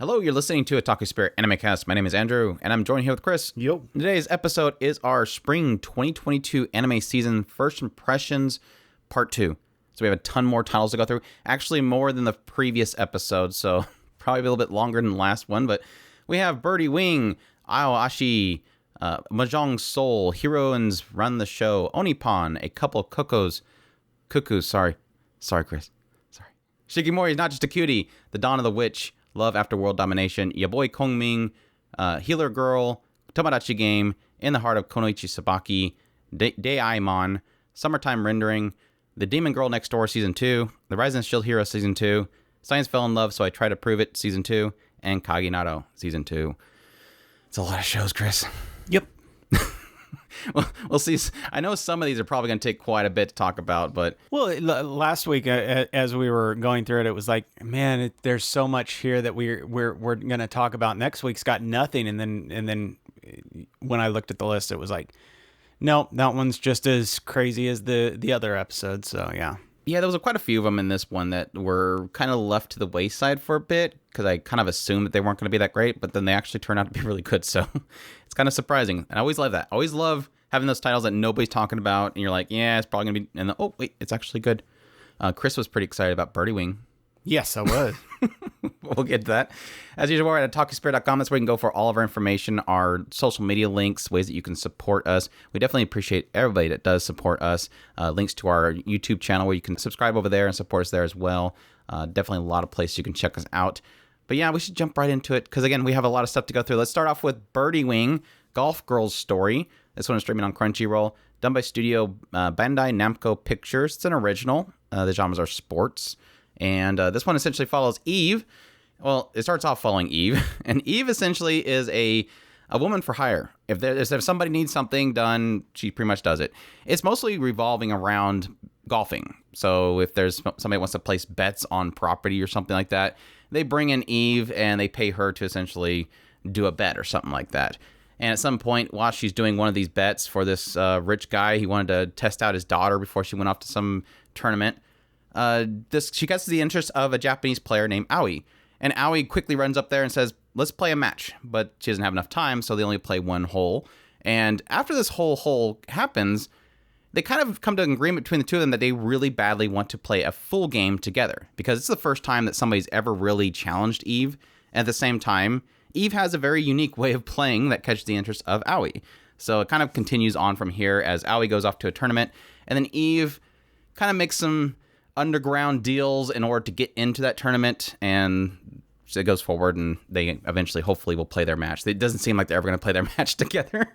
Hello, you're listening to Otaku Spirit Animecast. My name is Andrew, and I'm joined here with Chris. Yo. Today's episode is our Spring 2022 anime season First Impressions Part 2. So we have a ton more titles to go through. Actually, more than the previous episode, so probably a little bit longer than the last one. But we have Birdie Wing, AoAshi, Mahjong Soul, Heroines Run The Show, Onipan, A Couple of Cuckoos, sorry, Chris. Sorry. Shikimori is not just a cutie, The Dawn of the Witch, Love After World Domination, Ya Boy Kongming, Healer Girl, Tomodachi Game, In the Heart of Kunoichi Tsubaki, Deaimon, Summertime Rendering, The Demon Girl Next Door Season 2, The Rise and Shield Hero Season 2, Science Fell in Love So I Try to Prove It Season 2, and Kaginado Season 2. It's a lot of shows, Chris. Yep. Well, we'll see. I know some of these are probably going to take quite a bit to talk about, but... Well, last week, as we were going through it, it was like, man, there's so much here that we're going to talk about. Next week's got nothing, and then when I looked at the list, it was like, no, that one's just as crazy as the other episodes. So yeah. Yeah, there was quite a few of them in this one that were kind of left to the wayside for a bit because I kind of assumed that they weren't going to be that great, but then they actually turned out to be really good. So it's kind of surprising. And I always love that. I always love having those titles that nobody's talking about, and you're like, yeah, it's probably going to be... And then, oh, wait, it's actually good. Chris was pretty excited about Birdie Wing. Yes, I was. We'll get to that. As usual, we're at otakuspirit.com. That's where you can go for all of our information, our social media links, ways that you can support us. We definitely appreciate everybody that does support us. Links to our YouTube channel where you can subscribe over there and support us there as well. Definitely a lot of places you can check us out. But yeah, we should jump right into it because, again, we have a lot of stuff to go through. Let's start off with Birdie Wing, Golf Girl's Story. This one is streaming on Crunchyroll, done by Studio Bandai Namco Pictures. It's an original. The genres are sports. And this one essentially follows Eve. Well, it starts off following Eve. And Eve essentially is a woman for hire. If somebody needs something done, she pretty much does it. It's mostly revolving around golfing. So if there's somebody wants to place bets on property or something like that, they bring in Eve and they pay her to essentially do a bet or something like that. And at some point, while she's doing one of these bets for this rich guy, he wanted to test out his daughter before she went off to some tournament. She gets the interest of a Japanese player named Aoi. And Aoi quickly runs up there and says, let's play a match. But she doesn't have enough time, so they only play one hole. And after this whole hole happens, they kind of come to an agreement between the two of them that they really badly want to play a full game together. Because it's the first time that somebody's ever really challenged Eve. And at the same time, Eve has a very unique way of playing that catches the interest of Aoi. So it kind of continues on from here as Aoi goes off to a tournament. And then Eve kind of makes some underground deals in order to get into that tournament, and it goes forward, and they eventually, hopefully, will play their match. It doesn't seem like they're ever going to play their match together.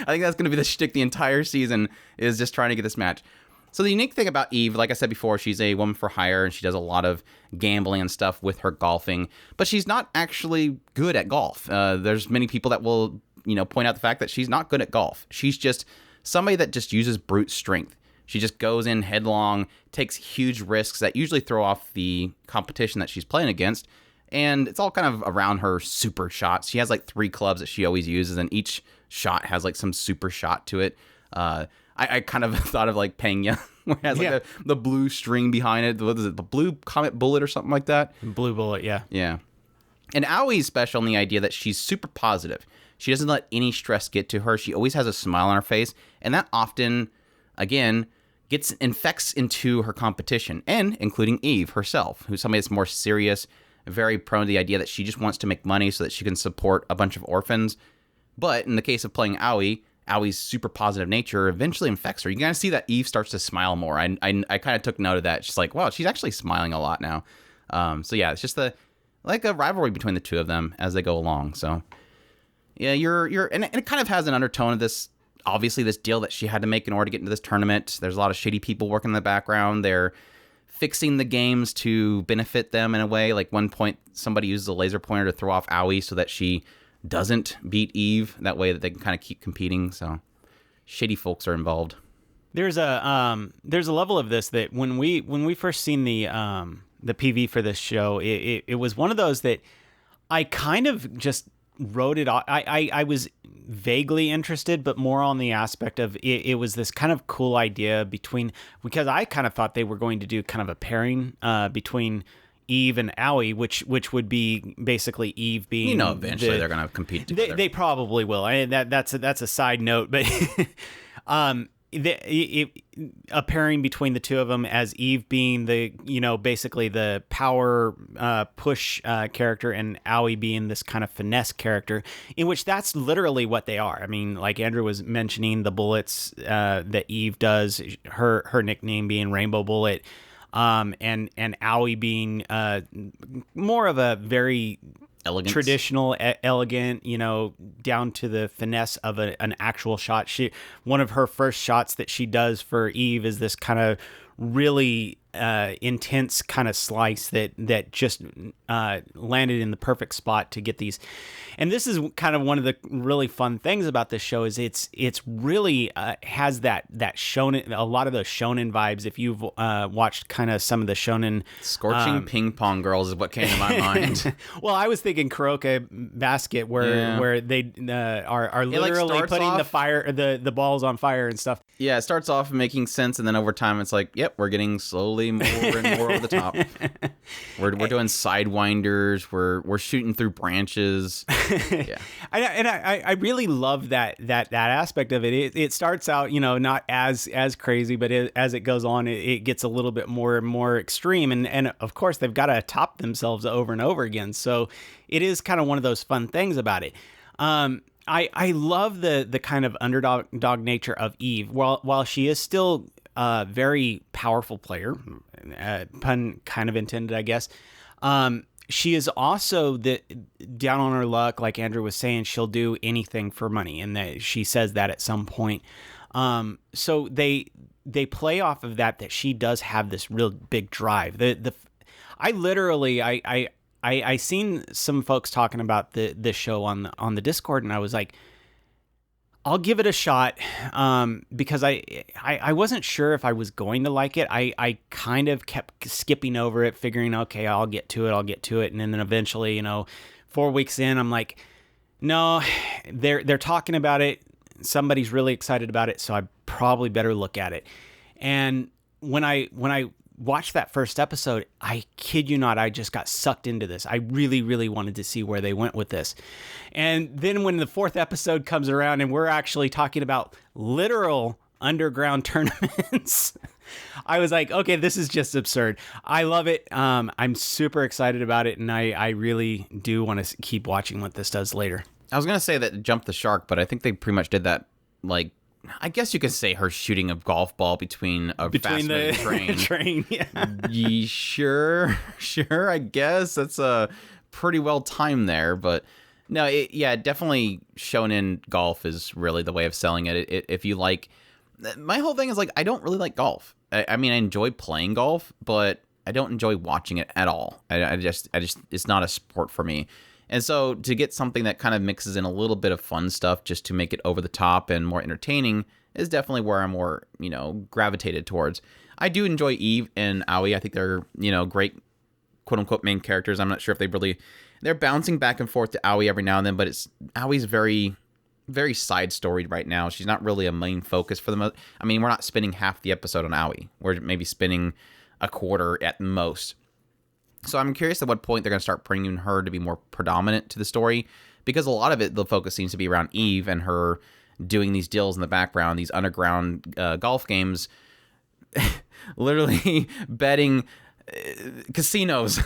I think that's going to be the shtick the entire season, is just trying to get this match. So the unique thing about Eve, like I said before, she's a woman for hire, and she does a lot of gambling and stuff with her golfing, but she's not actually good at golf. There's many people that will, point out the fact that she's not good at golf. She's just somebody that just uses brute strength. She just goes in headlong, takes huge risks that usually throw off the competition that she's playing against. And it's all kind of around her super shots. She has like 3 clubs that she always uses, and each shot has like some super shot to it. I kind of thought of like Pena, where it has like the blue string behind it. What is it? The blue Comet Bullet or something like that? Blue Bullet, yeah. Yeah. And Aoi's special in the idea that she's super positive. She doesn't let any stress get to her. She always has a smile on her face. And that often, again, infects into her competition, and including Eve herself, who's somebody that's more serious, very prone to the idea that she just wants to make money so that she can support a bunch of orphans. But in the case of playing Aoi's super positive nature eventually infects her. You kind of see that Eve starts to smile more. I kind of took note of that. She's like, wow, she's actually smiling a lot now. So yeah, it's just a rivalry between the two of them as they go along. So yeah, and it kind of has an undertone of this. Obviously, this deal that she had to make in order to get into this tournament. There's a lot of shady people working in the background. They're fixing the games to benefit them in a way. Like one point, somebody uses a laser pointer to throw off Aoi so that she doesn't beat Eve. That way that they can kind of keep competing. So shady folks are involved. There's a level of this that when we first seen the PV for this show, it was one of those that I kind of just wrote it off. I was vaguely interested, but more on the aspect of it was this kind of cool idea because I kind of thought they were going to do kind of a pairing between Eve and Aoi, which would be basically Eve being eventually they're gonna compete together. They probably will. That's a side note, but a pairing between the two of them as Eve being the basically the power push character, and Aoi being this kind of finesse character, in which that's literally what they are. I mean, like Andrew was mentioning, the bullets that Eve does, her nickname being Rainbow Bullet, and Aoi being more of a very Elegance. Traditional, elegant, down to the finesse of an actual shot. One of her first shots that she does for Eve is this kind of really intense kind of slice that just landed in the perfect spot to get these. And this is kind of one of the really fun things about this show is it's really has that shonen, a lot of those shonen vibes. If you've watched kind of some of the shonen, Scorching Ping Pong Girls is what came to my mind. Well, I was thinking Kuroka Basket, where they are literally putting the balls on fire and stuff. Yeah, it starts off making sense, and then over time it's like, yep, we're getting slowly more and more over the top. We're doing sidewinders. We're shooting through branches. Yeah, I really love that aspect of it. It starts out not as crazy, but as it goes on, it gets a little bit more and more extreme, and of course they've got to top themselves over and over again. So it is kind of one of those fun things about it. I love the kind of underdog nature of Eve. While she is still a very powerful player, pun kind of intended, I guess. She is also down on her luck, like Andrew was saying. She'll do anything for money, and she says that at some point. So they play off of that she does have this real big drive. I seen some folks talking about this show on the Discord, and I was like, I'll give it a shot, because I wasn't sure if I was going to like it. I kind of kept skipping over it, figuring, okay, I'll get to it, and then eventually, 4 weeks in, I'm like, no, they're talking about it. Somebody's really excited about it, so I probably better look at it. And when I watched that first episode, I kid you not, I just got sucked into this. I really, really wanted to see where they went with this. And then when the fourth episode comes around and we're actually talking about literal underground tournaments, I was like, okay, this is just absurd. I love it. I'm super excited about it, and I really do want to keep watching what this does later. I was gonna say that jumped the shark, but I think they pretty much did that. Like, I guess you could say her shooting a golf ball between fast-moving train. train, yeah. Sure. I guess that's a pretty well timed there, but no, definitely shonen golf is really the way of selling it. If you like, my whole thing is like, I don't really like golf. I mean, I enjoy playing golf, but I don't enjoy watching it at all. I just, it's not a sport for me. And so to get something that kind of mixes in a little bit of fun stuff just to make it over the top and more entertaining is definitely where I'm more, gravitated towards. I do enjoy Eve and Aoi. I think they're, great quote unquote main characters. I'm not sure if they're bouncing back and forth to Aoi every now and then, but Aoi's very, very side storied right now. She's not really a main focus for the most. I mean, we're not spending half the episode on Aoi. We're maybe spending a quarter at most. So I'm curious at what point they're going to start bringing her to be more predominant to the story, because a lot of it, the focus seems to be around Eve and her doing these deals in the background, these underground golf games, literally betting casinos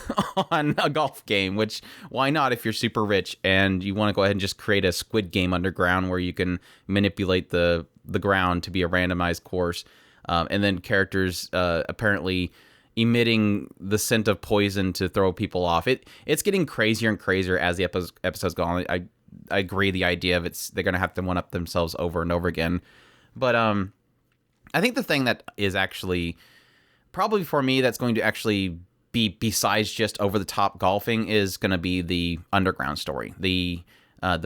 on a golf game, which why not if you're super rich and you want to go ahead and just create a Squid Game underground where you can manipulate the ground to be a randomized course, and then characters apparently emitting the scent of poison to throw people off. It's getting crazier and crazier as the episodes go on. I agree the idea of they're going to have to one up themselves over and over again. But I think the thing that is actually probably for me that's going to actually be besides just over the top golfing is going to be the underground story. The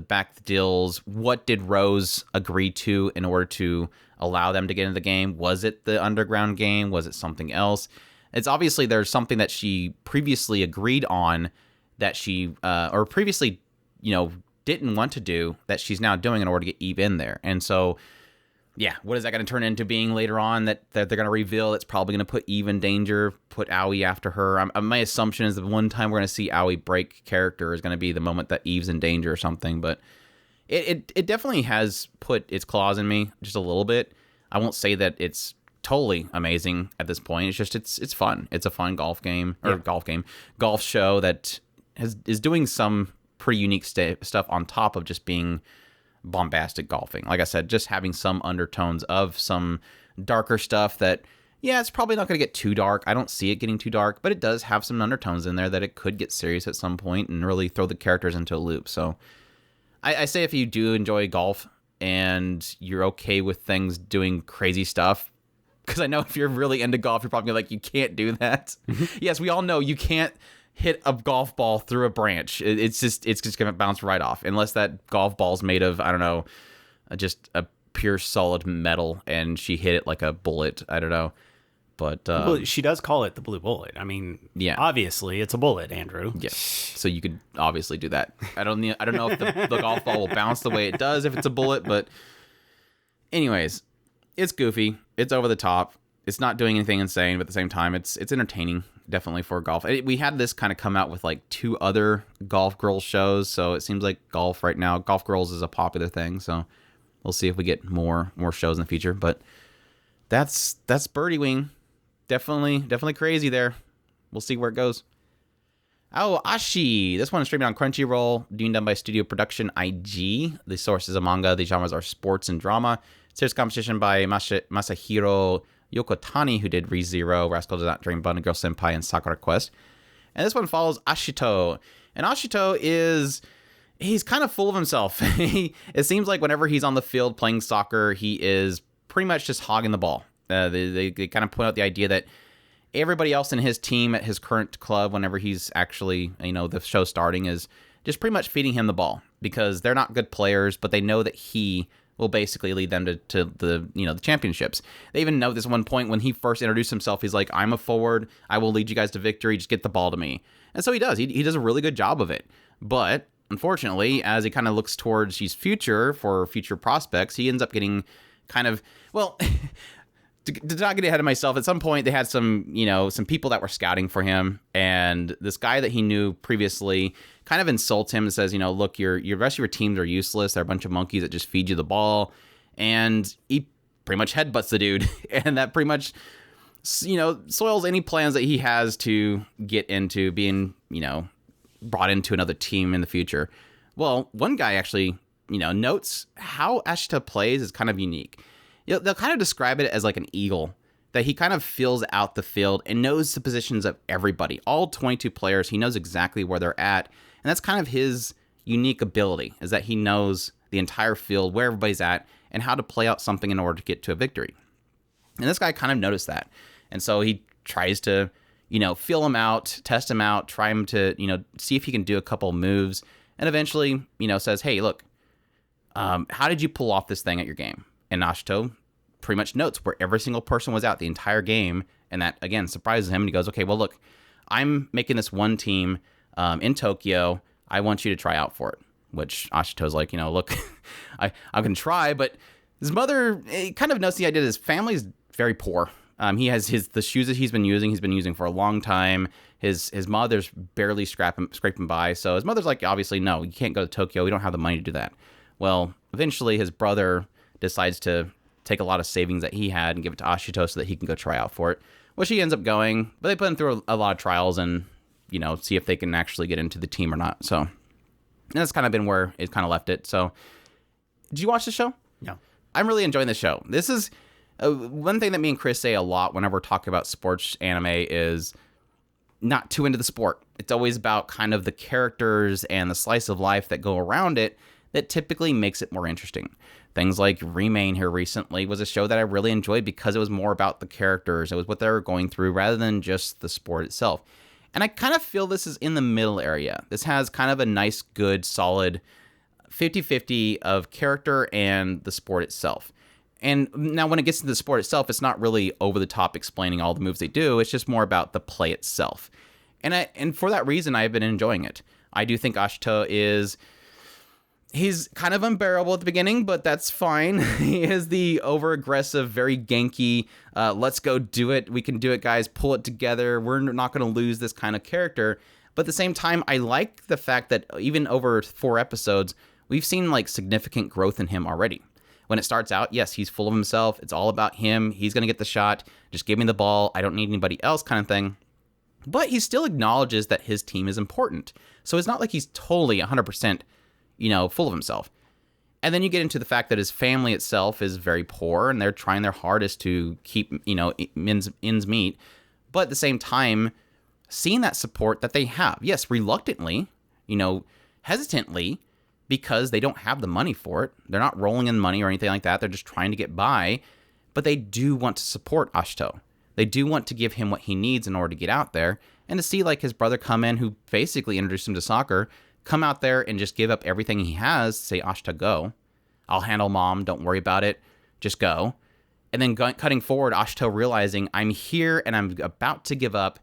back deals. What did Rose agree to in order to allow them to get into the game? Was it the underground game? Was it something else? It's obviously there's something that she previously agreed on that she or previously, didn't want to do that she's now doing in order to get Eve in there. And so yeah, what is that going to turn into being later on that they're going to reveal? It's probably going to put Eve in danger, put Aoi after her. My assumption is the one time we're going to see Aoi break character is going to be the moment that Eve's in danger or something. But it definitely has put its claws in me just a little bit. I won't say that it's totally amazing at this point. It's just it's fun. It's a fun golf show that is doing some pretty unique stuff on top of just being bombastic golfing. Like I said, just having some undertones of some darker stuff that, yeah, it's probably not going to get too dark. I don't see it getting too dark, but it does have some undertones in there that it could get serious at some point and really throw the characters into a loop. So I say if you do enjoy golf and you're okay with things doing crazy stuff, because I know if you're really into golf, you're probably like, you can't do that. Yes, we all know you can't hit a golf ball through a branch. It's just going to bounce right off. Unless that golf ball's made of, I don't know, just a pure solid metal and she hit it like a bullet. I don't know. But well, she does call it the blue bullet. I mean, yeah, obviously it's a bullet, Andrew. Yeah. So you could obviously do that. I don't know if the golf ball will bounce the way it does if it's a bullet, but anyways, it's goofy. It's over the top. It's not doing anything insane, but at the same time, it's entertaining, definitely, for golf. We had this kind of come out with like 2 other Golf Girls shows, so it seems like golf right now, Golf Girls is a popular thing, so we'll see if we get more shows in the future. But that's Birdie Wing. Definitely crazy there. We'll see where it goes. AoAshi. This one is streaming on Crunchyroll, being done by Studio Production IG. The source is a manga. The genres are sports and drama. Series competition by Masahiro Yokotani, who did ReZero, Rascal Does Not Dream, Bunny Girl Senpai, and Sakura Quest. And this one follows Ashito. And Ashito he's kind of full of himself. It seems like whenever he's on the field playing soccer, he is pretty much just hogging the ball. They kind of point out the idea that everybody else in his team at his current club, whenever he's actually, the show starting, is just pretty much feeding him the ball because they're not good players, but they know that he will basically lead them to the championships. They even know this one point when he first introduced himself, he's like, I'm a forward, I will lead you guys to victory, just get the ball to me. And so he does. He does a really good job of it. But unfortunately, as he kind of looks towards his future prospects, he ends up getting kind of, well, to not get ahead of myself, at some point they had some people that were scouting for him, and this guy that he knew previously kind of insults him and says, look, your rest of your teams are useless. They're a bunch of monkeys that just feed you the ball. And he pretty much headbutts the dude. And that pretty much, soils any plans that he has to get into being, brought into another team in the future. Well, one guy actually, notes how Ashita plays is kind of unique. They'll kind of describe it as like an eagle, that he kind of feels out the field and knows the positions of everybody. All 22 players, he knows exactly where they're at. And that's kind of his unique ability, is that he knows the entire field, where everybody's at, and how to play out something in order to get to a victory. And this guy kind of noticed that. And so he tries to, feel him out, test him out, try him to, see if he can do a couple moves. And eventually, says, hey, look, how did you pull off this thing at your game? And Ashito pretty much notes where every single person was out the entire game. And that, again, surprises him. And he goes, okay, well, look, I'm making this one team in Tokyo. I want you to try out for it. Which Ashito's like, look, I can try. But his mother kind of knows the idea that his family's very poor. He has the shoes that he's been using for a long time. His mother's barely scraping by. So his mother's like, obviously, no, you can't go to Tokyo. We don't have the money to do that. Well, eventually his brother decides to take a lot of savings that he had and give it to Ashito so that he can go try out for it. Well, she ends up going, but they put him through a lot of trials and, see if they can actually get into the team or not. So that's kind of been where it kind of left it. So did you watch the show? No. I'm really enjoying the show. This is one thing that me and Chris say a lot whenever we're talking about sports anime is not too into the sport. It's always about kind of the characters and the slice of life that go around it that typically makes it more interesting. Things like Remain here recently was a show that I really enjoyed because it was more about the characters. It was what they were going through rather than just the sport itself. And I kind of feel this is in the middle area. This has kind of a nice, good, solid 50-50 of character and the sport itself. And now when it gets to the sport itself, it's not really over the top explaining all the moves they do. It's just more about the play itself. And for that reason, I've been enjoying it. I do think Ashita is He's kind of unbearable at the beginning, but that's fine. He is the over-aggressive, very ganky, let's go do it. We can do it, guys. Pull it together. We're not going to lose this kind of character. But at the same time, I like the fact that even over 4 episodes, we've seen like significant growth in him already. When it starts out, yes, he's full of himself. It's all about him. He's going to get the shot. Just give me the ball. I don't need anybody else kind of thing. But he still acknowledges that his team is important. So it's not like he's totally 100%, full of himself. And then you get into the fact that his family itself is very poor and they're trying their hardest to keep, ends meet. But at the same time, seeing that support that they have, yes, reluctantly, hesitantly, because they don't have the money for it. They're not rolling in money or anything like that. They're just trying to get by. But they do want to support Ashito. They do want to give him what he needs in order to get out there. And to see like his brother come in, who basically introduced him to soccer, come out there and just give up everything he has, say, Ashita, go. I'll handle mom. Don't worry about it. Just go. And then cutting forward, Ashito realizing I'm here and I'm about to give up,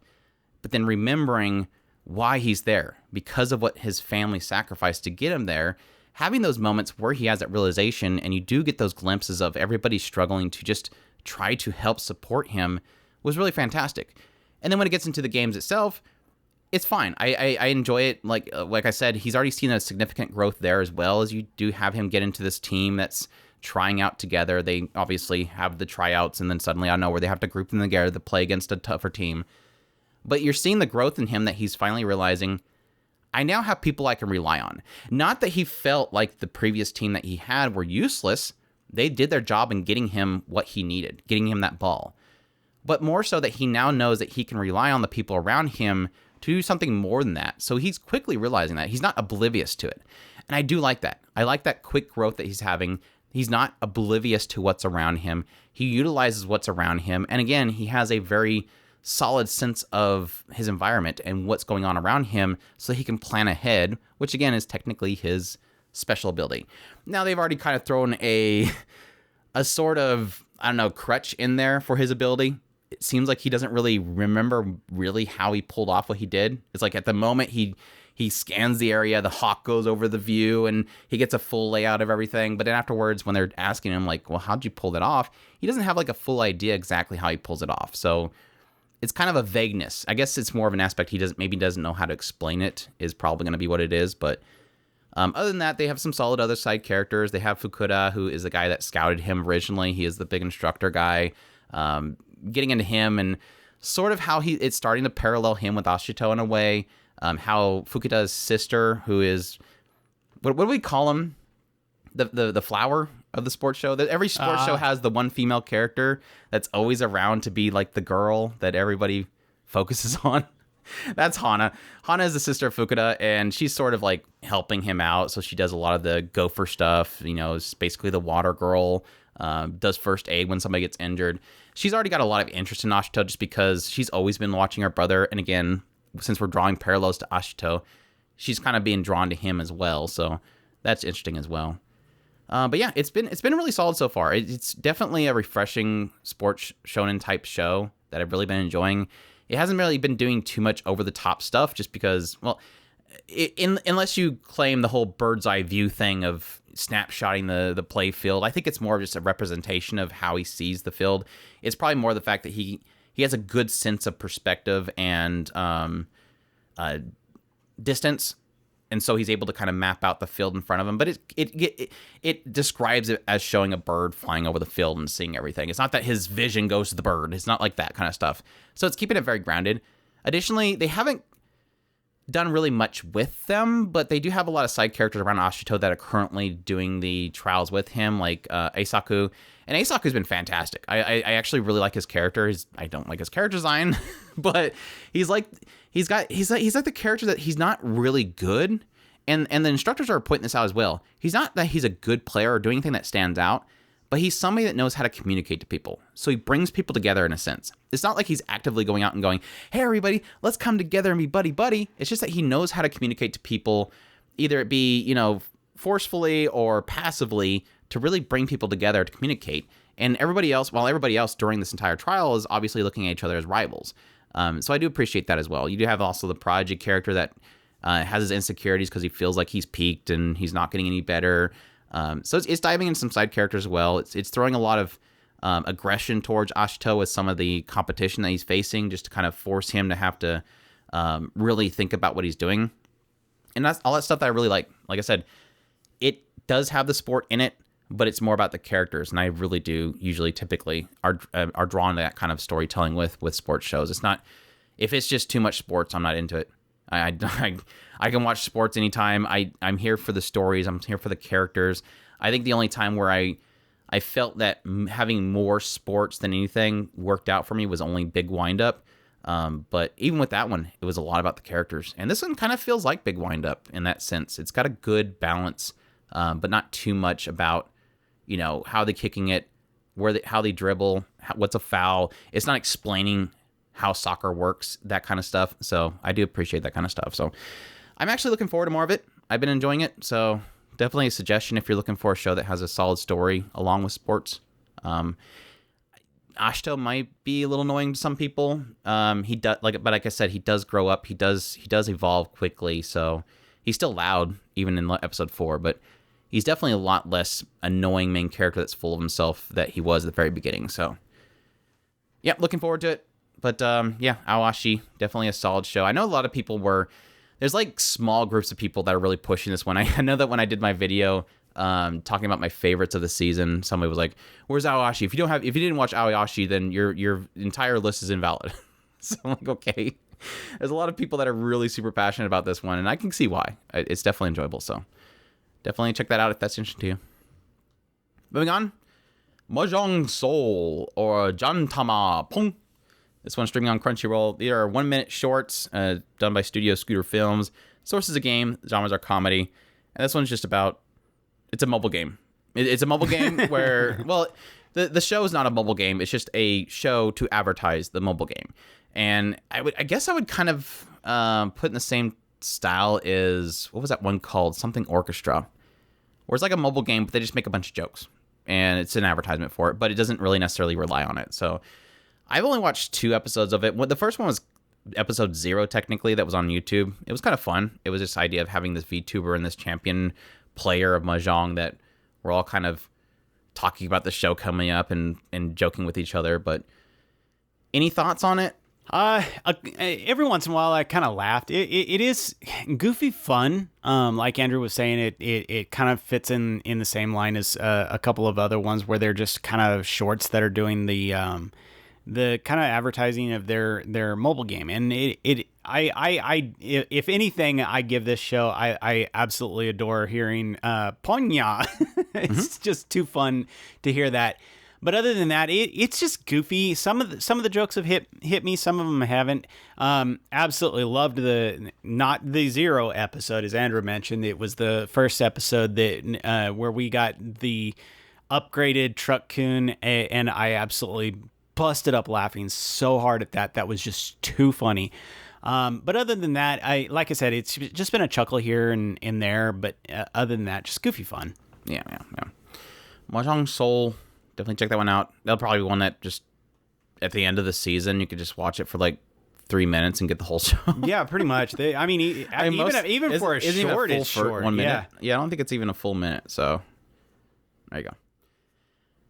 but then remembering why he's there, because of what his family sacrificed to get him there. Having those moments where he has that realization, and you do get those glimpses of everybody struggling to just try to help support him, was really fantastic. And then when it gets into the games itself, it's fine. I enjoy it. Like I said, he's already seen a significant growth there, as well as you do have him get into this team that's trying out together. They obviously have the tryouts, and then suddenly I know where they have to group them together to play against a tougher team. But you're seeing the growth in him, that he's finally realizing, I now have people I can rely on. Not that he felt like the previous team that he had were useless. They did their job in getting him what he needed, getting him that ball. But more so that he now knows that he can rely on the people around him to do something more than that. So he's quickly realizing that. He's not oblivious to it. And I do like that. I like that quick growth that he's having. He's not oblivious to what's around him. He utilizes what's around him. And again, he has a very solid sense of his environment and what's going on around him, so he can plan ahead, which again is technically his special ability. Now they've already kind of thrown a sort of, crutch in there for his ability. It seems like he doesn't really remember really how he pulled off what he did. It's like at the moment he scans the area, the hawk goes over the view, and he gets a full layout of everything. But then afterwards, when they're asking him like, well, how'd you pull that off? He doesn't have like a full idea exactly how he pulls it off. So it's kind of a vagueness. I guess it's more of an aspect he doesn't know how to explain it, is probably going to be what it is. But other than that, they have some solid other side characters. They have Fukuda, who is the guy that scouted him originally. He is the big instructor guy. Getting into him and sort of how it's starting to parallel him with Ashito in a way. How Fukuda's sister, who is, what do we call him? The flower of the sports show. Every sports show has the one female character that's always around to be like the girl that everybody focuses on. That's Hana. Hana is the sister of Fukuda, and she's sort of like helping him out. So she does a lot of the gopher stuff. Is basically the water girl. Does first aid when somebody gets injured. She's already got a lot of interest in Ashito just because she's always been watching her brother. And again, since we're drawing parallels to Ashito, she's kind of being drawn to him as well. So that's interesting as well. But yeah, it's been really solid so far. It's definitely a refreshing sports shonen type show that I've really been enjoying. It hasn't really been doing too much over the top stuff, just because, well, unless you claim the whole bird's eye view thing of snapshotting the play field, I think it's more of just a representation of how he sees the field. It's probably more the fact that he has a good sense of perspective and distance. And so he's able to kind of map out the field in front of him. But it describes it as showing a bird flying over the field and seeing everything. It's not that his vision goes to the bird. It's not like that kind of stuff. So it's keeping it very grounded. Additionally, they haven't done really much with them, but they do have a lot of side characters around Ashito that are currently doing the trials with him, like Eisaku. And Eisaku's been fantastic. I actually really like his character. I don't like his character design, but he's like the character that he's not really good. And the instructors are pointing this out as well. He's not that he's a good player or doing anything that stands out, but he's somebody that knows how to communicate to people. So he brings people together in a sense. It's not like he's actively going out and going, hey, everybody, let's come together and be buddy-buddy. It's just that he knows how to communicate to people, either it be, forcefully or passively, to really bring people together to communicate. And everybody else during this entire trial is obviously looking at each other as rivals. So I do appreciate that as well. You do have also the Prodigy character that Has his insecurities because he feels like he's peaked and he's not getting any better. So it's diving in some side characters as well. It's throwing a lot of aggression towards Ashito with some of the competition that he's facing, just to kind of force him to have to really think about what he's doing. And that's all that stuff that I really like. Like I said, it does have the sport in it, but it's more about the characters. And I really do typically are drawn to that kind of storytelling with sports shows. It's not, if it's just too much sports, I'm not into it. I can watch sports anytime. I'm here for the stories. I'm here for the characters. I think the only time where I felt that having more sports than anything worked out for me was only Big Wind-Up. But even with that one, it was a lot about the characters. And this one kind of feels like Big Wind-Up in that sense. It's got a good balance, but not too much about, how they're kicking it, how they dribble, what's a foul. It's not explaining how soccer works, that kind of stuff. So I do appreciate that kind of stuff. So I'm actually looking forward to more of it. I've been enjoying it. So definitely a suggestion if you're looking for a show that has a solid story along with sports. Ashito might be a little annoying to some people. He does but like I said, he does grow up. He does evolve quickly. So he's still loud even in episode 4, but he's definitely a lot less annoying main character that's full of himself that he was at the very beginning. So yeah, looking forward to it. But yeah, AoAshi, definitely a solid show. I know a lot of people there's like small groups of people that are really pushing this one. I know that when I did my video talking about my favorites of the season, somebody was like, "Where's AoAshi? If you didn't watch AoAshi, then your entire list is invalid." So I'm like, okay. There's a lot of people that are really super passionate about this one, and I can see why. It's definitely enjoyable. So definitely check that out if that's interesting to you. Moving on, Mahjong Soul or Jantama Pong. This one's streaming on Crunchyroll. These are 1-minute shorts done by Studio Scooter Films. Source is a game. Genres are comedy. And this one's just about... It's a mobile game. It's a mobile game where... Well, the show is not a mobile game. It's just a show to advertise the mobile game. And I guess I would kind of put in the same style as... What was that one called? Something Orchestra. Where it's like a mobile game, but they just make a bunch of jokes. And it's an advertisement for it. But it doesn't really necessarily rely on it. So... I've only watched 2 episodes of it. The first one was episode 0, technically, that was on YouTube. It was kind of fun. It was this idea of having this VTuber and this champion player of Mahjong that we're all kind of talking about the show coming up and joking with each other. But any thoughts on it? Every once in a while, I kind of laughed. It is goofy fun. Like Andrew was saying, it kind of fits in the same line as a couple of other ones where they're just kind of shorts that are doing the kind of advertising of their mobile game. And if anything, I give this show, I absolutely adore hearing Ponya. It's just too fun to hear that. But other than that, it's just goofy. Some of the jokes have hit me, some of them haven't. Absolutely loved not the 0 episode, as Andrew mentioned. It was the first episode that where we got the upgraded Truck-kun, and I absolutely busted up laughing so hard at that. That was just too funny. But other than that, like I said, it's just been a chuckle here and there. But other than that, just goofy fun. Yeah. Mahjong Soul, definitely check that one out. That'll probably be one that just at the end of the season you could just watch it for like 3 minutes and get the whole show. Yeah, pretty much. Even for a short, it's short. 1 minute. Yeah, I don't think it's even a full minute. So there you go.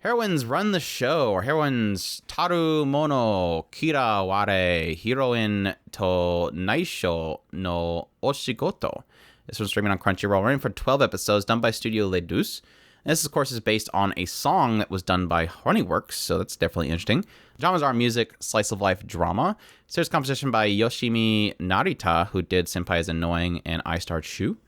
Heroines Run the Show, or Heroines Taru Mono Kira Ware Heroine to Naisho no Oshigoto. This one's streaming on Crunchyroll, running for 12 episodes, done by Studio Les Deux. And this, of course, is based on a song that was done by Honeyworks, so that's definitely interesting. Genres are music, slice of life, drama. Series composition by Yoshimi Narita, who did Senpai is Annoying and I Starred Shu.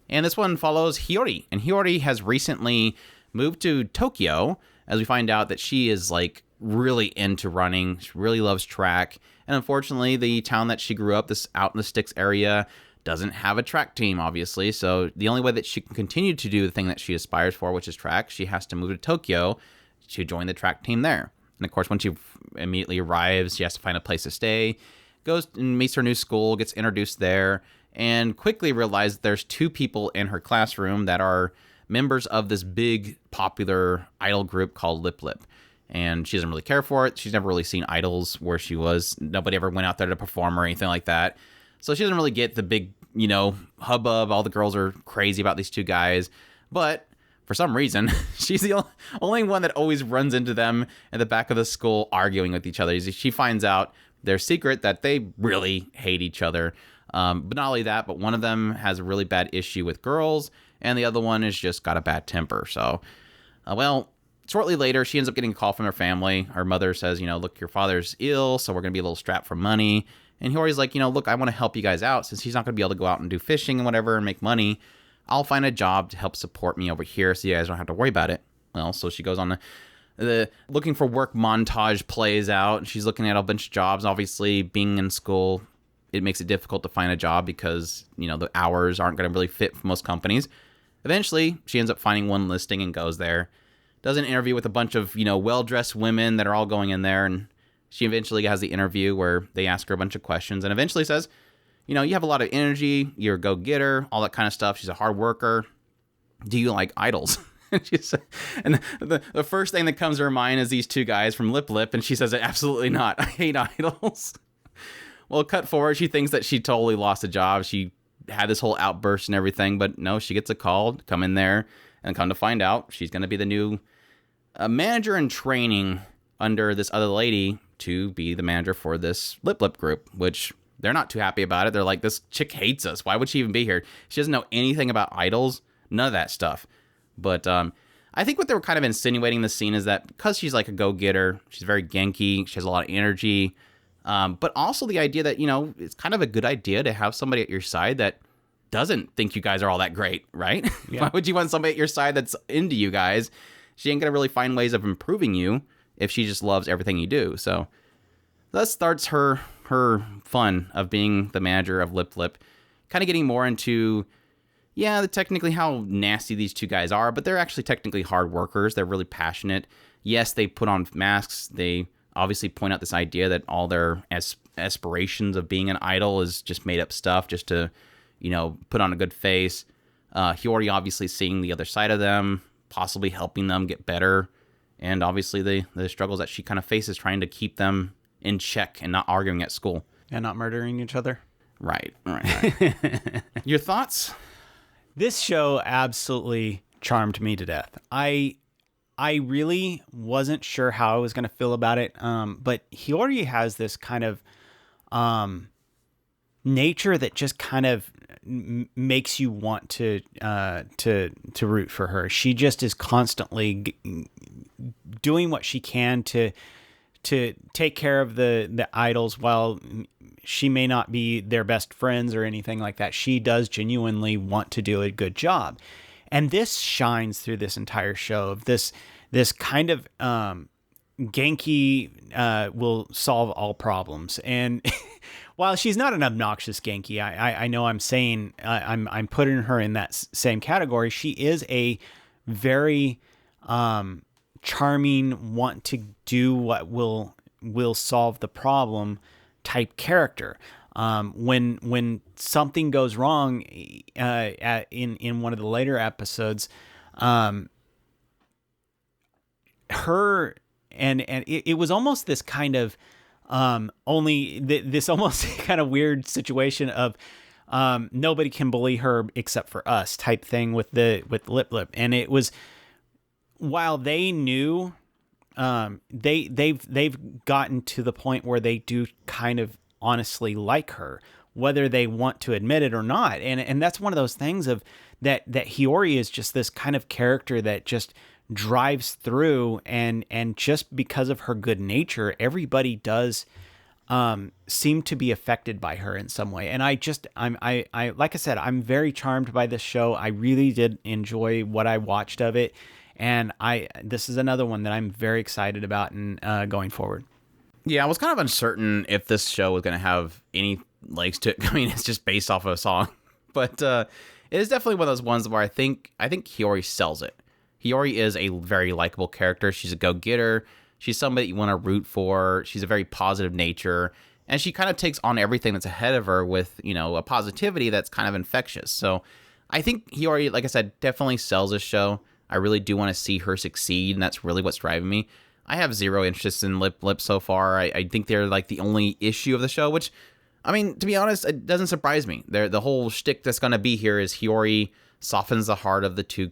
And this one follows Hiyori, and Hiyori has recently moved to Tokyo, as we find out that she is like really into running. She really loves track. And unfortunately, the town that she grew up, this out in the sticks area, doesn't have a track team, obviously. So the only way that she can continue to do the thing that she aspires for, which is track, she has to move to Tokyo to join the track team there. And of course, when she immediately arrives, she has to find a place to stay, goes and meets her new school, gets introduced there, and quickly realizes there's 2 people in her classroom that are members of this big popular idol group called Lip Lip. And she doesn't really care for it. She's never really seen idols where she was. Nobody ever went out there to perform or anything like that. So she doesn't really get the big hubbub. All the girls are crazy about these two guys. But for some reason, she's the only one that always runs into them at the back of the school arguing with each other. She finds out their secret that they really hate each other. But not only that, but one of them has a really bad issue with girls, and the other one has just got a bad temper. So, shortly later, she ends up getting a call from her family. Her mother says, look, your father's ill, so we're going to be a little strapped for money. And Hiyori's like, look, I want to help you guys out. Since he's not going to be able to go out and do fishing and whatever and make money, I'll find a job to help support me over here so you guys don't have to worry about it. Well, so she goes on the looking for work montage plays out. And she's looking at a bunch of jobs. Obviously, being in school, it makes it difficult to find a job because, the hours aren't going to really fit for most companies. Eventually, she ends up finding one listing and goes there. Does an interview with a bunch of, well-dressed women that are all going in there. And she eventually has the interview where they ask her a bunch of questions and eventually says, you have a lot of energy, you're a go-getter, all that kind of stuff. She's a hard worker. Do you like idols? And the first thing that comes to her mind is these two guys from Lip Lip. And she says, absolutely not. I hate idols. Well, cut forward, she thinks that she totally lost a job. She had this whole outburst and everything, but no, she gets a call to come in there and come to find out she's going to be the new manager in training under this other lady to be the manager for this Lip Lip group, which they're not too happy about it. They're like, this chick hates us. Why would she even be here? She doesn't know anything about idols, none of that stuff. But I think what they were kind of insinuating in the scene is that because she's like a go-getter, she's very Genki, she has a lot of energy, but also the idea that, it's kind of a good idea to have somebody at your side that doesn't think you guys are all that great, right? Yeah. Why would you want somebody at your side that's into you guys? She ain't going to really find ways of improving you if she just loves everything you do. So that starts her fun of being the manager of Lip Lip, kind of getting more into, technically how nasty these two guys are, but they're actually technically hard workers. They're really passionate. Yes, they put on masks. They obviously point out this idea that all their aspirations of being an idol is just made up stuff just to, put on a good face. Hiyori obviously seeing the other side of them, possibly helping them get better, and obviously the struggles that she kind of faces trying to keep them in check and not arguing at school. And not murdering each other. Right. Your thoughts? This show absolutely charmed me to death. I really wasn't sure how I was going to feel about it, but Hiyori has this kind of nature that just kind of makes you want to root for her. She just is constantly doing what she can to take care of the idols. While she may not be their best friends or anything like that, she does genuinely want to do a good job. And this shines through this entire show of this kind of Genki will solve all problems. And while she's not an obnoxious Genki, I know I'm saying I'm putting her in that same category. She is a very charming, want to do what will solve the problem type character. When something goes wrong in one of the later episodes, her and it was almost this kind of this almost kind of weird situation of nobody can bully her except for us type thing with Lip Lip. And it was, while they knew, they've gotten to the point where they do kind of honestly like her, whether they want to admit it or not. And that's one of those things of that Hiyori is just this kind of character that just drives through, and just because of her good nature, everybody does seem to be affected by her in some way. And I like I said, I'm very charmed by this show. I really did enjoy what I watched of it. And this is another one that I'm very excited about and going forward. Yeah, I was kind of uncertain if this show was going to have any legs to it. I mean, it's just based off of a song. But it is definitely one of those ones where I think Hiyori sells it. Hiyori is a very likable character. She's a go-getter. She's somebody you want to root for. She's a very positive nature. And she kind of takes on everything that's ahead of her with, a positivity that's kind of infectious. So I think Hiyori, like I said, definitely sells this show. I really do want to see her succeed, and that's really what's driving me. I have zero interest in Lip Lip so far. I think they're like the only issue of the show, which I mean, to be honest, it doesn't surprise me. The whole shtick that's going to be here is Hiyori softens the heart of the two,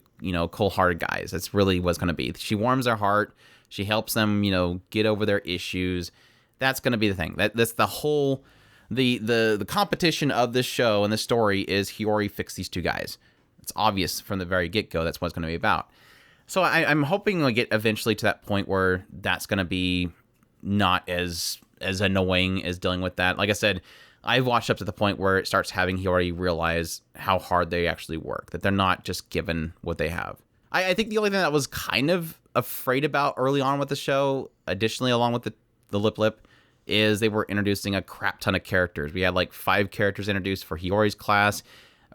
cold-hearted guys. That's really what's going to be. She warms their heart. She helps them, get over their issues. That's going to be the thing. That's the whole, the competition of this show and the story is Hiyori fix these two guys. It's obvious from the very get-go that's what it's going to be about. So I'm hoping we get eventually to that point where that's going to be not as annoying as dealing with that. Like I said, I've watched up to the point where it starts having Hiyori realize how hard they actually work, that they're not just given what they have. I think the only thing that was kind of afraid about early on with the show, additionally along with the lip, is they were introducing a crap ton of characters. We had like 5 characters introduced for Hiyori's class.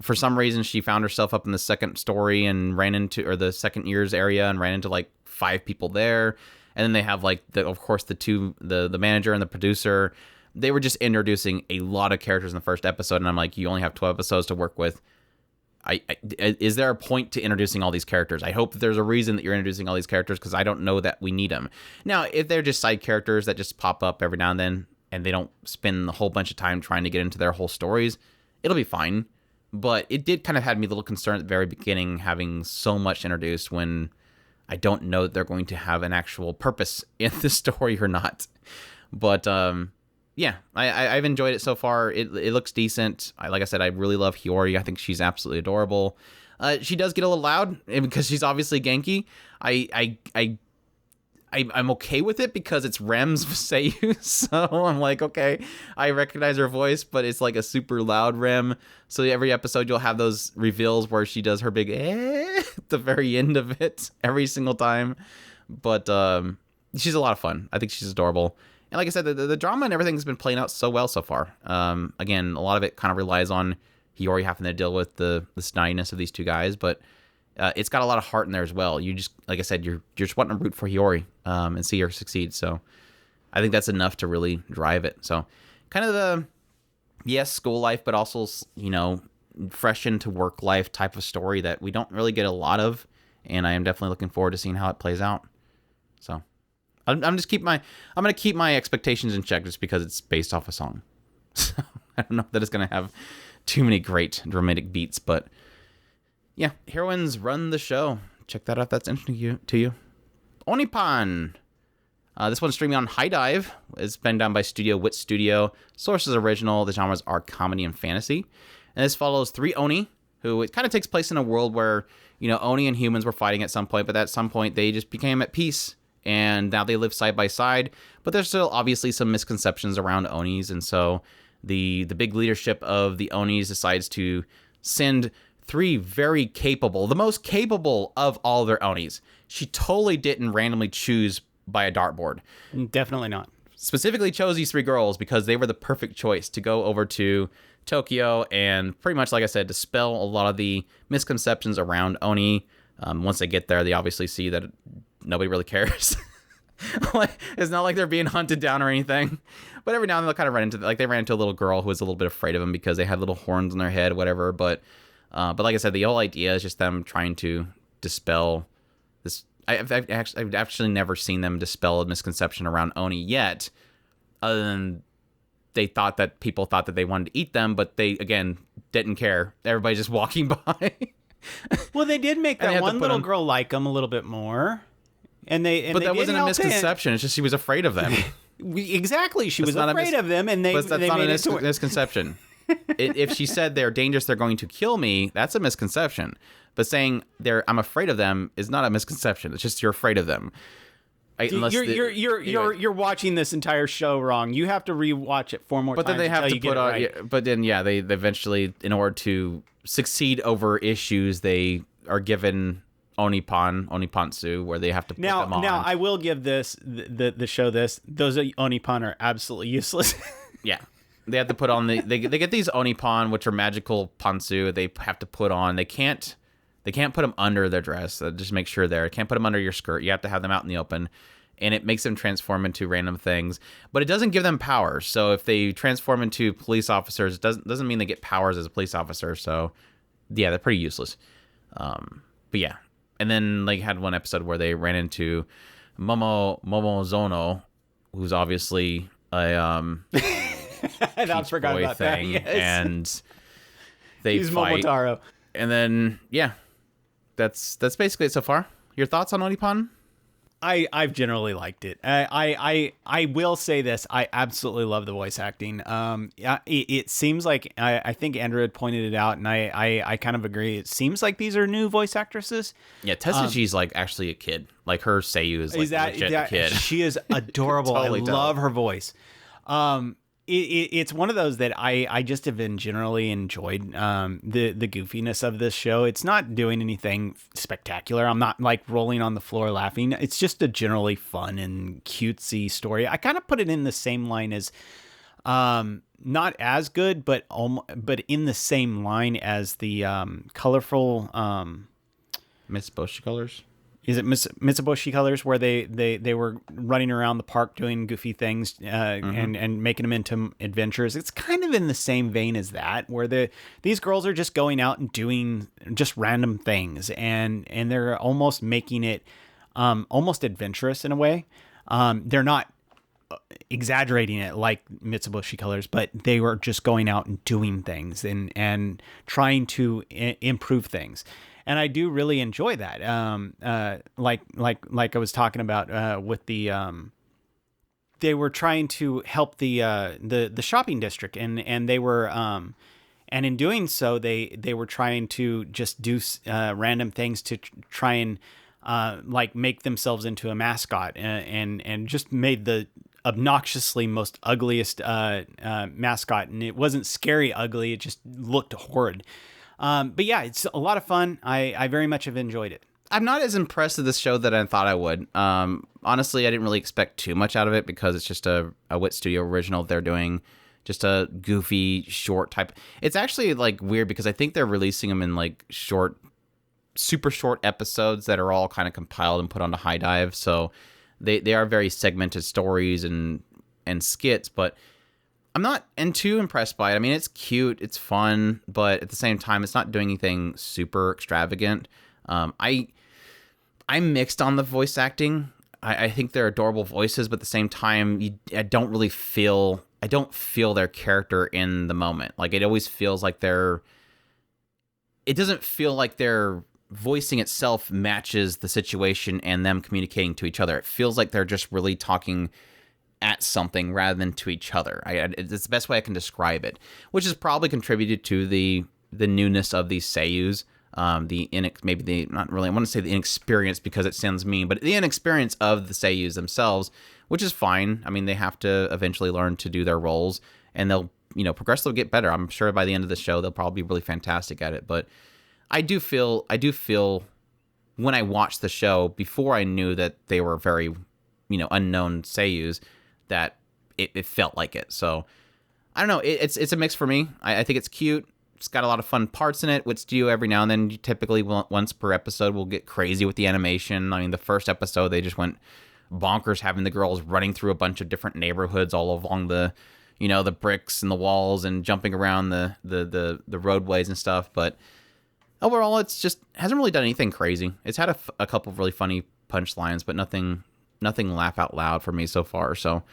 For some reason, she found herself up in the second story and the second year's area and ran into like 5 people there. And then they have like of course the manager and the producer. They were just introducing a lot of characters in the first episode, and I'm like, you only have 12 episodes to work with. Is there a point to introducing all these characters? I hope that there's a reason that you're introducing all these characters, because I don't know that we need them. Now, if they're just side characters that just pop up every now and then, and they don't spend a whole bunch of time trying to get into their whole stories, it'll be fine. But it did kind of have me a little concerned at the very beginning, having so much introduced when I don't know that they're going to have an actual purpose in the story or not. But yeah, I've enjoyed it so far. It looks decent. Like I said, I really love Hiyori. I think she's absolutely adorable. She does get a little loud because she's obviously Genki. I'm okay with it because it's Rem's Seiyu, so I'm like, okay, I recognize her voice, but it's like a super loud Rem. So every episode you'll have those reveals where she does her big at the very end of it every single time. But she's a lot of fun. I think she's adorable. And like I said, the drama and everything has been playing out so well so far. Again, a lot of it kind of relies on Hiyori having to deal with the snottiness of these two guys, but it's got a lot of heart in there as well. You just, like I said, you're just wanting to root for Hiyori and see her succeed. So I think that's enough to really drive it. So kind of the, yes, school life, but also, fresh into work life type of story that we don't really get a lot of. And I am definitely looking forward to seeing how it plays out. So I'm going to keep my expectations in check just because it's based off a song. So I don't know that it's going to have too many great dramatic beats, but yeah, Heroines Run the Show. Check that out if that's interesting to you. Onipan. This one's streaming on High Dive. It's been done by Studio Wit Studio. Source is original. The genres are comedy and fantasy. And this follows 3 Oni, who it kind of takes place in a world where, Oni and humans were fighting at some point, but at some point they just became at peace. And now they live side by side. But there's still obviously some misconceptions around Onis. And so the big leadership of the Onis decides to send 3 very capable, the most capable of all their Onis. She totally didn't randomly choose by a dartboard. Definitely not. Specifically chose these 3 girls because they were the perfect choice to go over to Tokyo and pretty much, like I said, dispel a lot of the misconceptions around Oni. Once they get there, they obviously see that nobody really cares. It's not like they're being hunted down or anything. But every now and then they'll kind of run into, they ran into a little girl who was a little bit afraid of them because they had little horns on their head, whatever. But like I said, the whole idea is just them trying to dispel this. I've actually never seen them dispel a misconception around Oni yet, other than people thought that they wanted to eat them, but they, again, didn't care. Everybody's just walking by. Well, they did make that one little girl like them a little bit more. But that wasn't a misconception. It's just she was afraid of them. Exactly. She was afraid of them, and that's not a misconception. If she said they're dangerous, they're going to kill me, that's a misconception. But saying I'm afraid of them is not a misconception. It's just you're afraid of them. You're watching this entire show wrong. You have to rewatch it 4 more times. But then they have to put on. Right. But then they eventually, in order to succeed over issues, they are given Onipansu, where they have to put them on. Now I will give the show this. Those Onipan are absolutely useless. Yeah. They have to put on they get these Onipan, which are magical pantsu. They have to put on. They can't put them under their dress. Just make sure there. Can't put them under your skirt. You have to have them out in the open, and it makes them transform into random things. But it doesn't give them powers. So if they transform into police officers, it doesn't mean they get powers as a police officer. So yeah, they're pretty useless. But yeah, and then had one episode where they ran into Momozono, who's obviously a I Peach forgot Boy about thing, that. Yes. and they He's fight. Momotaro. And then that's basically it so far. Your thoughts on Onipan? I've generally liked it. I will say this. I absolutely love the voice acting. Yeah, it seems like I think Andrew had pointed it out, and I kind of agree. It seems like these are new voice actors. Yeah, Tetsuji's like actually a kid. Like her Seiyu is like legit a kid. She is adorable. Totally I tell. love her voice. It's one of those that I just have been generally enjoyed the goofiness of this show. It's not doing anything spectacular. I'm not like rolling on the floor laughing. It's just a generally fun and cutesy story. I kind of put it in the same line as not as good, but in the same line as the colorful Mitsubishi Colors. Is it Mitsubishi Colors, where they were running around the park doing goofy things and making them into adventures? It's kind of in the same vein as that, where these girls are just going out and doing just random things, and they're almost making it almost adventurous in a way. They're not exaggerating it like Mitsubishi Colors, but they were just going out and doing things and trying to improve things. And I do really enjoy that. Like I was talking about with the, they were trying to help the shopping district, and they were, and in doing so, they were trying to just do random things to try and like make themselves into a mascot, and just made the obnoxiously most ugliest mascot, and it wasn't scary ugly; it just looked horrid. But yeah, it's a lot of fun. I very much have enjoyed it. I'm not as impressed with this show that I thought I would. Honestly, I didn't really expect too much out of it because it's just a Wit Studio original. They're doing just a goofy, short type. It's actually like weird because I think they're releasing them in like short, super short episodes that are all kind of compiled and put onto High Dive. So they are very segmented stories and skits, but I'm not too impressed by it. I mean, it's cute, it's fun, but at the same time, it's not doing anything super extravagant. I'm mixed on the voice acting. I think they're adorable voices, but at the same time, I don't feel their character in the moment. Like, it always feels like it doesn't feel like their voicing itself matches the situation and them communicating to each other. It feels like they're just really talking at something rather than to each other. It's the best way I can describe it, which has probably contributed to the newness of these seiyus. I want to say the inexperience because it sounds mean, but the inexperience of the seiyus themselves, which is fine. I mean, they have to eventually learn to do their roles, and they'll, progressively get better. I'm sure by the end of the show, they'll probably be really fantastic at it. But I do feel when I watched the show, before I knew that they were very, unknown seiyus, that it felt like it. So I don't know. It's a mix for me. I think it's cute. It's got a lot of fun parts in it. What's due every now and then, typically once per episode, we'll get crazy with the animation. I mean, the first episode, they just went bonkers, having the girls running through a bunch of different neighborhoods all along the bricks and the walls and jumping around the roadways and stuff. But overall, it's just hasn't really done anything crazy. It's had a couple of really funny punchlines, but nothing laugh out loud for me so far. So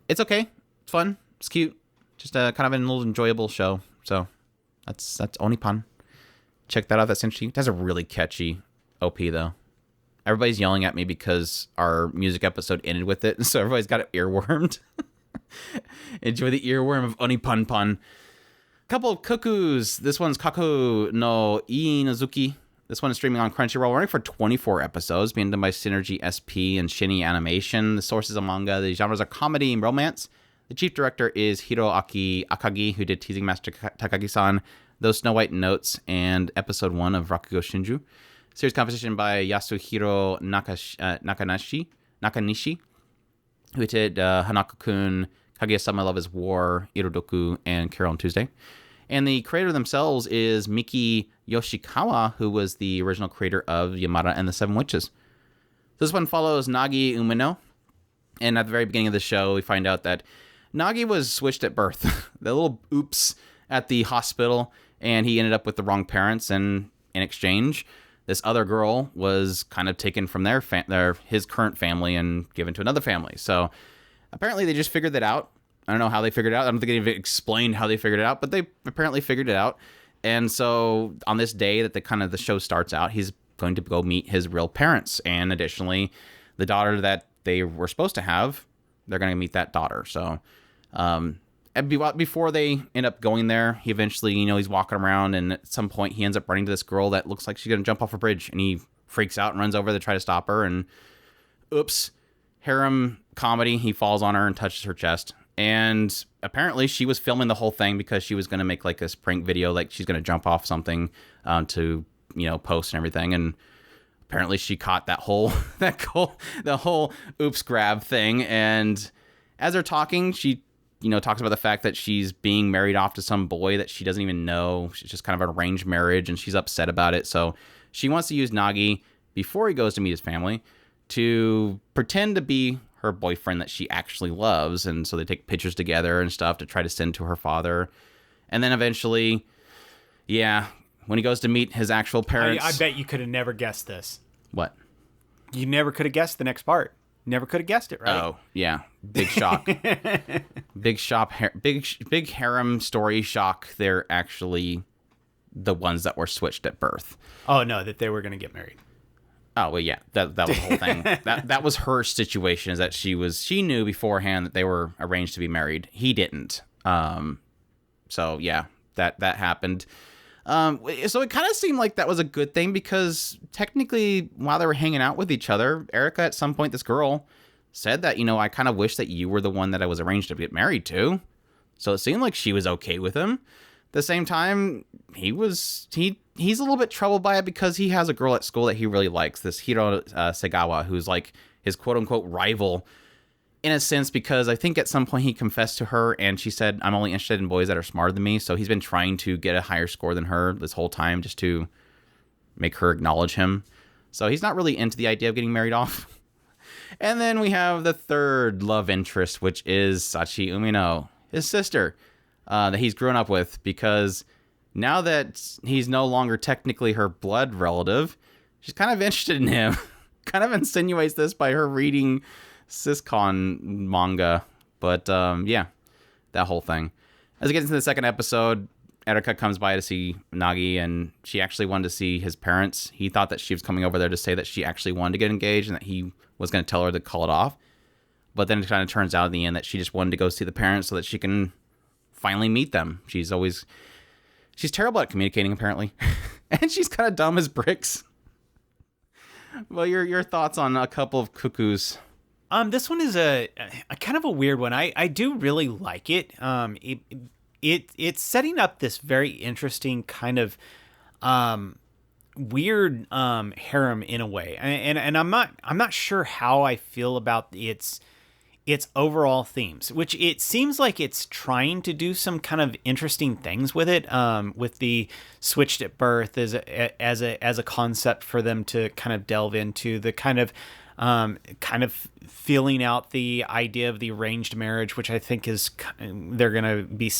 it's okay. It's fun. It's cute. Just kind of a little enjoyable show. So that's Onipan. Check that out. That's interesting. It has a really catchy OP though. Everybody's yelling at me because our music episode ended with it, so everybody's got it earwormed. Enjoy the earworm of Onipan. Couple of Cuckoos. This one's Kaku no Iinazuki. This one is streaming on Crunchyroll, running for 24 episodes, being done by Synergy SP and Shinny Animation. The source is a manga. The genres are comedy and romance. The chief director is Hiroaki Akagi, who did Teasing Master Takagi-san, Those Snow White Notes, and episode 1 of Rakugo Shinju. Series composition by Yasuhiro Nakanishi, who did Hanako-kun, Kaguya-sama Love is War, Irodoku, and Carol on Tuesday. And the creator themselves is Miki Yoshikawa, who was the original creator of Yamada and the Seven Witches. This one follows Nagi Umeno. And at the very beginning of the show, we find out that Nagi was switched at birth. The little oops at the hospital, and he ended up with the wrong parents. And in exchange, this other girl was kind of taken from his current family and given to another family. So apparently they just figured that out. I don't know how they figured it out. I don't think they even explained how they figured it out, but they apparently figured it out. And so on this day that the show starts out, he's going to go meet his real parents. And additionally, the daughter that they were supposed to have, they're going to meet that daughter. So before they end up going there, he eventually, he's walking around, and at some point he ends up running to this girl that looks like she's going to jump off a bridge, and he freaks out and runs over to try to stop her, and oops, harem comedy, he falls on her and touches her chest. And apparently she was filming the whole thing because she was going to make like this prank video, like she's going to jump off something to, post and everything. And apparently she caught the whole oops grab thing. And as they're talking, she, talks about the fact that she's being married off to some boy that she doesn't even know. She's just kind of an arranged marriage, and she's upset about it. So she wants to use Nagi before he goes to meet his family to pretend to be her boyfriend that she actually loves. And so they take pictures together and stuff to try to send to her father. And then eventually, when he goes to meet his actual parents... I bet you could have never guessed this. What? You never could have guessed the next part. Never could have guessed it, right? Oh, yeah. Big shock. Big harem story shock. They're actually the ones that were switched at birth. Oh, no, that they were going to get married. Oh, well, yeah, that was the whole thing. that was her situation, is that she knew beforehand that they were arranged to be married. He didn't. So yeah, that happened. So it kind of seemed like that was a good thing, because technically while they were hanging out with each other, Erica, at some point, this girl said that, I kind of wish that you were the one that I was arranged to get married to. So it seemed like she was okay with him. At the same time, he's a little bit troubled by it, because he has a girl at school that he really likes, this Hiro Segawa, who's like his quote-unquote rival, in a sense, because I think at some point he confessed to her, and she said, I'm only interested in boys that are smarter than me. So he's been trying to get a higher score than her this whole time, just to make her acknowledge him. So he's not really into the idea of getting married off. And then we have the third love interest, which is Sachi Umino, his sister, that he's grown up with, because now that he's no longer technically her blood relative, she's kind of interested in him. Kind of insinuates this by her reading Siscon manga. But that whole thing. As it gets into the second episode, Erika comes by to see Nagi, and she actually wanted to see his parents. He thought that she was coming over there to say that she actually wanted to get engaged, and that he was going to tell her to call it off. But then it kind of turns out in the end that she just wanted to go see the parents so that she can finally meet them. She's terrible at communicating, apparently. And she's kind of dumb as bricks. Well, your thoughts on A Couple of Cuckoos? This one is a kind of a weird one. I do really like it. It's setting up this very interesting kind of weird harem in a way, and I'm not sure how I feel about its overall themes, which it seems like it's trying to do some kind of interesting things with it, with the switched at birth as a concept for them to kind of delve into, the kind of feeling out the idea of the arranged marriage, which I think is they're going to be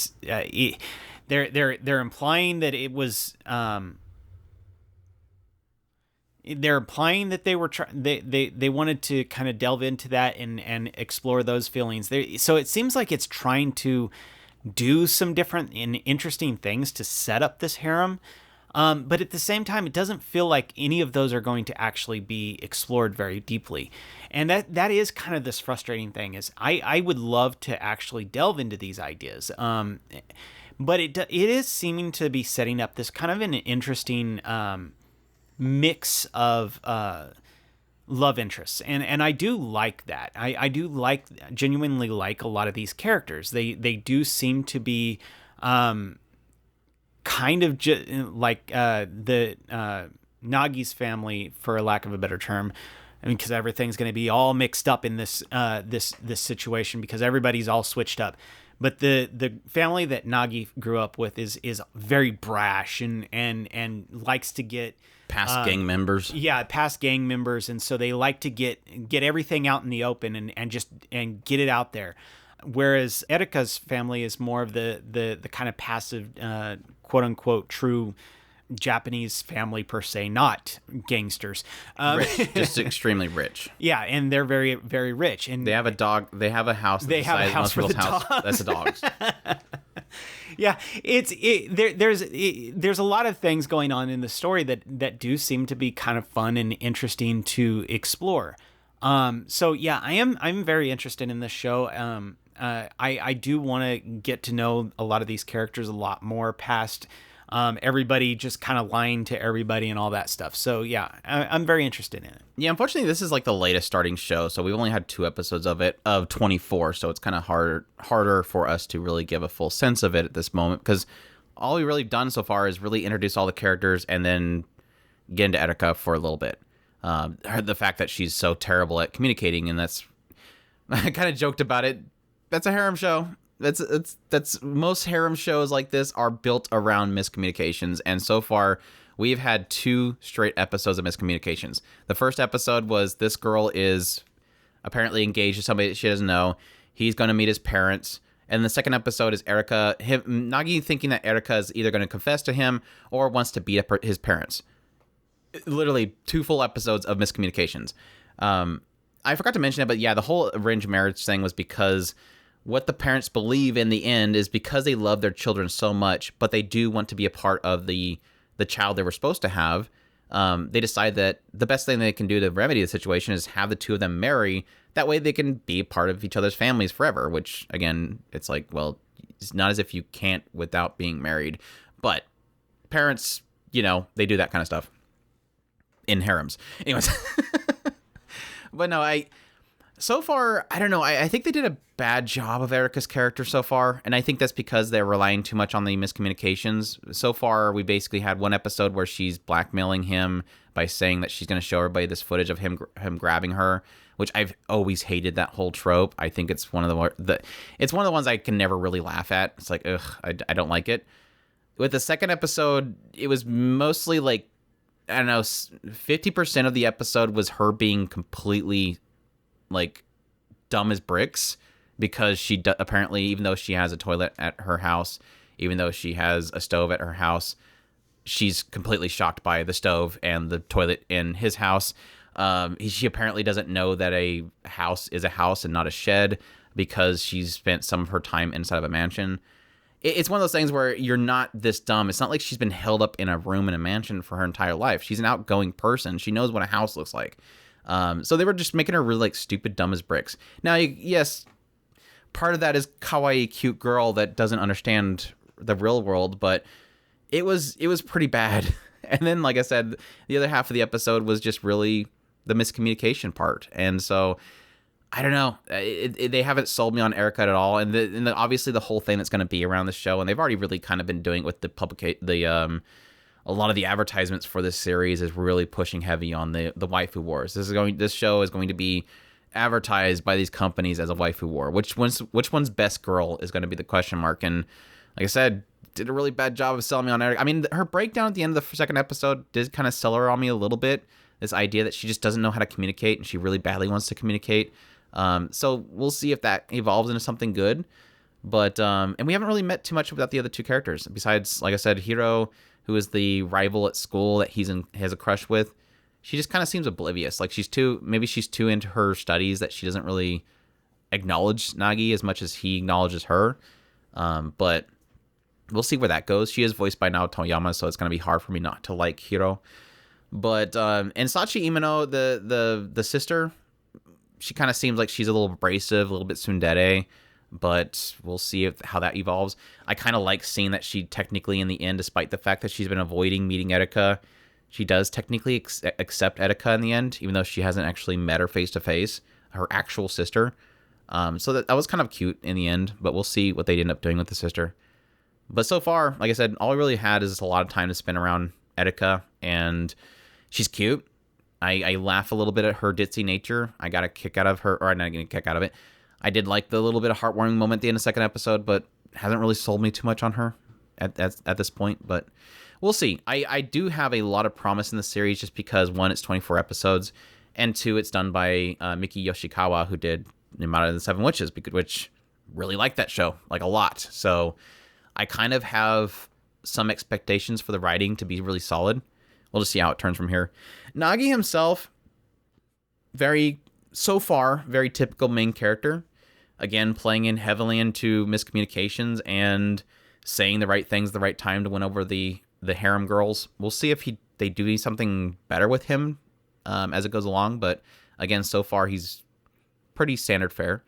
they're implying that it was they're implying that they were they wanted to kind of delve into that and explore those feelings. So it seems like it's trying to do some different and interesting things to set up this harem. But at the same time, it doesn't feel like any of those are going to actually be explored very deeply. And that is kind of this frustrating thing, is I would love to actually delve into these ideas. But it is seeming to be setting up this kind of an interesting mix of love interests. And I do like that. I do genuinely like a lot of these characters. They do seem to be kind of like the Nagi's family, for lack of a better term. I mean, because everything's going to be all mixed up in this situation, because everybody's all switched up. But the family that Nagi grew up with is very brash and likes to get past gang members. Yeah, past gang members, and so they like to get everything out in the open and get it out there. Whereas Erika's family is more of the kind of passive, quote unquote, true Japanese family per se, not gangsters. Rich, just extremely rich. Yeah, and they're very, very rich. And they have a dog. They have a house. They have a house for the dogs. That's the dogs. Yeah, there's a lot of things going on in the story that do seem to be kind of fun and interesting to explore. So yeah, I'm very interested in this show. I do want to get to know a lot of these characters a lot more past everybody just kind of lying to everybody and all that stuff. So yeah, I'm very interested in it. Yeah, unfortunately, this is like the latest starting show, so we've only had 2 episodes of 24, so it's kind of harder for us to really give a full sense of it at this moment, because all we've really done so far is really introduce all the characters and then get into Erika for a little bit. The fact that she's so terrible at communicating, and that's I kind of joked about it. That's a harem show. That's most harem shows like this are built around miscommunications, and so far we've had 2 straight episodes of miscommunications. The first episode was this girl is apparently engaged to somebody that she doesn't know. He's going to meet his parents. And the second episode is Nagi thinking that Erika is either going to confess to him or wants to beat up his parents. Literally 2 full episodes of miscommunications. I forgot to mention it, but yeah, the whole arranged marriage thing was because what the parents believe in the end is because they love their children so much, but they do want to be a part of the child they were supposed to have. They decide that the best thing they can do to remedy the situation is have the 2 of them marry. That way they can be part of each other's families forever, which, again, it's like, well, it's not as if you can't without being married. But parents, they do that kind of stuff in harems. Anyways. But no, so far, I don't know. I think they did a bad job of Erika's character so far, and I think that's because they're relying too much on the miscommunications. So far, we basically had 1 episode where she's blackmailing him by saying that she's going to show everybody this footage of him grabbing her, which I've always hated that whole trope. I think it's one of it's one of the ones I can never really laugh at. It's like, ugh, I don't like it. With the second episode, it was mostly like, I don't know, 50% of the episode was her being completely like dumb as bricks, because she apparently, even though she has a toilet at her house, even though she has a stove at her house, she's completely shocked by the stove and the toilet in his house. She apparently doesn't know that a house is a house and not a shed, because she's spent some of her time inside of a mansion. It's one of those things where you're not this dumb. It's not like she's been held up in a room in a mansion for her entire life. She's an outgoing person. She knows what a house looks like. So they were just making her really like stupid, dumb as bricks. Now, yes, part of that is kawaii, cute girl that doesn't understand the real world, but it was pretty bad. And then, like I said, the other half of the episode was just really the miscommunication part. And so, I don't know. They haven't sold me on Erika at all. And obviously the whole thing that's going to be around the show, and they've already really kind of been doing it with a lot of the advertisements for this series is really pushing heavy on the waifu wars. This show is going to be advertised by these companies as a waifu war. Which one's best girl is going to be the question mark. And like I said, did a really bad job of selling me on Erika. I mean, her breakdown at the end of the second episode did kind of sell her on me a little bit. This idea that she just doesn't know how to communicate, and she really badly wants to communicate. So we'll see if that evolves into something good. But and we haven't really met too much about the other 2 characters besides, like I said, Hiro, who is the rival at school that he has a crush with. She just kind of seems oblivious. Like she's too into her studies that she doesn't really acknowledge Nagi as much as he acknowledges her. But we'll see where that goes. She is voiced by Naoto Toyama, so it's going to be hard for me not to like Hiro. But and Sachi Imano, the sister, she kind of seems like she's a little abrasive, a little bit tsundere, but we'll see how that evolves. I kind of like seeing that she technically, in the end, despite the fact that she's been avoiding meeting Erika, she does technically accept Erika in the end, even though she hasn't actually met her face-to-face, her actual sister. So that was kind of cute in the end, but we'll see what they end up doing with the sister. But so far, like I said, all I really had is a lot of time to spend around Erika, and she's cute. I laugh a little bit at her ditzy nature. I got a kick out of her, or I'm not getting a kick out of it. I did like the little bit of heartwarming moment at the end of the second episode, but hasn't really sold me too much on her at this point. But we'll see. I do have a lot of promise in the series just because, 1, it's 24 episodes, and 2, it's done by Miki Yoshikawa, who did Yamada and the Seven Witches, which really liked that show, like a lot. So I kind of have some expectations for the writing to be really solid. We'll just see how it turns from here. Nagi himself, so far, very typical main character. Again, playing in heavily into miscommunications and saying the right things at the right time to win over the harem girls. We'll see if they do something better with him as it goes along. But again, so far, he's pretty standard fare.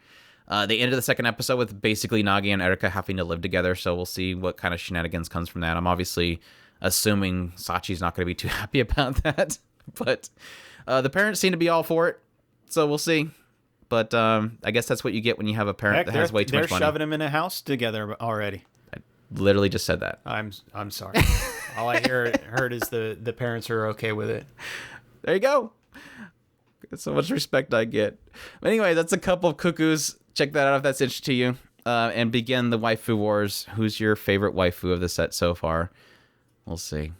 They ended the second episode with basically Nagi and Erika having to live together. So we'll see what kind of shenanigans comes from that. I'm obviously assuming Sachi's not going to be too happy about that. But the parents seem to be all for it. So we'll see. But I guess that's what you get when you have a parent that has way too much money. They're shoving them in a house together already. I literally just said that. I'm sorry. All I heard is the parents are okay with it. There you go. That's so much respect I get. But anyway, that's a Couple of Cuckoos. Check that out if that's interesting to you. And begin the waifu wars. Who's your favorite waifu of the set so far? We'll see.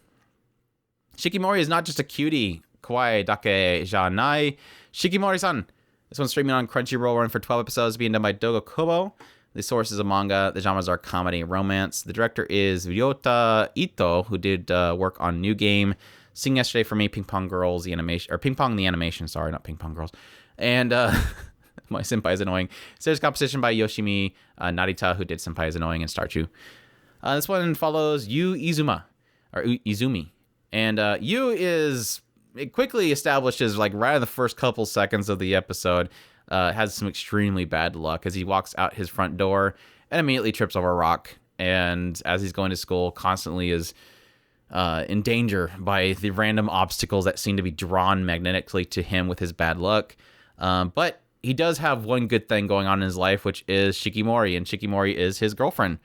Shikimori is not just a cutie. Kawaii dake janai. Shikimori-san. This one's streaming on Crunchyroll, run for 12 episodes, being done by Dogo Kobo. The source is a manga. The genres are comedy and romance. The director is Ryota Ito, who did work on New Game, Sing Yesterday for Me, Ping Pong Girls, the animation, or Ping Pong the animation, sorry, not Ping Pong Girls. And my Senpai is Annoying. Series composition by Yoshimi Narita, who did Senpai is Annoying and Starchu. This one follows Yu Izumi. And Yu is... It quickly establishes, like, right in the first couple seconds of the episode, has some extremely bad luck as he walks out his front door and immediately trips over a rock. And as he's going to school, constantly is in danger by the random obstacles that seem to be drawn magnetically to him with his bad luck. But he does have one good thing going on in his life, which is Shikimori. And Shikimori is his girlfriend.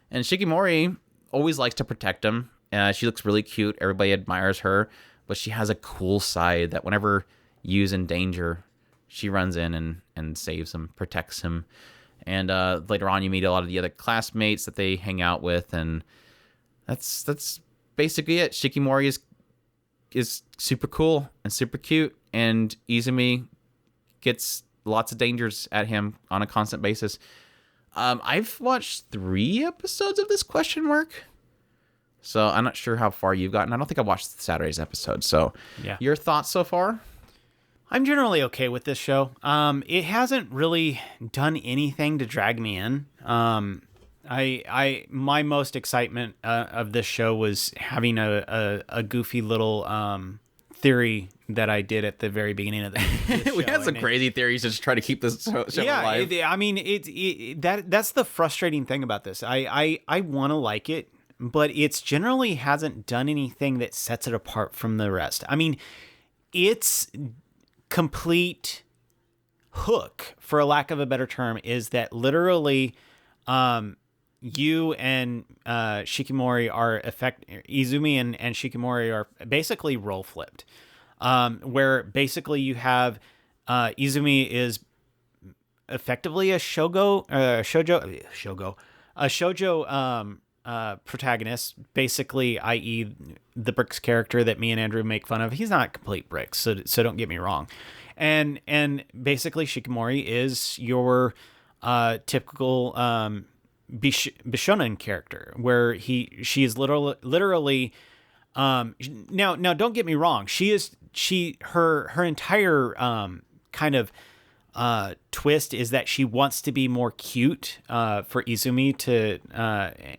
And Shikimori always likes to protect him. She looks really cute. Everybody admires her. But she has a cool side that whenever Yu's in danger, she runs in and saves him, protects him. And later on, you meet a lot of the other classmates that they hang out with, and that's basically it. Shikimori is super cool and super cute, and Izumi gets lots of dangers at him on a constant basis. I've watched 3 episodes of this question mark. So I'm not sure how far you've gotten. I don't think I watched Saturday's episode. So yeah. Your thoughts so far? I'm generally okay with this show. It hasn't really done anything to drag me in. My most excitement of this show was having a goofy little theory that I did at the very beginning of the show. We had some crazy theories to just try to keep this show alive. I mean, that's the frustrating thing about this. I want to like it, but it's generally hasn't done anything that sets it apart from the rest. I mean, it's complete hook, for a lack of a better term, is that literally you and Shikimori are Izumi and Shikimori are basically role flipped, where basically you have Izumi is effectively a shoujo protagonist, basically, i.e. the Bricks character that me and Andrew make fun of. He's not complete Bricks, so don't get me wrong. And basically Shikimori is your typical Bishonen character, where she is literally now don't get me wrong, her entire kind of twist is that she wants to be more cute for Izumi to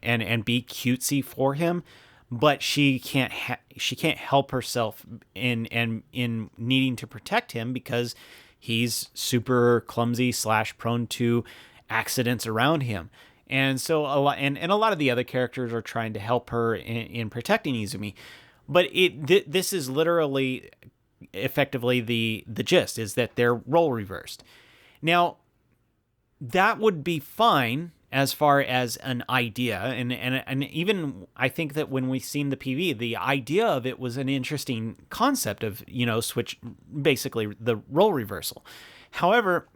and be cutesy for him, but she can't help herself in needing to protect him because he's super clumsy / prone to accidents around him. And so a lot of the other characters are trying to help her in protecting Izumi, but this is literally effectively the gist, is that they're role reversed. Now, that would be fine as far as an idea, and even I think that when we've seen the PV, the idea of it was an interesting concept of, switch, basically the role reversal. However,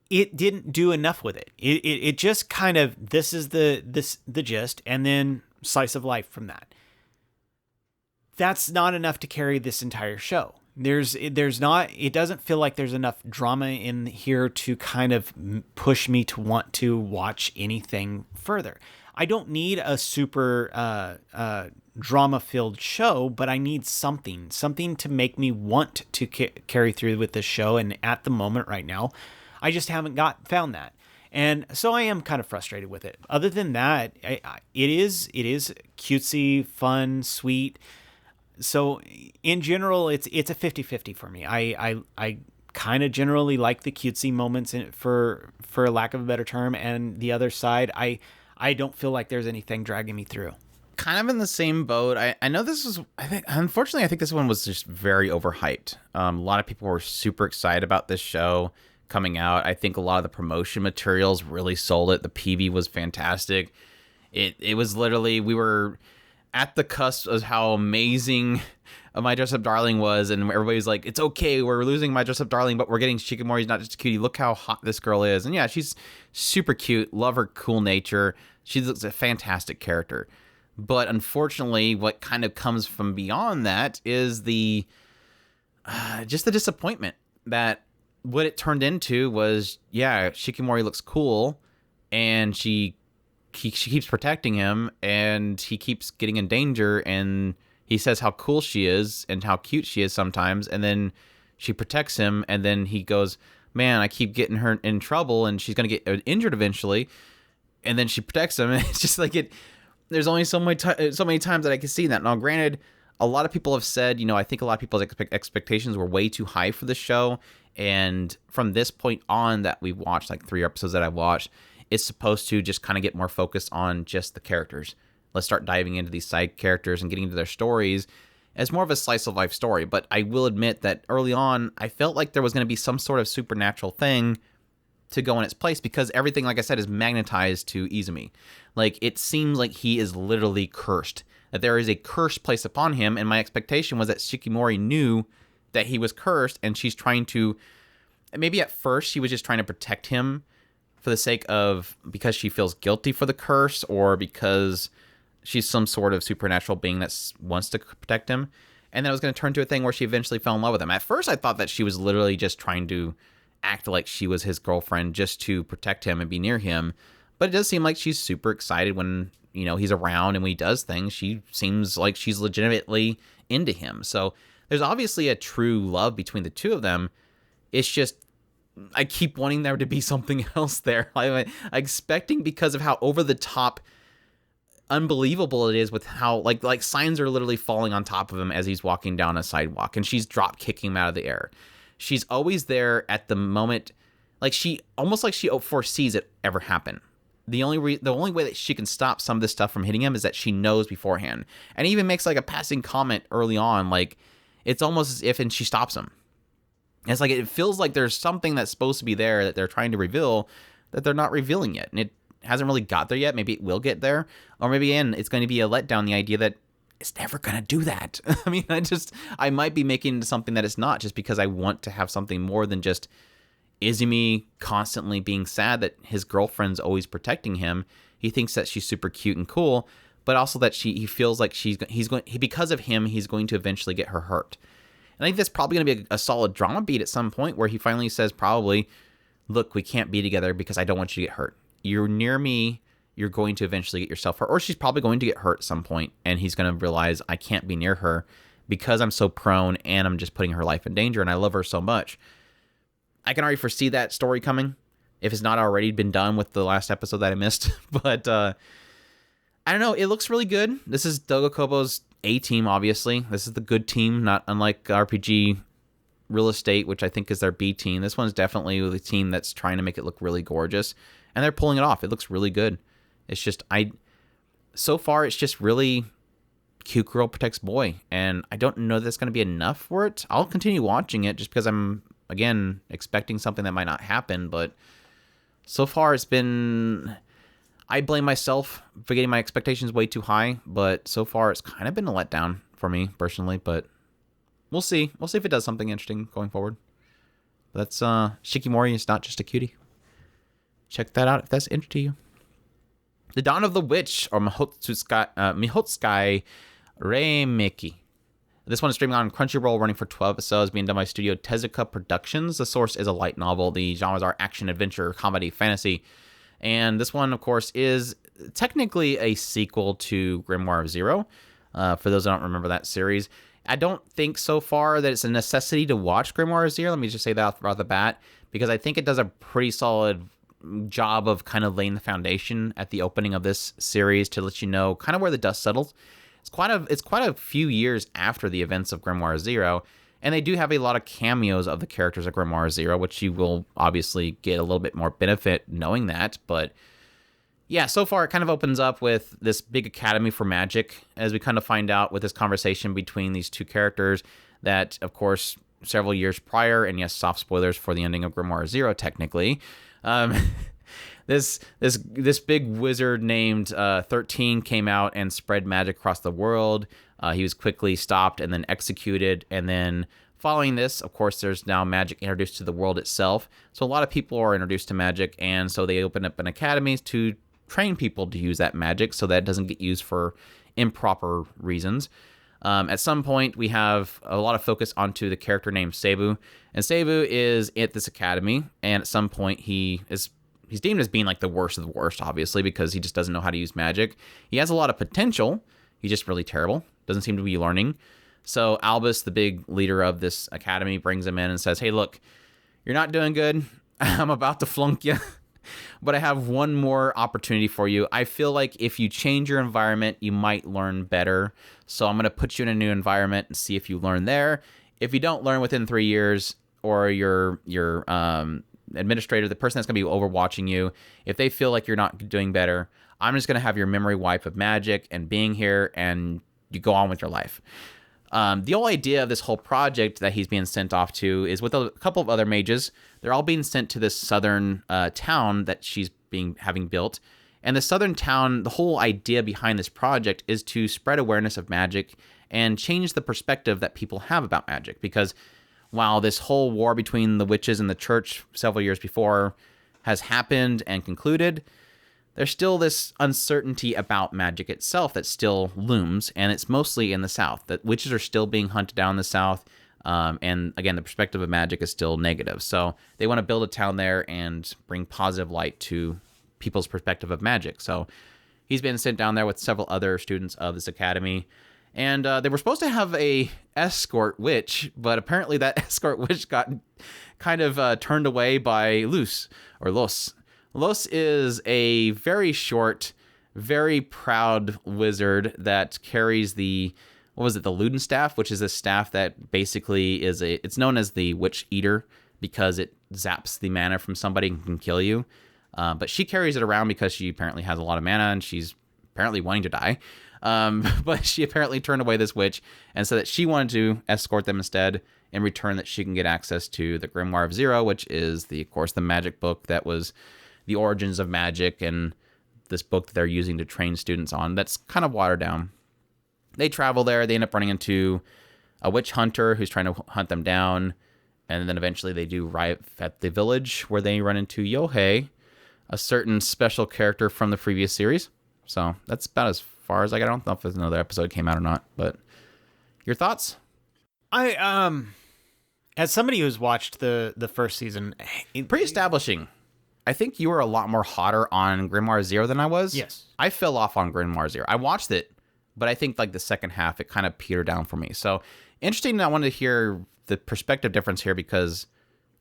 it didn't do enough with it. It just kind of, this is the gist, and then slice of life from that. That's not enough to carry this entire show. It doesn't feel like there's enough drama in here to kind of push me to want to watch anything further. I don't need a super drama-filled show, but I need something to make me want to carry through with this show. And at the moment right now, I just haven't found that. And so I am kind of frustrated with it. Other than that, it is cutesy, fun, sweet. So in general, it's a 50-50 for me. I kind of generally like the cutesy moments for lack of a better term, and the other side, I don't feel like there's anything dragging me through. Kind of in the same boat. I know this was, unfortunately, I think this one was just very overhyped. A lot of people were super excited about this show coming out. I think a lot of the promotion materials really sold it. The PV was fantastic. It was literally, we were at the cusp of how amazing My Dress Up Darling was, and everybody's like, it's okay, we're losing My Dress Up Darling, but we're getting Shikimori's Not Just a Cutie. Look how hot this girl is. And yeah, she's super cute. Love her cool nature. She's a fantastic character. But unfortunately, what kind of comes from beyond that is just the disappointment that what it turned into was, yeah, Shikimori looks cool, and she keeps protecting him, and he keeps getting in danger, and he says how cool she is and how cute she is sometimes, and then she protects him, and then he goes, man, I keep getting her in trouble, and she's going to get injured eventually, and then she protects him, and it's just like there's only so many times that I can see that. Now, granted, a lot of people have said, I think a lot of people's expectations were way too high for this show, and from this point on that we've watched, like 3 episodes that I've watched, it's supposed to just kind of get more focused on just the characters. Let's start diving into these side characters and getting into their stories as more of a slice of life story. But I will admit that early on, I felt like there was going to be some sort of supernatural thing to go in its place, because everything, like I said, is magnetized to Izumi. Like, it seems like he is literally cursed, that there is a curse placed upon him, and my expectation was that Shikimori knew that he was cursed, and she's trying to, maybe at first she was just trying to protect him for the sake of, because she feels guilty for the curse, or because she's some sort of supernatural being that wants to protect him. And then it was going to turn to a thing where she eventually fell in love with him. At first I thought that she was literally just trying to act like she was his girlfriend just to protect him and be near him. But it does seem like she's super excited when, he's around, and when he does things, she seems like she's legitimately into him. So there's obviously a true love between the two of them. It's just, I keep wanting there to be something else there. I'm expecting, because of how over the top unbelievable it is with how like signs are literally falling on top of him as he's walking down a sidewalk, and she's drop kicking him out of the air. She's always there at the moment, like she foresees it ever happen. The only way that she can stop some of this stuff from hitting him is that she knows beforehand. And he even makes like a passing comment early on, like it's almost as if, and she stops him. And it's like, it feels like there's something that's supposed to be there that they're trying to reveal that they're not revealing yet. And it hasn't really got there yet. Maybe it will get there. Or maybe it's going to be a letdown, the idea that it's never going to do that. I mean, I might be making it into something that it's not, just because I want to have something more than just Izumi constantly being sad that his girlfriend's always protecting him. He thinks that she's super cute and cool, but also that he feels like because of him, he's going to eventually get her hurt. And I think that's probably going to be a solid drama beat at some point, where he finally says, probably, look, we can't be together because I don't want you to get hurt. You're near me, you're going to eventually get yourself hurt. Or she's probably going to get hurt at some point, and he's going to realize, I can't be near her because I'm so prone, and I'm just putting her life in danger, and I love her so much. I can already foresee that story coming, if it's not already been done with the last episode that I missed. But I don't know, it looks really good. This is Dogokobo's A team, obviously. This is the good team, not unlike RPG Real Estate, which I think is their B team. This one's definitely the team that's trying to make it look really gorgeous, and they're pulling it off. It looks really good. It's just, so far, it's just really cute girl protects boy, and I don't know that's going to be enough for it. I'll continue watching it just because I'm, again, expecting something that might not happen, but so far it's been, I blame myself for getting my expectations way too high, but so far it's kind of been a letdown for me personally, but we'll see. We'll see if it does something interesting going forward. That's Shikimori is Not Just a Cutie. Check that out if that's interesting to you. The Dawn of the Witch, or Mihotsukai Reimeki. This one is streaming on Crunchyroll, running for 12 episodes, being done by Studio Tezuka Productions. The source is a light novel. The genres are action, adventure, comedy, fantasy. And this one, of course, is technically a sequel to Grimoire of Zero. For those who don't remember that series, I don't think so far that it's a necessity to watch Grimoire of Zero. Let me just say that right off the bat, because I think it does a pretty solid job of kind of laying the foundation at the opening of this series to let you know kind of where the dust settles. It's quite a few years after the events of Grimoire Zero, and they do have a lot of cameos of the characters of Grimoire Zero, which you will obviously get a little bit more benefit knowing that. But yeah, so far it kind of opens up with this big academy for magic, as we kind of find out with this conversation between these two characters that, of course, several years prior, and yes, soft spoilers for the ending of Grimoire Zero, technically, this big wizard named 13 came out and spread magic across the world. He was quickly stopped and then executed. And then following this, of course, there's now magic introduced to the world itself. So a lot of people are introduced to magic, and so they open up an academy to train people to use that magic so that it doesn't get used for improper reasons. At some point, we have a lot of focus onto the character named Seibu. And Seibu is at this academy, and at some point he's deemed as being like the worst of the worst, obviously, because he just doesn't know how to use magic. He has a lot of potential. He's just really terrible. Doesn't seem to be learning. So Albus, the big leader of this academy, brings him in and says, "Hey, look, you're not doing good. I'm about to flunk you. But I have one more opportunity for you. I feel like if you change your environment, you might learn better. So I'm going to put you in a new environment and see if you learn there. If you don't learn within 3 years, or your administrator, the person that's going to be overwatching you, if they feel like you're not doing better, I'm just going to have your memory wipe of magic and being here, and you go on with your life." The whole idea of this whole project that he's being sent off to is with a couple of other mages. They're all being sent to this southern town that she's having built. And the southern town, the whole idea behind this project is to spread awareness of magic and change the perspective that people have about magic. Because while this whole war between the witches and the church several years before has happened and concluded, there's still this uncertainty about magic itself that still looms, and it's mostly in the south. That witches are still being hunted down in the south, and again, the perspective of magic is still negative. So they want to build a town there and bring positive light to people's perspective of magic. So he's been sent down there with several other students of this academy, and they were supposed to have a escort witch, but apparently that escort witch got kind of turned away by Los. Los is a very short, very proud wizard that carries the Luden staff, which is a staff that basically it's known as the Witch Eater because it zaps the mana from somebody and can kill you. But she carries it around because she apparently has a lot of mana and she's apparently wanting to die. But she apparently turned away this witch and said that she wanted to escort them instead, in return that she can get access to the Grimoire of Zero, which is of course, the magic book that was the origins of magic, and this book that they're using to train students on that's kind of watered down. They travel there. They end up running into a witch hunter who's trying to hunt them down, and then eventually they do arrive at the village where they run into Yohei, a certain special character from the previous series. So that's about as far as I got. I don't know if there's another episode came out or not, but your thoughts? As somebody who's watched the first season, Pre-establishing, I think you were a lot more hotter on Grimoire Zero than I was. Yes. I fell off on Grimoire Zero. I watched it, but I think like the second half, it kind of petered down for me. So interesting. I wanted to hear the perspective difference here because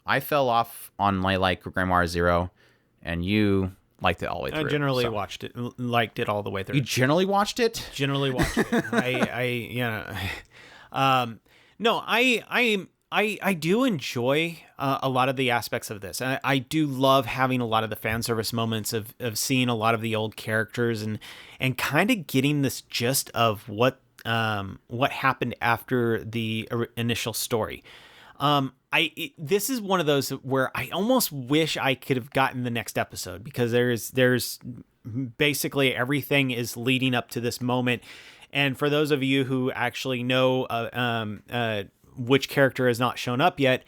I fell off on my Grimoire Zero, and you liked it all the way through. I generally liked it all the way through. You generally watched it? Generally watched it. I do enjoy a lot of the aspects of this. I do love having a lot of the fan service moments of seeing a lot of the old characters and kind of getting this gist of what happened after the initial story. This is one of those where I almost wish I could have gotten the next episode, because there's basically everything is leading up to this moment. And for those of you who actually know which character has not shown up yet,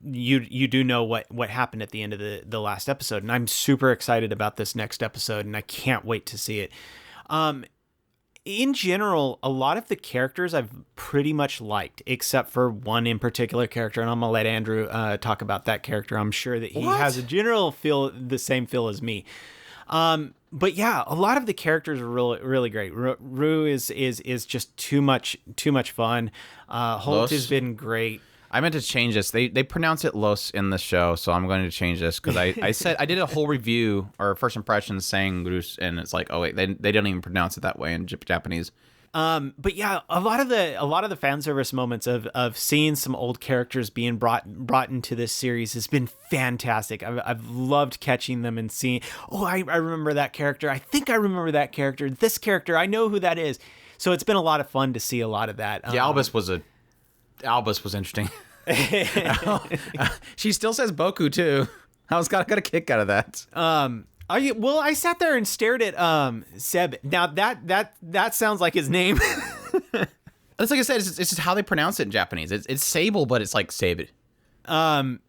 you do know what happened at the end of the last episode, and I'm super excited about this next episode, and I can't wait to see it. in general, a lot of the characters I've pretty much liked, except for one in particular character, and I'm gonna let Andrew talk about that character. I'm sure that he has a general the same feel as me. But yeah, a lot of the characters are really, really great. Rue is just too much fun. Holt has been great. I meant to change this. They pronounce it Los in the show, so I'm going to change this because I said I did a whole review or first impressions saying Rus, and it's like, oh wait, they don't even pronounce it that way in Japanese. But yeah, a lot of the fan service moments of seeing some old characters being brought into this series has been fantastic. I've loved catching them and seeing, oh, I remember that character. I think I remember that character. This character, I know who that is. So it's been a lot of fun to see a lot of that. Yeah, Albus was interesting. She still says Boku too. I got a kick out of that. I sat there and stared at Seb. Now that sounds like his name. It's like I said, it's just how they pronounce it in Japanese. It's Sable, but it's like Sable. And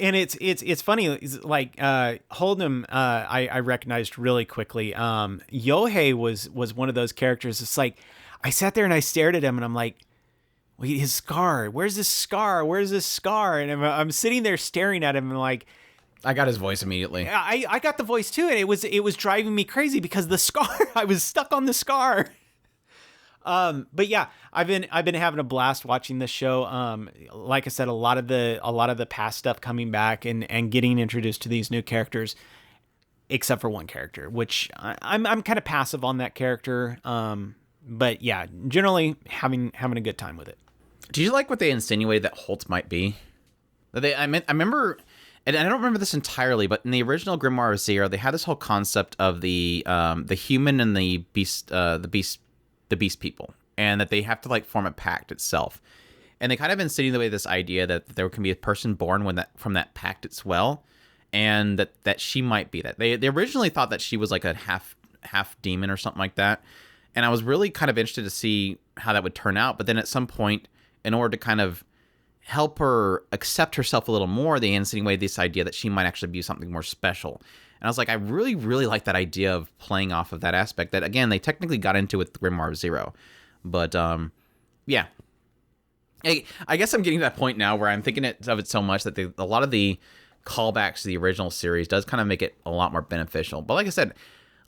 it's funny. It's like Hold'em, I recognized really quickly. Yohei was one of those characters. It's like I sat there and I stared at him, and I'm like, wait, his scar. Where's this scar? Where's this scar? And I'm sitting there staring at him and like, I got his voice immediately. I got the voice too, and it was driving me crazy because the scar. I was stuck on the scar. But yeah, I've been having a blast watching this show. Like I said, a lot of the past stuff coming back and getting introduced to these new characters, except for one character, which I'm kind of passive on that character. But yeah, generally having a good time with it. Do you like what they insinuated that Holt might be? I remember, and I don't remember this entirely, but in the original Grimoire of Zero, they had this whole concept of the human and the beast people, and that they have to like form a pact itself. And they kind of insinuated this idea that there can be a person born from that pact as well, and that she might be that. They originally thought that she was like a half demon or something like that. And I was really kind of interested to see how that would turn out. But then at some point, in order to kind of help her accept herself a little more, they insinuated this idea that she might actually be something more special. And I was like, I really, really like that idea of playing off of that aspect that, again, they technically got into with Grimoire of Zero. But, yeah. I guess I'm getting to that point now where I'm thinking of it so much that a lot of the callbacks to the original series does kind of make it a lot more beneficial. But like I said,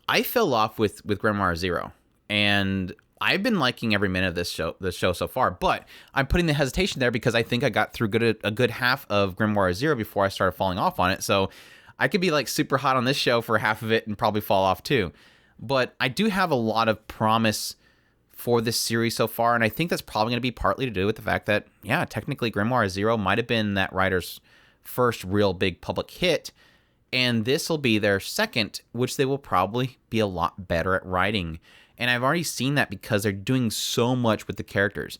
I fell off with Grimoire of Zero. And I've been liking every minute of this show so far, but I'm putting the hesitation there because I think I got through a good half of Grimoire Zero before I started falling off on it. So I could be like super hot on this show for half of it and probably fall off too. But I do have a lot of promise for this series so far, and I think that's probably going to be partly to do with the fact that, yeah, technically Grimoire Zero might have been that writer's first real big public hit, and this will be their second, which they will probably be a lot better at writing. And I've already seen that because they're doing so much with the characters.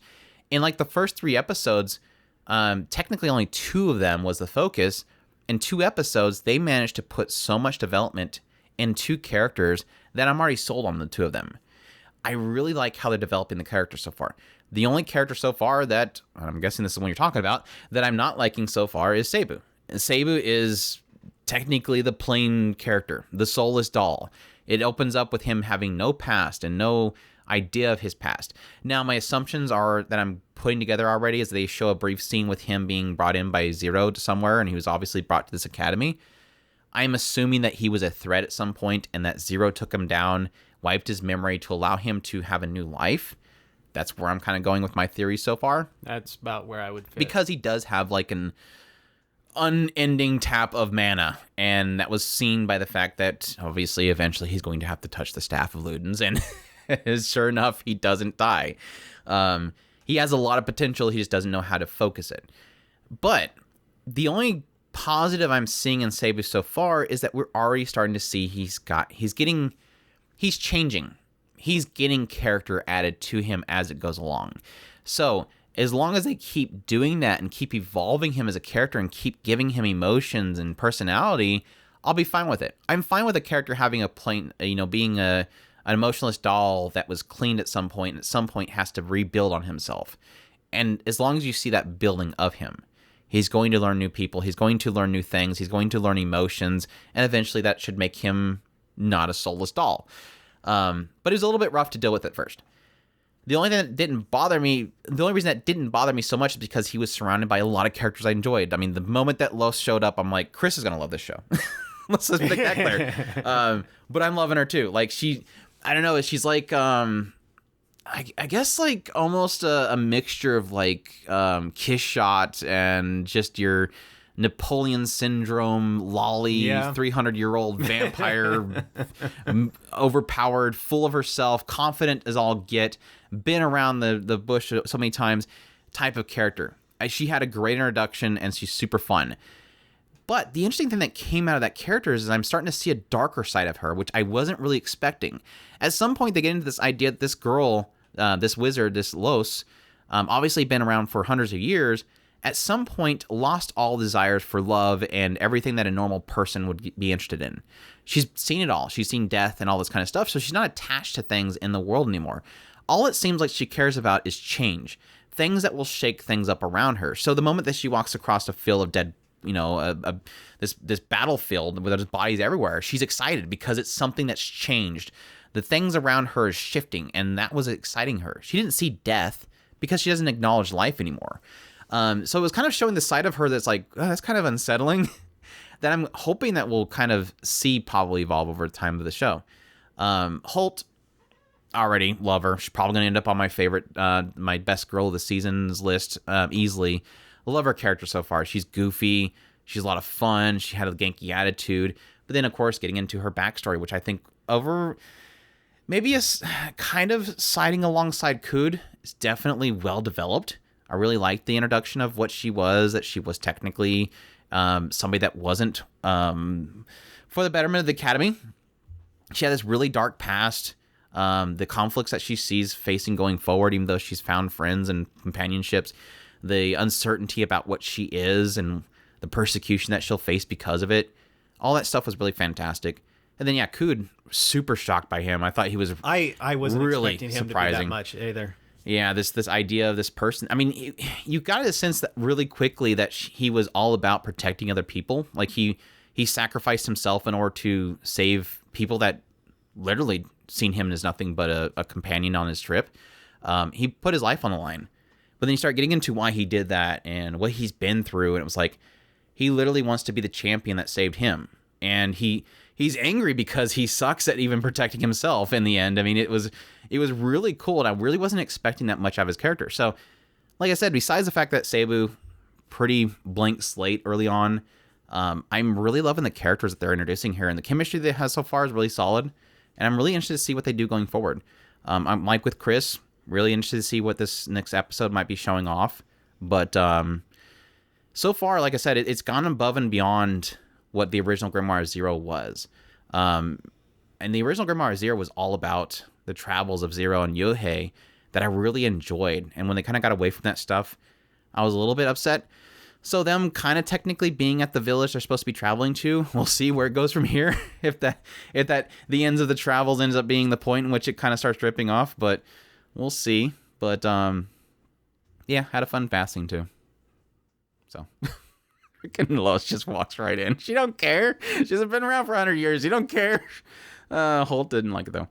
In like the first 3 episodes, technically only 2 of them was the focus. In 2 episodes, they managed to put so much development in 2 characters that I'm already sold on the 2 of them. I really like how they're developing the characters so far. The only character so far that, I'm guessing this is the one you're talking about, that I'm not liking so far is Seibu. Seibu is technically the plain character, the soulless doll. It opens up with him having no past and no idea of his past. Now, my assumptions are that I'm putting together already as they show a brief scene with him being brought in by Zero to somewhere, and he was obviously brought to this academy. I'm assuming that he was a threat at some point and that Zero took him down, wiped his memory to allow him to have a new life. That's where I'm kind of going with my theory so far. That's about where I would fit. Because he does have like an unending tap of mana, and that was seen by the fact that obviously eventually he's going to have to touch the staff of Ludens, and sure enough, he doesn't die. He has a lot of potential, he just doesn't know how to focus it. But the only positive I'm seeing in Seibu so far is that we're already starting to see he's changing. He's getting character added to him as it goes along. So as long as they keep doing that and keep evolving him as a character and keep giving him emotions and personality, I'll be fine with it. I'm fine with a character having a plain, being an emotionless doll that was cleaned at some point and at some point has to rebuild on himself. And as long as you see that building of him, he's going to learn new people, he's going to learn new things, he's going to learn emotions, and eventually that should make him not a soulless doll. But it was a little bit rough to deal with at first. The only reason that didn't bother me so much is because he was surrounded by a lot of characters I enjoyed. I mean, the moment that Los showed up, I'm like, Chris is going to love this show. Let's just make that clear. But I'm loving her too. Like I don't know, she's like, I guess like almost a mixture of like Kiss Shot and just your Napoleon Syndrome lolly 300-year-old vampire, overpowered, full of herself, confident as all get, been around the bush so many times type of character. She had a great introduction and she's super fun. But the interesting thing that came out of that character is I'm starting to see a darker side of her, which I wasn't really expecting. At some point, they get into this idea that this girl, this wizard, this Los, obviously been around for hundreds of years, at some point lost all desires for love and everything that a normal person would be interested in. She's seen it all. She's seen death and all this kind of stuff, so she's not attached to things in the world anymore. All it seems like she cares about is change, things that will shake things up around her. So the moment that she walks across a field of dead, this battlefield where there's bodies everywhere, she's excited because it's something that's changed. The things around her is shifting, and that was exciting her. She didn't see death because she doesn't acknowledge life anymore. So it was kind of showing the side of her that's like, oh, that's kind of unsettling, that I'm hoping that we'll kind of see probably evolve over the time of the show. Holt, already love her. She's probably going to end up on my favorite, my best girl of the seasons list easily. Love her character so far. She's goofy. She's a lot of fun. She had a Genki attitude. But then, of course, getting into her backstory, which I think over maybe is kind of siding alongside Kud, is definitely well developed. I really liked the introduction of what she was, that she was technically somebody that wasn't for the betterment of the Academy. She had this really dark past. The conflicts that she sees facing going forward, even though she's found friends and companionships, the uncertainty about what she is and the persecution that she'll face because of it. All that stuff was really fantastic. And then, Kud, super shocked by him. I thought he was I wasn't really expecting him surprising. to be that much either. Yeah, this idea of this person. I mean, you got a sense that really quickly that he was all about protecting other people. Like he sacrificed himself in order to save people that literally seen him as nothing but a companion on his trip. He put his life on the line. But then you start getting into why he did that and what he's been through, and it was like he literally wants to be the champion that saved him. And he's angry because he sucks at even protecting himself in the end. I mean, it was really cool, and I really wasn't expecting that much out of his character. So, like I said, besides the fact that Seibu, pretty blank slate early on, I'm really loving the characters that they're introducing here, and the chemistry they have so far is really solid, and I'm really interested to see what they do going forward. I'm like with Chris, really interested to see what this next episode might be showing off. But so far, like I said, it's gone above and beyond what the original Grimoire Zero was. And the original Grimoire Zero was all about the travels of Zero and Yohei that I really enjoyed. And when they kind of got away from that stuff, I was a little bit upset. So them kind of technically being at the village they're supposed to be traveling to, we'll see where it goes from here. if the ends of the travels ends up being the point in which it kind of starts dripping off, but we'll see. But yeah, had a fun fasting too. So freaking Lois just walks right in. She don't care. She hasn't been around for 100 years. You don't care. Holt didn't like it though.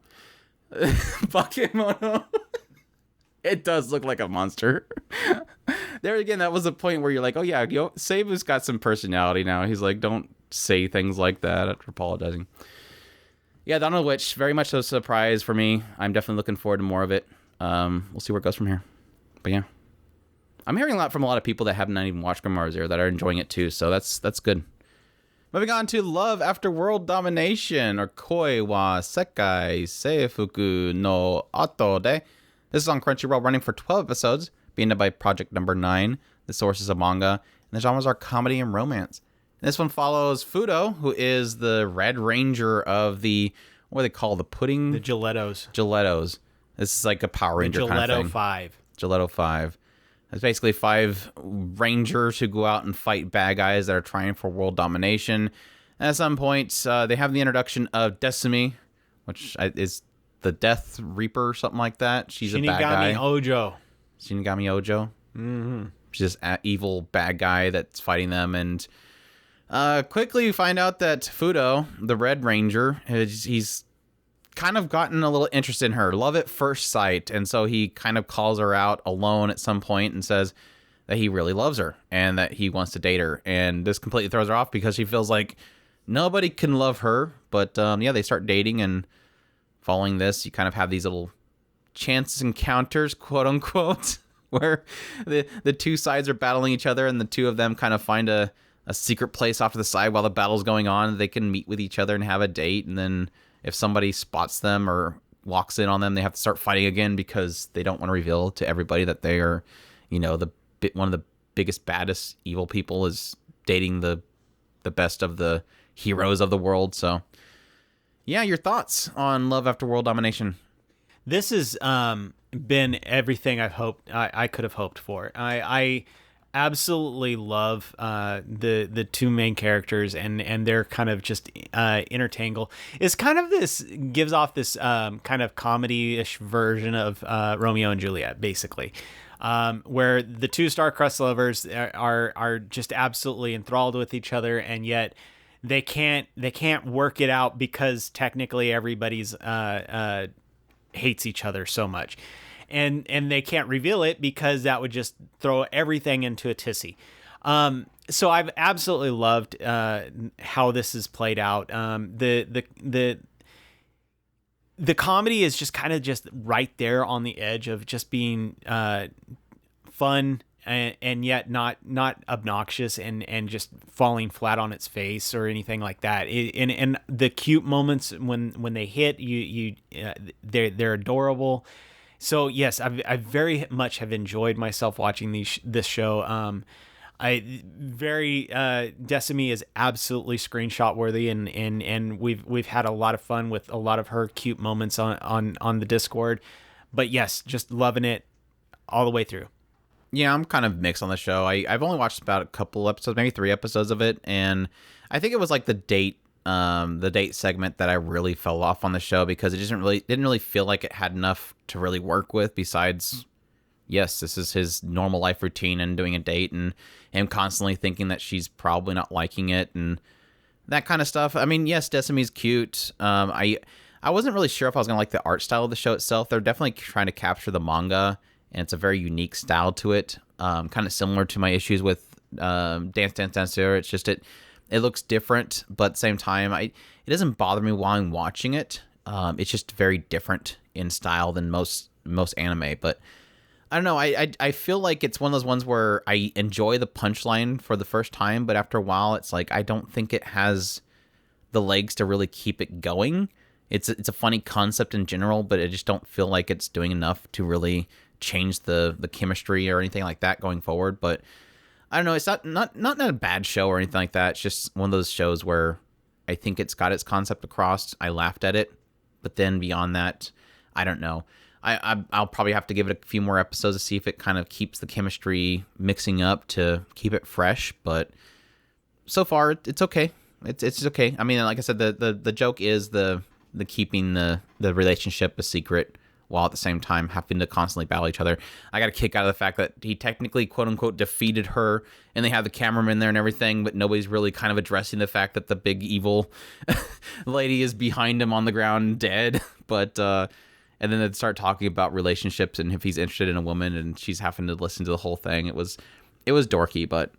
Bakemono. It does look like a monster. There again, that was a point where you're like, oh yeah, Seibu's got some personality now. He's like, don't say things like that after apologizing. Yeah, Dawn of the Witch, very much a surprise for me. I'm definitely looking forward to more of it. We'll see where it goes from here. But yeah. I'm hearing a lot from a lot of people that have not even watched Grimoire Zero that are enjoying it too, so that's good. Moving on to Love After World Domination, or Koi wa Sekai Seifuku no Ato de. This is on Crunchyroll, running for 12 episodes, being done by Project Number 9. The source is a manga, and the genres are comedy and romance. And this one follows Fudo, who is the Red Ranger of the, what do they call the pudding? The Gelatos. Gelatos. This is like a Power Ranger kind of thing. Gelato 5. Gelato 5. It's basically 5 rangers who go out and fight bad guys that are trying for world domination. And at some point, they have the introduction of Desumi, which is the Death Reaper or something like that. She's a bad guy. Shinigami Ojo. Mm-hmm. She's this evil bad guy that's fighting them. And quickly you find out that Fudo, the Red Ranger, he's kind of gotten a little interest in her, love at first sight. And so he kind of calls her out alone at some point and says that he really loves her and that he wants to date her. And this completely throws her off because she feels like nobody can love her. But yeah, they start dating, and following this, you kind of have these little chance encounters, quote unquote, where the two sides are battling each other, and the two of them kind of find a secret place off to the side while the battle's going on. They can meet with each other and have a date, and then if somebody spots them or walks in on them, they have to start fighting again because they don't want to reveal to everybody that they are, one of the biggest, baddest evil people is dating the best of the heroes of the world. So yeah, your thoughts on Love After World Domination? This has been everything I could have hoped for. I absolutely love the two main characters, and they're kind of just intertangle. It's kind of gives off this kind of comedy-ish version of Romeo and Juliet, basically, where the two star-crossed lovers are just absolutely enthralled with each other, and yet they can't work it out because technically everybody's hates each other so much. And they can't reveal it because that would just throw everything into a tizzy. So I've absolutely loved how this is played out. The comedy is just kind of just right there on the edge of just being fun and yet not obnoxious and just falling flat on its face or anything like that. And the cute moments when they hit they're adorable. So yes, I very much have enjoyed myself watching this show. Decimi is absolutely screenshot worthy, and we've had a lot of fun with a lot of her cute moments on the Discord. But yes, just loving it all the way through. Yeah, I'm kind of mixed on the show. I've only watched about a couple episodes, maybe 3 episodes of it, and I think it was like the date segment that I really fell off on the show because it didn't really feel like it had enough to really work with. Besides, yes, this is his normal life routine and doing a date, and him constantly thinking that she's probably not liking it and that kind of stuff. I mean, yes, Decimi's cute. I wasn't really sure if I was gonna like the art style of the show itself. They're definitely trying to capture the manga, and it's a very unique style to it. Kind of similar to my issues with Dance Dance Dancer. It's just it looks different, but at the same time, it doesn't bother me while I'm watching it. It's just very different in style than most anime. But I don't know. I feel like it's one of those ones where I enjoy the punchline for the first time, but after a while, it's like I don't think it has the legs to really keep it going. It's a funny concept in general, but I just don't feel like it's doing enough to really change the chemistry or anything like that going forward. But I don't know, it's not a bad show or anything like that. It's just one of those shows where I think it's got its concept across. I laughed at it, but then beyond that, I don't know. I'll probably have to give it a few more episodes to see if it kind of keeps the chemistry mixing up to keep it fresh. But so far, it's okay. It's okay. I mean, like I said, the joke is the keeping the relationship a secret, while at the same time having to constantly battle each other. I got a kick out of the fact that he technically, quote unquote, defeated her, and they have the cameraman there and everything, but nobody's really kind of addressing the fact that the big evil lady is behind him on the ground dead. But and then they'd start talking about relationships and if he's interested in a woman, and she's having to listen to the whole thing. It was dorky, but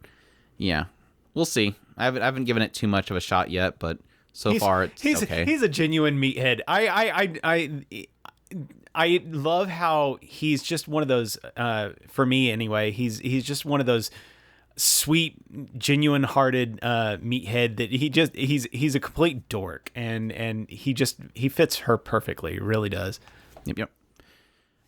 yeah, we'll see. I haven't given it too much of a shot yet, but so far it's okay. He's a genuine meathead. I love how he's just one of those, for me anyway, he's just one of those sweet, genuine-hearted meathead that he's a complete dork, and he fits her perfectly, really does. Yep.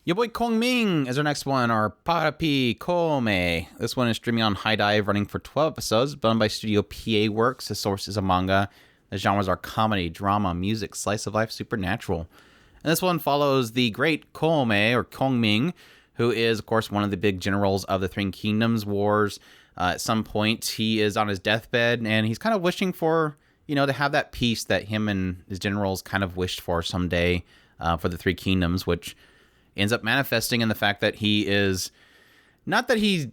Your Boy Kongming is our next one, our Parapi Kome. This one is streaming on High Dive, running for 12 episodes, done by Studio PA Works. The source is a manga. The genres are comedy, drama, music, slice of life, supernatural. And this one follows the great Kome, or Kongming, who is, of course, one of the big generals of the Three Kingdoms Wars. At some point, he is on his deathbed, and he's kind of wishing for, to have that peace that him and his generals kind of wished for someday for the Three Kingdoms, which ends up manifesting in the fact that he is, not that he's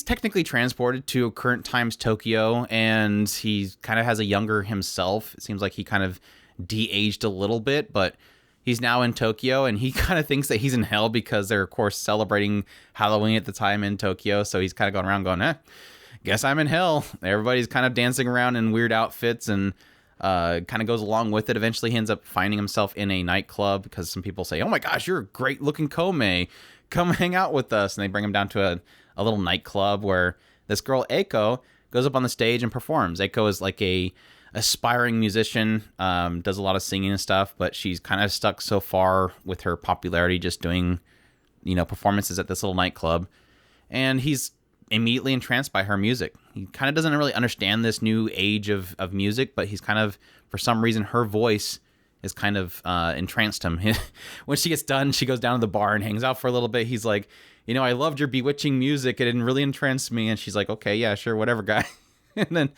technically transported to current times Tokyo, and he kind of has a younger himself. It seems like he kind of de-aged a little bit, but he's now in Tokyo, and he kind of thinks that he's in hell because they're, of course, celebrating Halloween at the time in Tokyo. So he's kind of going around going, guess I'm in hell. Everybody's kind of dancing around in weird outfits, and kind of goes along with it. Eventually, he ends up finding himself in a nightclub because some people say, oh my gosh, you're a great-looking Koumei. Come hang out with us. And they bring him down to a little nightclub where this girl, Eiko, goes up on the stage and performs. Eiko is like a aspiring musician, does a lot of singing and stuff, but she's kind of stuck so far with her popularity just doing, performances at this little nightclub. And he's immediately entranced by her music. He kind of doesn't really understand this new age of music, but he's kind of, for some reason, her voice is kind of entranced him. When she gets done, she goes down to the bar and hangs out for a little bit. He's like, I loved your bewitching music. It didn't really entrance me. And she's like, okay, yeah, sure, whatever, guy. And then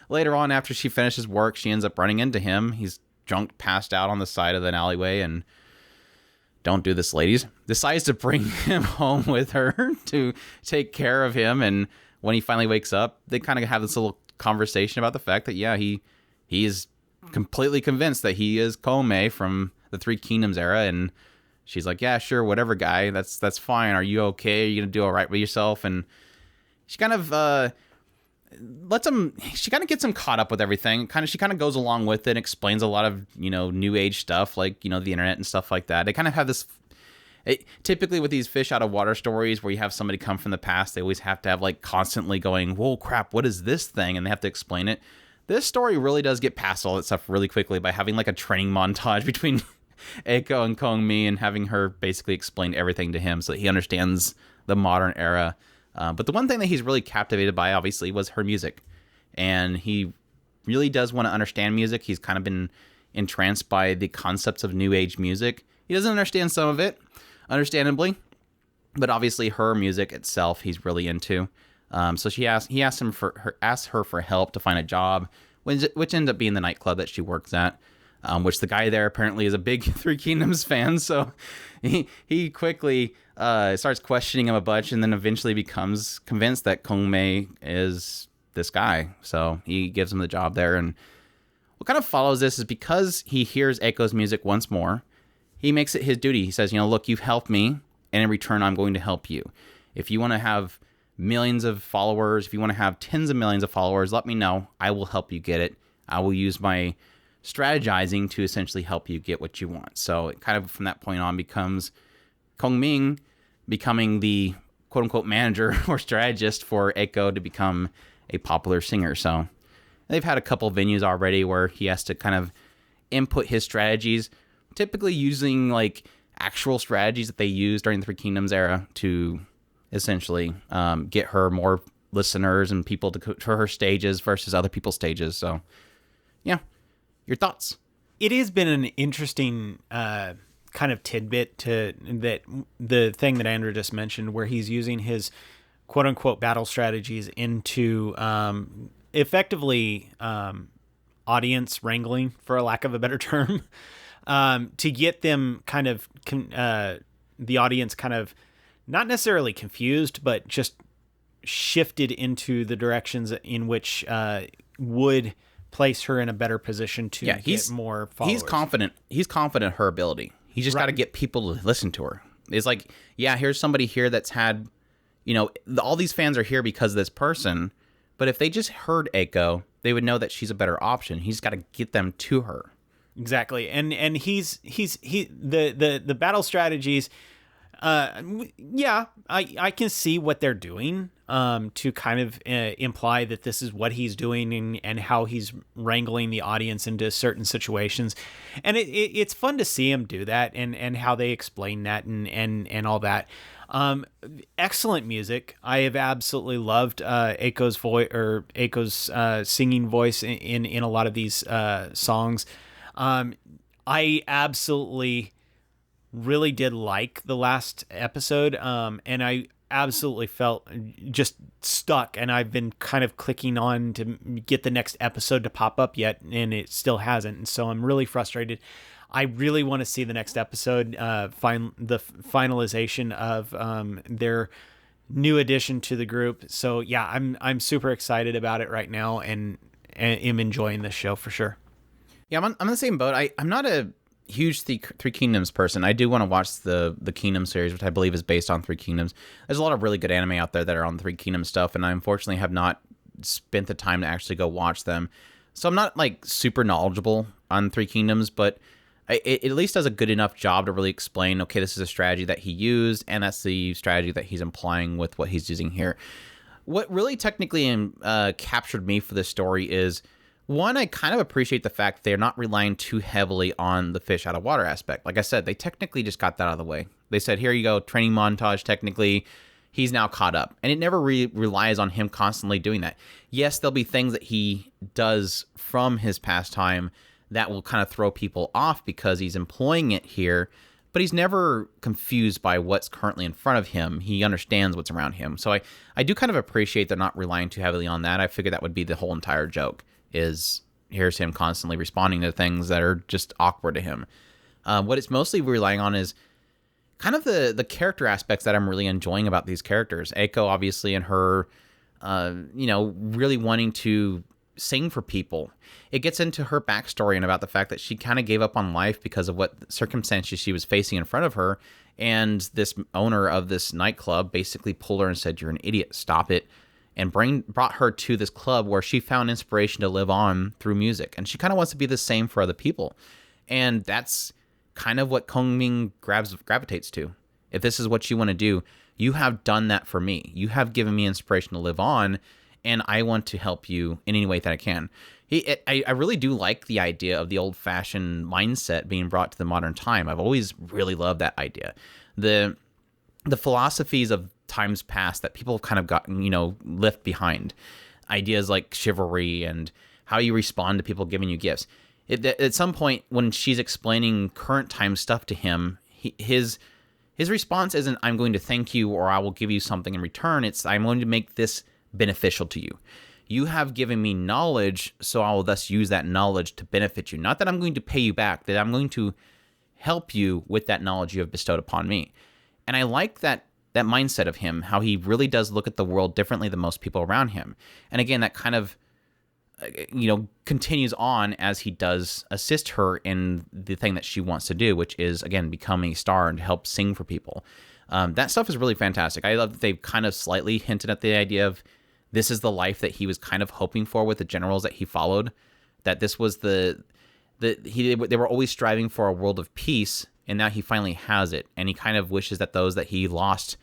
later on, after she finishes work, she ends up running into him. He's drunk, passed out on the side of an alleyway, and don't do this, ladies, decides to bring him home with her to take care of him. And when he finally wakes up, they kind of have this little conversation about the fact that, yeah, he is completely convinced that he is Koumei from the Three Kingdoms era. And she's like, yeah, sure, whatever, guy, that's fine. Are you okay? Are you gonna do all right with yourself? And she kind of she kind of gets him caught up with everything. She kind of goes along with it and explains a lot of, new age stuff, like, the internet and stuff like that. They kind of have this, typically with these fish out of water stories where you have somebody come from the past, they always have to have like constantly going, whoa, crap, what is this thing? And they have to explain it. This story really does get past all that stuff really quickly by having like a training montage between Eiko and Kongmi and having her basically explain everything to him so that he understands the modern era. But the one thing that he's really captivated by, obviously, was her music. And he really does want to understand music. He's kind of been entranced by the concepts of new age music. He doesn't understand some of it, understandably. But obviously, her music itself, he's really into. So he asks her for help to find a job, which ends up being the nightclub that she works at. Which the guy there apparently is a big Three Kingdoms fan, so he quickly starts questioning him a bunch, and then eventually becomes convinced that Kongmei is this guy. So he gives him the job there, and what kind of follows this is because he hears Eiko's music once more, he makes it his duty. He says, look, you've helped me, and in return, I'm going to help you. If you want to have millions of followers, if you want to have tens of millions of followers, let me know. I will help you get it. I will use my strategizing to essentially help you get what you want. So it kind of from that point on becomes Kongming becoming the quote-unquote manager or strategist for Eiko to become a popular singer. So they've had a couple venues already where he has to kind of input his strategies, typically using like actual strategies that they used during the Three Kingdoms era to essentially get her more listeners and people to her stages versus other people's stages. So yeah. Your thoughts? It has been an interesting kind of tidbit to that the thing that Andrew just mentioned, where he's using his quote unquote battle strategies into effectively audience wrangling, for a lack of a better term, to get them kind of the audience kind of not necessarily confused, but just shifted into the directions in which would place her in a better position to get more followers. He's confident in her ability. He's just got to get people to listen to her. It's like, yeah, here's somebody here that's had, all these fans are here because of this person. But if they just heard Eiko, they would know that she's a better option. He's got to get them to her. Exactly. And he's the battle strategies. I can see what they're doing to kind of imply that this is what he's doing and how he's wrangling the audience into certain situations. And it's fun to see him do that and how they explain that and all that. Excellent music. I have absolutely loved Eiko's voice or Eiko's singing voice in a lot of these songs. I absolutely really did like the last episode, and I absolutely felt just stuck, and I've been kind of clicking on to get the next episode to pop up yet, and it still hasn't, and so I'm really frustrated. I really want to see the next episode, the finalization of their new addition to the group. So yeah, I'm super excited about it right now, and am enjoying this show for sure. Yeah, I'm on the same boat. I'm not a huge Three Kingdoms person. I do want to watch the Kingdom series, which I believe is based on Three Kingdoms. There's a lot of really good anime out there that are on Three Kingdoms stuff, and I unfortunately have not spent the time to actually go watch them. So I'm not like super knowledgeable on Three Kingdoms, but it at least does a good enough job to really explain, okay, this is a strategy that he used, and that's the strategy that he's implying with what he's using here. What really technically captured me for this story is, one, I kind of appreciate the fact they're not relying too heavily on the fish out of water aspect. Like I said, they technically just got that out of the way. They said, here you go, training montage, technically, he's now caught up. And it never relies on him constantly doing that. Yes, there'll be things that he does from his pastime that will kind of throw people off because he's employing it here, but he's never confused by what's currently in front of him. He understands what's around him. So I do kind of appreciate they're not relying too heavily on that. I figured that would be the whole entire joke, is here's him constantly responding to things that are just awkward to him. What it's mostly relying on is kind of the character aspects that I'm really enjoying about these characters. Eiko, obviously, and her, really wanting to sing for people. It gets into her backstory and about the fact that she kind of gave up on life because of what circumstances she was facing in front of her. And this owner of this nightclub basically pulled her and said, "You're an idiot, stop it." And brought her to this club where she found inspiration to live on through music. And she kind of wants to be the same for other people. And that's kind of what Kongming gravitates to. If this is what you want to do, you have done that for me. You have given me inspiration to live on, and I want to help you in any way that I can. I really do like the idea of the old-fashioned mindset being brought to the modern time. I've always really loved that idea. The philosophies of times past that people have kind of gotten, left behind. Ideas like chivalry and how you respond to people giving you gifts. At some point, when she's explaining current time stuff to him, his response isn't, "I'm going to thank you," or "I will give you something in return." It's, "I'm going to make this beneficial to you. You have given me knowledge, so I will thus use that knowledge to benefit you. Not that I'm going to pay you back, that I'm going to help you with that knowledge you have bestowed upon me." And I like that mindset of him, how he really does look at the world differently than most people around him. And again, that kind of, continues on as he does assist her in the thing that she wants to do, which is, again, become a star and help sing for people. That stuff is really fantastic. I love that they've kind of slightly hinted at the idea of this is the life that he was kind of hoping for with the generals that he followed, that this was they were always striving for a world of peace, and now he finally has it, and he kind of wishes that those that he lost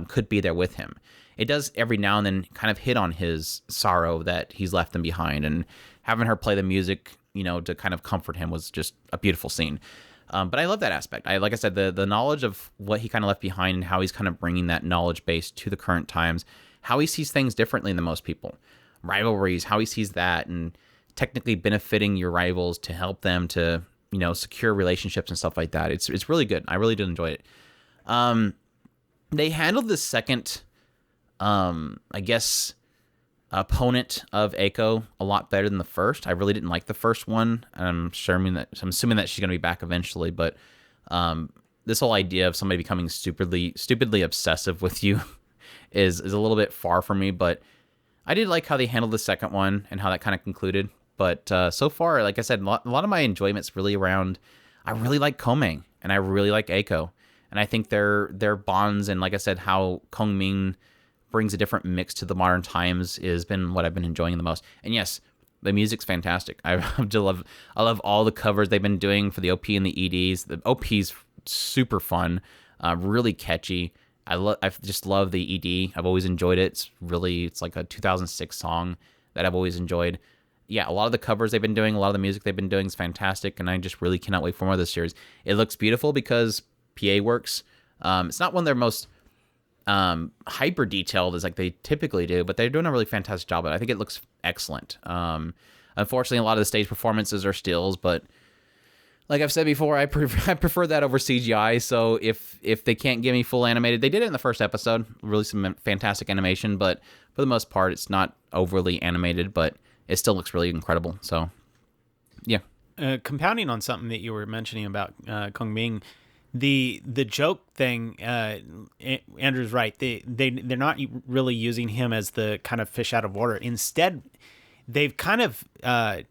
could be there with him. It does every now and then kind of hit on his sorrow that he's left them behind, and having her play the music, to kind of comfort him was just a beautiful scene. But I love that aspect. Like I said, the knowledge of what he kind of left behind and how he's kind of bringing that knowledge base to the current times, how he sees things differently than most people. Rivalries, how he sees that, and technically benefiting your rivals to help them to, secure relationships and stuff like that. It's really good. I really did enjoy it. They handled the second, opponent of Eiko a lot better than the first. I really didn't like the first one. I'm assuming that she's going to be back eventually, but this whole idea of somebody becoming stupidly obsessive with you is a little bit far from me, but I did like how they handled the second one and how that kind of concluded. But so far, like I said, a lot of my enjoyment's really around, I really like Kongming and I really like Eiko. And I think their bonds, and like I said, how Kongming brings a different mix to the modern times has been what I've been enjoying the most. And yes, the music's fantastic. I love all the covers they've been doing for the OP and the EDs. The OP's super fun, really catchy. I just love the ED. I've always enjoyed it. It's like a 2006 song that I've always enjoyed. Yeah, a lot of the covers they've been doing, a lot of the music they've been doing is fantastic, and I just really cannot wait for more of this series. It looks beautiful because PA works. It's not one of their most hyper detailed as like they typically do, but they're doing a really fantastic job. I think it looks excellent. Unfortunately, a lot of the stage performances are stills, but like I've said before, I prefer that over CGI. So if they can't give me full animated, they did it in the first episode, really some fantastic animation, but for the most part, it's not overly animated, but it still looks really incredible. So yeah. Compounding on something that you were mentioning about Kongming, the joke thing, Andrew's right. They're not really using him as the kind of fish out of water. Instead, they've kind of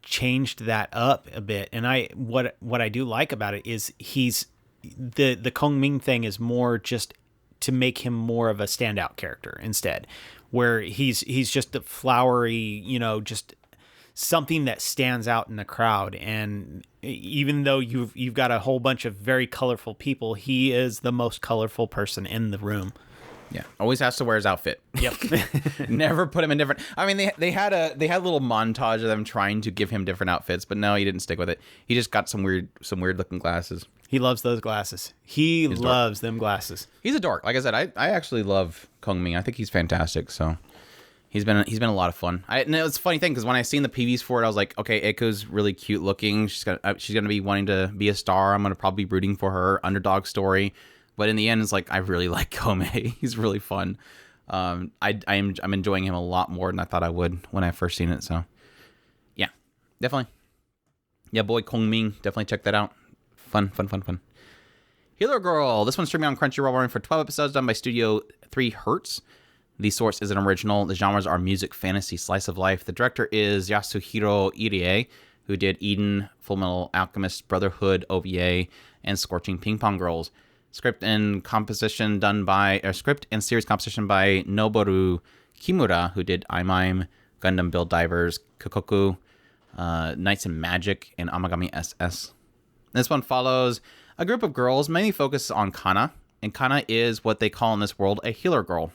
changed that up a bit. And what I do like about it is the Kongming thing is more just to make him more of a standout character instead, where he's just a flowery, just something that stands out in the crowd. And even though you've got a whole bunch of very colorful people, he is the most colorful person in the room. Yeah, always has to wear his outfit. Yep. Never put him in different. I mean, they had a little montage of them trying to give him different outfits, but no, he didn't stick with it. He just got some weird looking glasses. He loves those glasses. He loves them glasses. He's a dork. Like I said, I actually love Kongming. I think he's fantastic. So he's been a lot of fun. And it's a funny thing because when I seen the PVs for it, I was like, okay, Eiko's really cute looking. She's gonna be wanting to be a star. I'm gonna probably be rooting for her. Underdog story. But in the end, it's like I really like Komei. He's really fun. I'm enjoying him a lot more than I thought I would when I first seen it. So, yeah, definitely. Yeah, Boy Kongming, definitely check that out. Fun. Healer Girl. This one's streaming on Crunchyroll, running for 12 episodes, done by Studio 3 Hertz. The source is an original. The genres are music, fantasy, slice of life. The director is Yasuhiro Irie, who did Eden, Fullmetal Alchemist, Brotherhood, OVA, and Scorching Ping Pong Girls. Script and series composition by Noboru Kimura, who did Aimime, Gundam Build Divers, Kokoku, Knights and Magic, and Amagami SS. This one follows a group of girls, mainly focused on Kana, and Kana is what they call in this world a healer girl.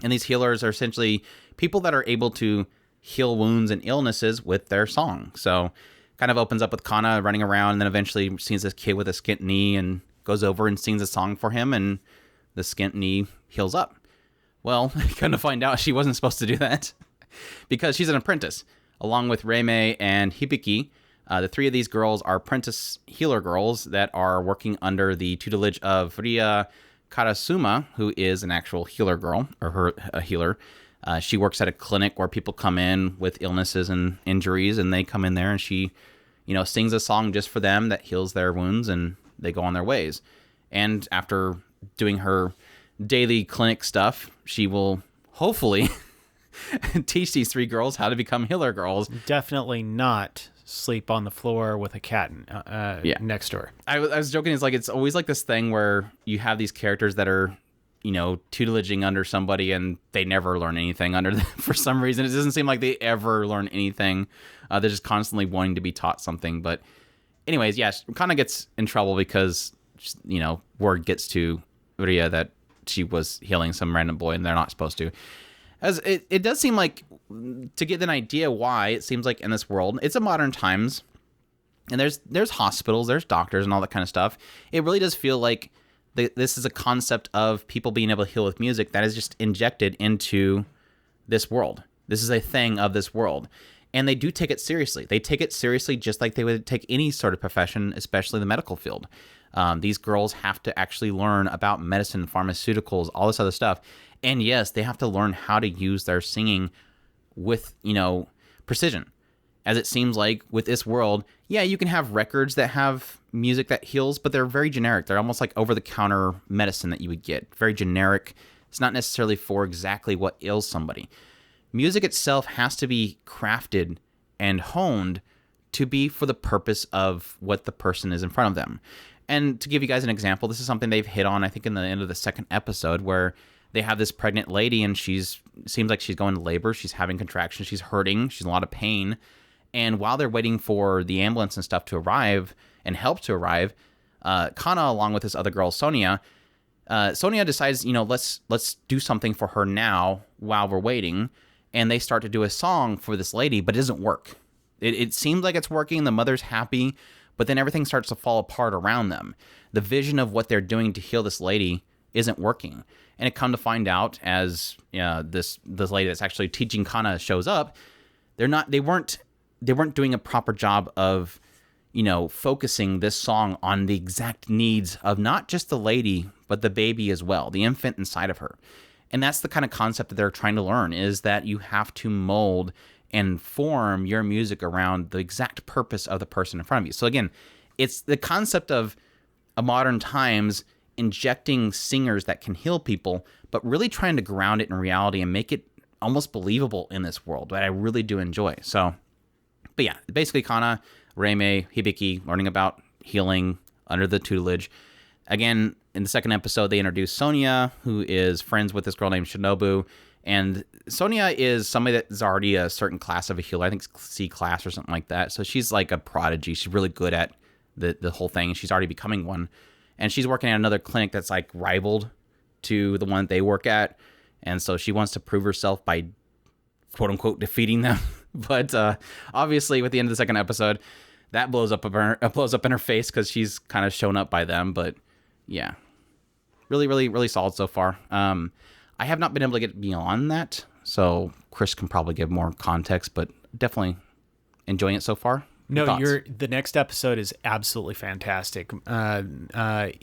And these healers are essentially people that are able to heal wounds and illnesses with their song. So kind of opens up with Kana running around, and then eventually sees this kid with a skint knee and goes over and sings a song for him, and the skint knee heals up. Well, kind of find out she wasn't supposed to do that because she's an apprentice. Along with Reimei and Hibiki, the three of these girls are apprentice healer girls that are working under the tutelage of Ria Karasuma, who is an actual healer girl, or a healer. She works at a clinic where people come in with illnesses and injuries, and they come in there and she, sings a song just for them that heals their wounds, and they go on their ways. And after doing her daily clinic stuff, she will hopefully teach these three girls how to become healer girls. Definitely not sleep on the floor with a cat next door. I was joking. It's always like this thing where you have these characters that are, tutelaging under somebody and they never learn anything under them. For some reason, it doesn't seem like they ever learn anything. They're just constantly wanting to be taught something. But anyways, yes, Kana gets in trouble because, word gets to Ria that she was healing some random boy and they're not supposed to. As it does seem like, to get an idea why, it seems like in this world, it's a modern times, and there's hospitals, there's doctors and all that kind of stuff. It really does feel like this is a concept of people being able to heal with music that is just injected into this world. This is a thing of this world. And they do take it seriously. They take it seriously just like they would take any sort of profession, especially the medical field. These girls have to actually learn about medicine, pharmaceuticals, all this other stuff. And yes, they have to learn how to use their singing with, precision. As it seems like with this world, yeah, you can have records that have music that heals, but they're very generic. They're almost like over-the-counter medicine that you would get. Very generic. It's not necessarily for exactly what ails somebody. Music itself has to be crafted and honed to be for the purpose of what the person is in front of them. And to give you guys an example, this is something they've hit on, I think, in the end of the second episode, where they have this pregnant lady and seems like she's going to labor. She's having contractions. She's hurting. She's in a lot of pain. And while they're waiting for the ambulance and stuff to arrive and help to arrive, Kana, along with this other girl, Sonia decides, let's do something for her now while we're waiting. And they start to do a song for this lady, but it doesn't work. It seems like it's working. The mother's happy, but then everything starts to fall apart around them. The vision of what they're doing to heal this lady isn't working. And it come to find out as this lady that's actually teaching Kana shows up, they weren't doing a proper job of, focusing this song on the exact needs of not just the lady, but the baby as well, the infant inside of her. And that's the kind of concept that they're trying to learn, is that you have to mold and form your music around the exact purpose of the person in front of you. So again, it's the concept of a modern times injecting singers that can heal people, but really trying to ground it in reality and make it almost believable in this world that I really do enjoy. So, but yeah, basically Kana, Reime, Hibiki learning about healing under the tutelage. Again, in the second episode, they introduce Sonia, who is friends with this girl named Shinobu. And Sonia is somebody that's already a certain class of a healer. I think C class or something like that. So she's like a prodigy. She's really good at the whole thing. She's already becoming one. And she's working at another clinic that's like rivaled to the one that they work at. And so she wants to prove herself by quote unquote defeating them. But obviously, with the end of the second episode, that blows up in her face because she's kind of shown up by them. But yeah, really, really, really solid so far. I have not been able to get beyond that, so Chris can probably give more context, but definitely enjoying it so far. No, the next episode is absolutely fantastic. The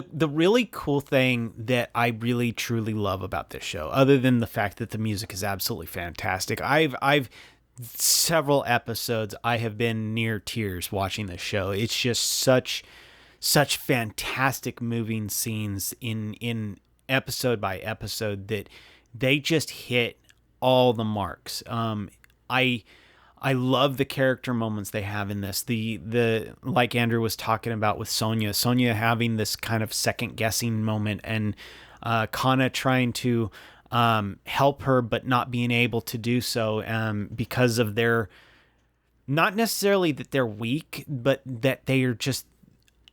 really cool thing that I really truly love about this show, other than the fact that the music is absolutely fantastic, I've several episodes I have been near tears watching this show. It's just such fantastic moving scenes in episode by episode that they just hit all the marks. I love the character moments they have in this. The like Andrew was talking about with Sonia having this kind of second guessing moment, and Kana trying to help her but not being able to do so because of their, not necessarily that they're weak, but that they are just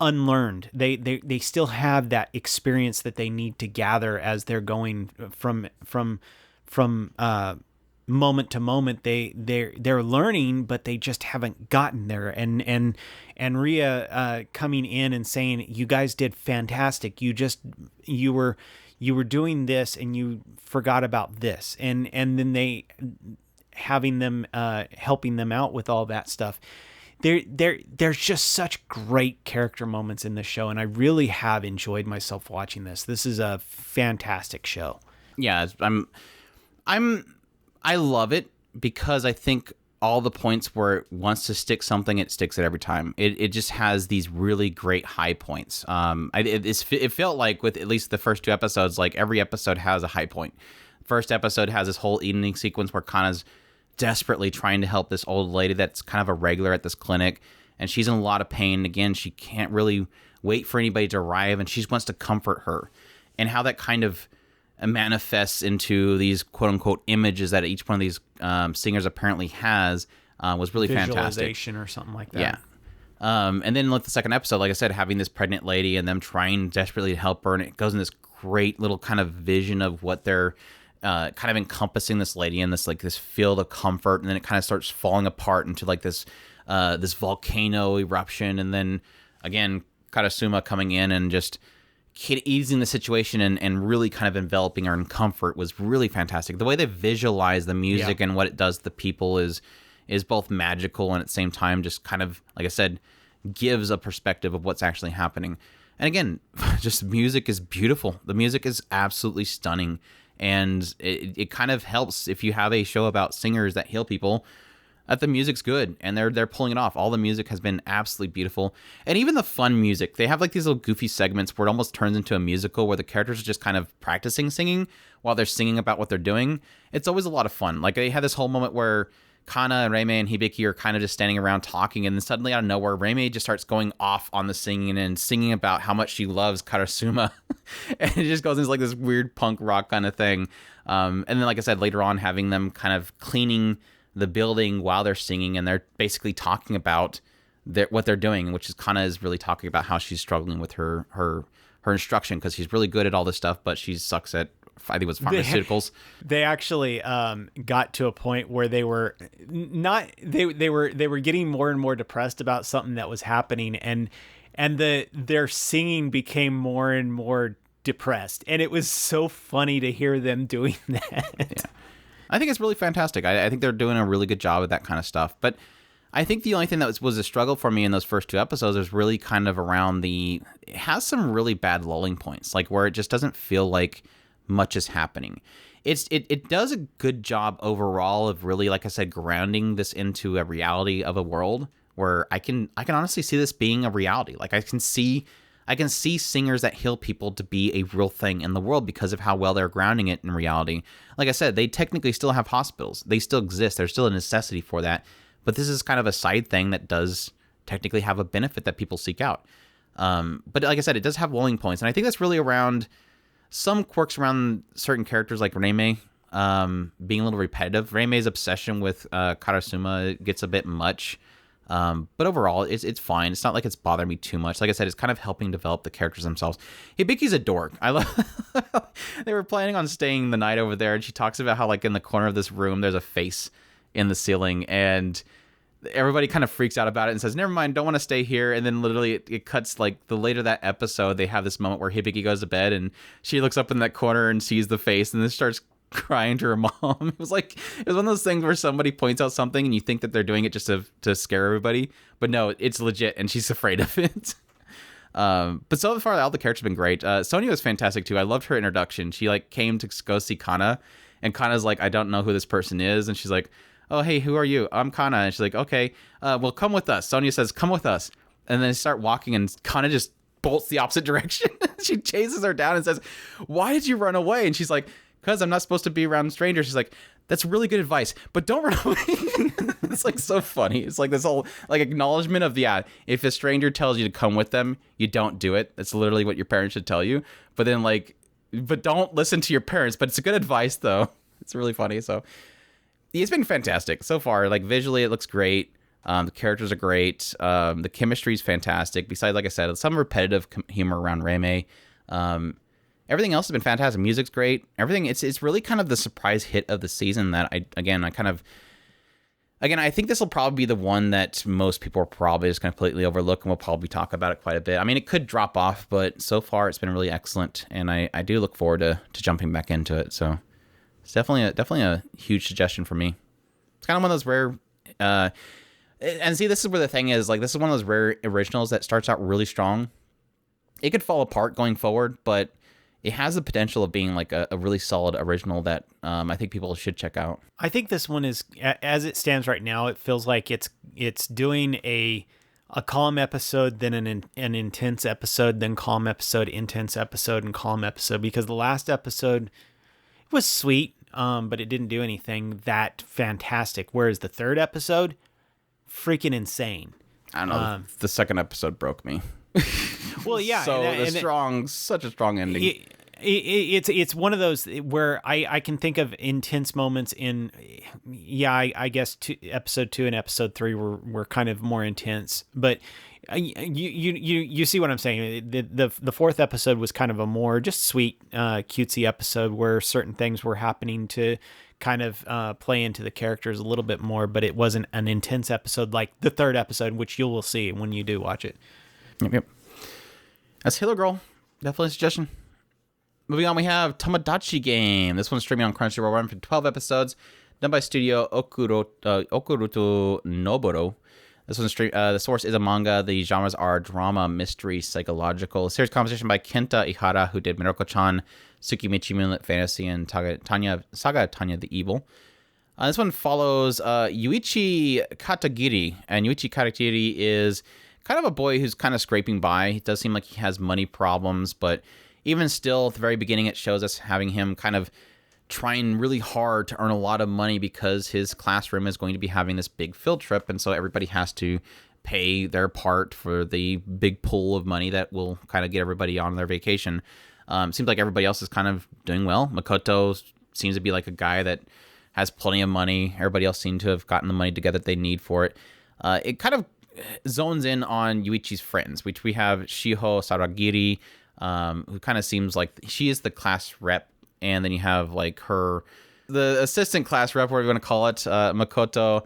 unlearned. They still have that experience that they need to gather as they're going from moment to moment. They're learning, but they just haven't gotten there. And Ria coming in and saying, "You guys did fantastic. You were doing this and you forgot about this," and then they having them helping them out with all that stuff. There's just such great character moments in this show, and I really have enjoyed myself watching this. This is a fantastic show. Yeah, I love it because I think all the points where it wants to stick something, it sticks it every time. It just has these really great high points. It felt like with at least the first two episodes, like every episode has a high point. First episode has this whole evening sequence where Kana's desperately trying to help this old lady that's kind of a regular at this clinic, and she's in a lot of pain. Again, she can't really wait for anybody to arrive, and she wants to comfort her. And how that kind of manifests into these quote-unquote images that each one of these singers apparently has was really fantastic. Visualization or something like that. Yeah. And then with the second episode, like I said, having this pregnant lady and them trying desperately to help her, and it goes in this great little kind of vision of what they're kind of encompassing this lady in this field of comfort, and then it kind of starts falling apart into like this volcano eruption, and then again Karasuma coming in and just easing the situation and really kind of enveloping her in comfort was really fantastic. The way they visualize the music and what it does to the people is both magical and at the same time just kind of, like I said, gives a perspective of what's actually happening. And again, just music is beautiful. The music is absolutely stunning. And it kind of helps if you have a show about singers that heal people, that the music's good and they're pulling it off. All the music has been absolutely beautiful. And even the fun music, they have like these little goofy segments where it almost turns into a musical where the characters are just kind of practicing singing while they're singing about what they're doing. It's always a lot of fun. Like they had this whole moment where Kana and Reime and Hibiki are kind of just standing around talking, and then suddenly out of nowhere, Reime just starts going off on the singing and singing about how much she loves Karasuma. And it just goes into like this weird punk rock kind of thing. And then, like I said, later on, having them kind of cleaning the building while they're singing, and they're basically talking about what they're doing, which is Kana is really talking about how she's struggling with her instruction because she's really good at all this stuff, but she sucks at, I think it was pharmaceuticals. They actually got to a point where they were getting more and more depressed about something that was happening, and their singing became more and more depressed, and it was so funny to hear them doing that. Yeah. I think it's really fantastic. I think they're doing a really good job of that kind of stuff. But I think the only thing that was a struggle for me in those first two episodes is really kind of around it has some really bad lulling points, like where it just doesn't feel like much is happening. It does a good job overall of really, like I said, grounding this into a reality of a world where I can honestly see this being a reality. Like I can see I can see singers that heal people to be a real thing in the world because of how well they're grounding it in reality. Like I said, they technically still have hospitals. They still exist. There's still a necessity for that. But this is kind of a side thing that does technically have a benefit that people seek out. But like I said, it does have lulling points. And I think that's really around some quirks around certain characters like Reime being a little repetitive. Reime's obsession with Karasuma gets a bit much. But overall, it's fine. It's not like it's bothering me too much. Like I said, it's kind of helping develop the characters themselves. Hibiki's a dork. I love. They were planning on staying the night over there, and she talks about how like in the corner of this room, there's a face in the ceiling, and everybody kind of freaks out about it and says, "Never mind, don't want to stay here." And then literally, it cuts like the later that episode, they have this moment where Hibiki goes to bed, and she looks up in that corner and sees the face, and then starts crying to her mom. It was one of those things where somebody points out something and you think that they're doing it just to scare everybody, but no, it's legit and she's afraid of it. But so far all the characters have been great. Sonia was fantastic too. I loved her introduction. She like came to go see Kana, and Kana's like, I don't know who this person is, and she's like, oh hey, who are you? I'm Kana. And she's like, okay, well come with us. Sonia says, come with us, and then they start walking and Kana just bolts the opposite direction. She chases her down and says, why did you run away? And she's like, because I'm not supposed to be around strangers. She's like, that's really good advice, but don't run away. It's like so funny. It's like this whole like acknowledgement of, yeah, if a stranger tells you to come with them, you don't do it. That's literally what your parents should tell you. But then like, but don't listen to your parents. But it's good advice though. It's really funny. So it's been fantastic so far. Like visually, it looks great. The characters are great. The chemistry is fantastic. Besides, like I said, some repetitive humor around Reime. Everything else has been fantastic. Music's great. Everything. It's really kind of the surprise hit of the season that I think this will probably be the one that most people are probably just completely overlook, and we'll probably talk about it quite a bit. I mean, it could drop off, but so far it's been really excellent, and I do look forward to jumping back into it. So it's definitely a huge suggestion for me. It's kind of one of those rare. And see, this is where the thing is. Like, this is one of those rare originals that starts out really strong. It could fall apart going forward, but it has the potential of being like a really solid original that I think people should check out. I think this one is, as it stands right now, it feels like it's doing a calm episode, then an intense episode, then calm episode, intense episode, and calm episode. Because the last episode was sweet, but it didn't do anything that fantastic. Whereas the third episode, freaking insane. I don't know. The second episode broke me. Well, yeah. Such a strong ending. It's one of those where I can think of intense moments in, I guess episode 2 and episode 3 were kind of more intense, but you see what I'm saying. The fourth episode was kind of a more just sweet, cutesy episode where certain things were happening to kind of play into the characters a little bit more, but it wasn't an intense episode like the third episode, which you will see when you do watch it. Yep. That's Halo Girl. Definitely a suggestion. Moving on, we have Tomodachi Game. This one's streaming on Crunchyroll, running for 12 episodes, done by Studio Okuruto Noboro. This one's the source is a manga. The genres are drama, mystery, psychological. Series composition by Kenta Ihara, who did Miroko-chan, Tsukimichi Moonlit Fantasy, and Saga Tanya the Evil. This one follows Yuichi Katagiri, and Yuichi Katagiri is kind of a boy who's kind of scraping by. It does seem like he has money problems, but even still, at the very beginning, it shows us having him kind of trying really hard to earn a lot of money because his classroom is going to be having this big field trip, and so everybody has to pay their part for the big pool of money that will kind of get everybody on their vacation. Seems like everybody else is kind of doing well. Makoto seems to be like a guy that has plenty of money. Everybody else seems to have gotten the money together that they need for it. It kind of zones in on Yuichi's friends, which we have Shiho Saragiri, who kind of seems like she is the class rep, and then you have like the assistant class rep, whatever you want to call it, Makoto.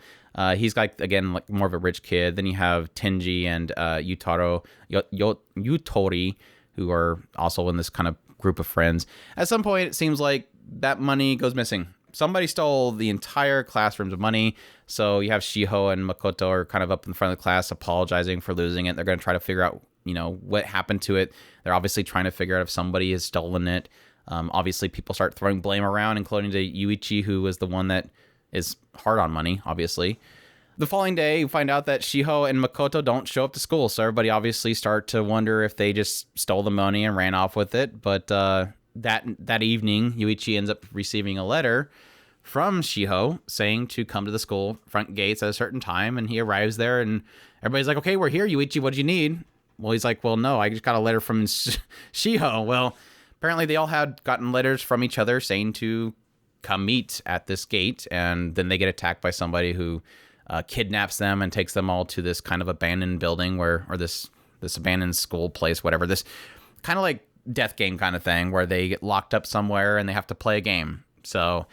He's like, again, like more of a rich kid. Then you have Tenji and Yutori, who are also in this kind of group of friends. At some point, it seems like that money goes missing. Somebody stole the entire classroom's money, so you have Shiho and Makoto are kind of up in front of the class apologizing for losing it. They're going to try to figure out, what happened to it. They're obviously trying to figure out if somebody has stolen it. Obviously, people start throwing blame around, including to Yuichi, who was the one that is hard on money, obviously. The following day, you find out that Shiho and Makoto don't show up to school, so everybody obviously start to wonder if they just stole the money and ran off with it. But that evening, Yuichi ends up receiving a letter from Shiho saying to come to the school front gates at a certain time, and he arrives there, and everybody's like, okay, we're here, Yuichi, what do you need? Well, he's like, well, no, I just got a letter from Shiho. Well, apparently they all had gotten letters from each other saying to come meet at this gate, and then they get attacked by somebody who kidnaps them and takes them all to this kind of abandoned building or this abandoned school place, whatever, this kind of like death game kind of thing where they get locked up somewhere and they have to play a game. So,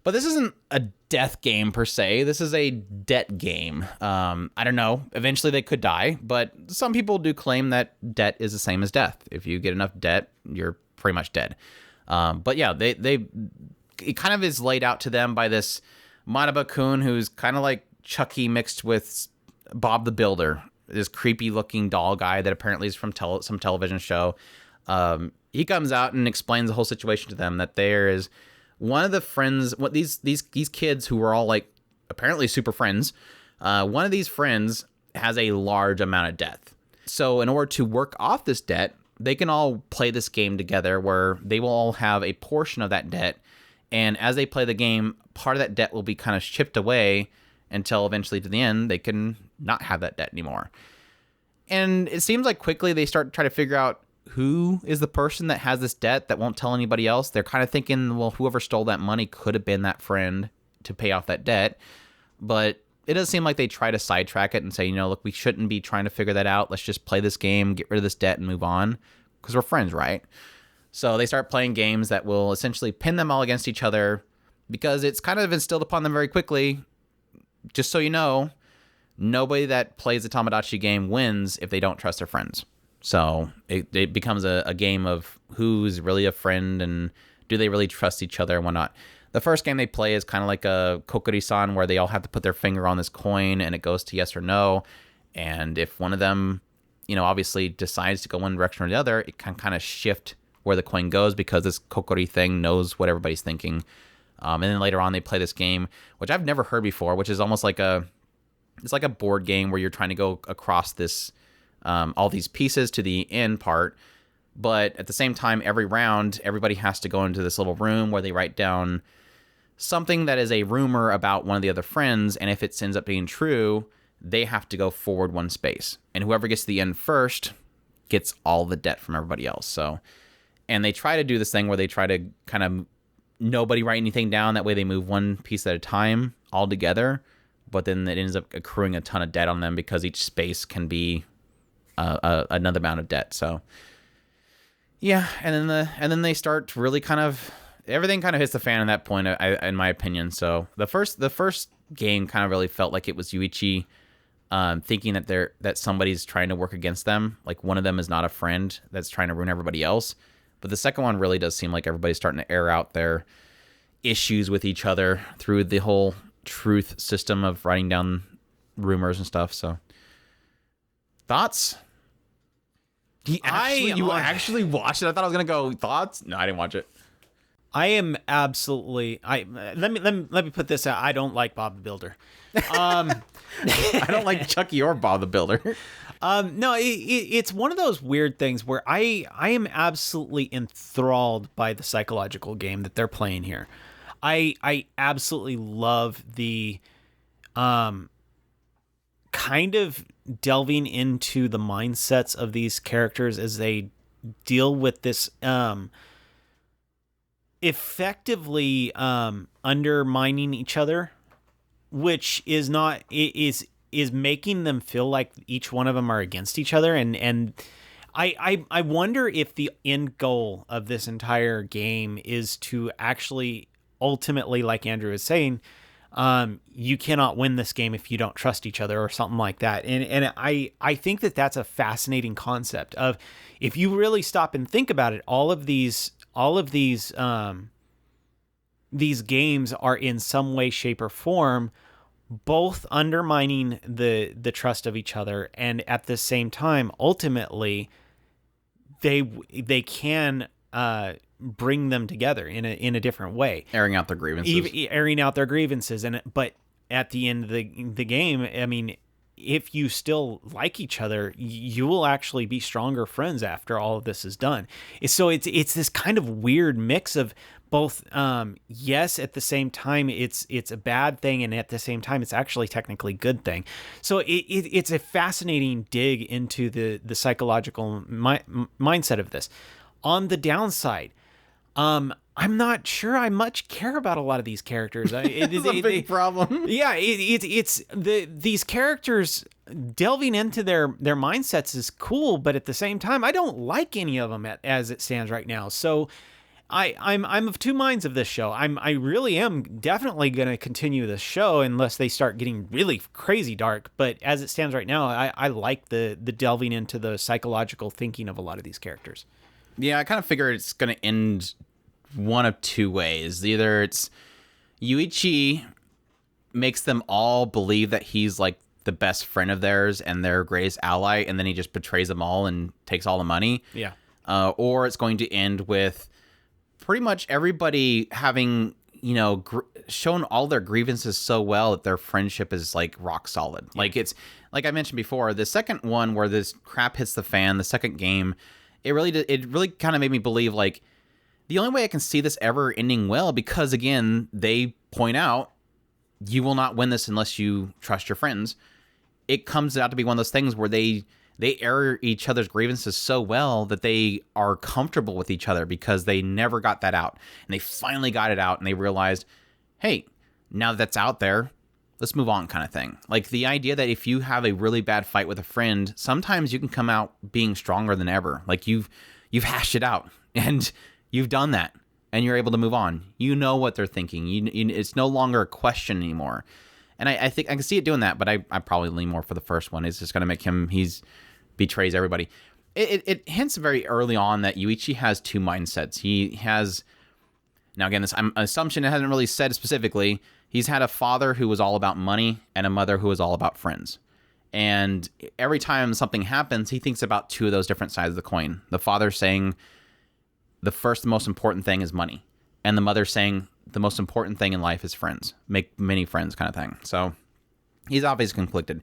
but this isn't a death game per se. This is a debt game. I don't know. Eventually they could die, but some people do claim that debt is the same as death. If you get enough debt, you're pretty much dead. But yeah, it kind of is laid out to them by this Manaba-kun, who's kind of like Chucky mixed with Bob the Builder, this creepy looking doll guy that apparently is from some television show. He comes out and explains the whole situation to them, that there is one of the friends, what these kids who were all like apparently super friends, one of these friends has a large amount of debt. So in order to work off this debt, they can all play this game together where they will all have a portion of that debt. And as they play the game, part of that debt will be kind of chipped away until eventually to the end, they can not have that debt anymore. And it seems like quickly they start to try to figure out who is the person that has this debt that won't tell anybody else. They're kind of thinking, well, whoever stole that money could have been that friend to pay off that debt. But it does seem like they try to sidetrack it and say, look, we shouldn't be trying to figure that out. Let's just play this game, get rid of this debt, and move on. Because we're friends, right? So they start playing games that will essentially pin them all against each other, because it's kind of instilled upon them very quickly. Just so you know, nobody that plays the Tomodachi game wins if they don't trust their friends. So it becomes a game of who's really a friend and do they really trust each other and whatnot. The first game they play is kind of like a Kokuri-san, where they all have to put their finger on this coin and it goes to yes or no. And if one of them, obviously decides to go one direction or the other, it can kind of shift where the coin goes, because this Kokori thing knows what everybody's thinking. And then later on they play this game, which I've never heard before, which is almost like it's like a board game where you're trying to go across this, all these pieces to the end part. But at the same time, every round, everybody has to go into this little room where they write down something that is a rumor about one of the other friends. And if it ends up being true, they have to go forward one space. And whoever gets to the end first gets all the debt from everybody else. So, and they try to do this thing where they try to kind of nobody write anything down. That way they move one piece at a time all together. But then it ends up accruing a ton of debt on them, because each space can be another amount of debt. So yeah, and then they start to really kind of, everything kind of hits the fan at that point, in my opinion. So the first game kind of really felt like it was Yuichi thinking that somebody's trying to work against them, like one of them is not a friend that's trying to ruin everybody else. But the second one really does seem like everybody's starting to air out their issues with each other through the whole truth system of writing down rumors and stuff. So thoughts? You actually watched it? I thought I was gonna go thoughts. No, I didn't watch it. I am absolutely. Let me put this out. I don't like Bob the Builder. I don't like Chucky or Bob the Builder. No, it's one of those weird things where I am absolutely enthralled by the psychological game that they're playing here. I absolutely love the kind of delving into the mindsets of these characters as they deal with this effectively undermining each other, which is making them feel like each one of them are against each other. And I wonder if the end goal of this entire game is to actually ultimately, like Andrew is saying, you cannot win this game if you don't trust each other or something like that. And I think that that's a fascinating concept of, if you really stop and think about it, all of these games are in some way, shape, or form both undermining the trust of each other, and at the same time, ultimately, they can bring them together in a different way, airing out their grievances, but at the end of the game, I mean, if you still like each other, you will actually be stronger friends after all of this is done. So it's this kind of weird mix of both. Yes, at the same time, it's a bad thing, and at the same time, it's actually technically a good thing. So it's a fascinating dig into the psychological mindset of this. On the downside, I'm not sure I much care about a lot of these characters. It's a big problem. Yeah, these characters delving into their mindsets is cool, but at the same time, I don't like any of them as it stands right now. So I'm of two minds of this show. I really am definitely going to continue this show unless they start getting really crazy dark. But as it stands right now, I like the delving into the psychological thinking of a lot of these characters. Yeah, I kind of figure it's going to end one of two ways. Either it's Yuichi makes them all believe that he's like the best friend of theirs and their greatest ally, and then he just betrays them all and takes all the money. Yeah. Or it's going to end with pretty much everybody having, shown all their grievances so well that their friendship is like rock solid. Yeah. Like it's like I mentioned before, the second one where this crap hits the fan, the second game, it really kind of made me believe like the only way I can see this ever ending well, because again, they point out you will not win this unless you trust your friends. It comes out to be one of those things where they air each other's grievances so well that they are comfortable with each other because they never got that out. And they finally got it out and they realized, hey, now that that's out there, let's move on kind of thing. Like the idea that if you have a really bad fight with a friend, sometimes you can come out being stronger than ever. Like you've hashed it out and you've done that, and you're able to move on. You know what they're thinking. It's no longer a question anymore. And I think I can see it doing that, but I probably lean more for the first one. It's just going to make him, betrays everybody. It hints very early on that Yuichi has two mindsets. He has, now again, I'm assumption it hasn't really said specifically, he's had a father who was all about money and a mother who was all about friends. And every time something happens, he thinks about two of those different sides of the coin. The father saying, the most important thing is money. And the mother saying the most important thing in life is friends. Make many friends kind of thing. So he's obviously conflicted.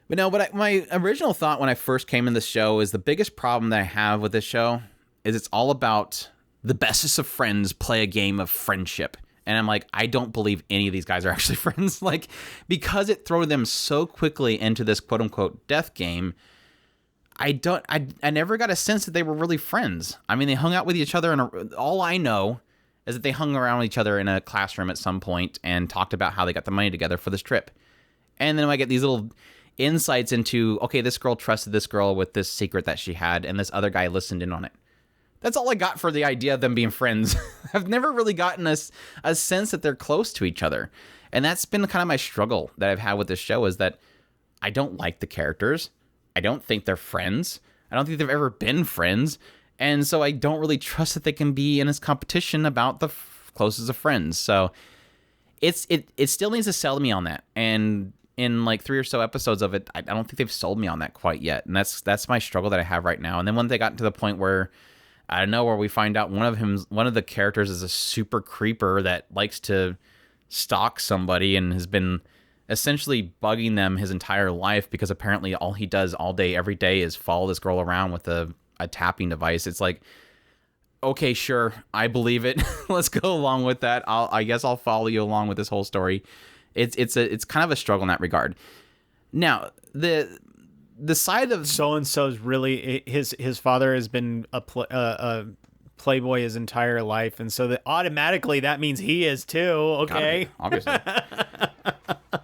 But no, my original thought when I first came in this show is the biggest problem that I have with this show is it's all about the bestest of friends play a game of friendship. And I'm like, I don't believe any of these guys are actually friends. Like, because it threw them so quickly into this quote unquote death game, I never got a sense that they were really friends. I mean, they hung out with each other, and all I know is that they hung around with each other in a classroom at some point and talked about how they got the money together for this trip. And then I get these little insights into, okay, this girl trusted this girl with this secret that she had, and this other guy listened in on it. That's all I got for the idea of them being friends. I've never really gotten a sense that they're close to each other. And that's been kind of my struggle that I've had with this show, is that I don't like the characters. I don't think they're friends. I don't think they've ever been friends. And so I don't really trust that they can be in this competition about the closest of friends. So it still needs to sell me on that. And in like 3 or so episodes of it, I don't think they've sold me on that quite yet. And that's my struggle that I have right now. And then when they got to the point where, I don't know, where we find out one of the characters is a super creeper that likes to stalk somebody and has been essentially bugging them his entire life, because apparently all he does all day, every day is follow this girl around with a tapping device. It's like, okay, sure, I believe it. Let's go along with that. I guess I'll follow you along with this whole story. It's kind of a struggle in that regard. Now, the side of so-and-so's really, his father has been a playboy his entire life, and so that automatically that means he is too. Okay, obviously.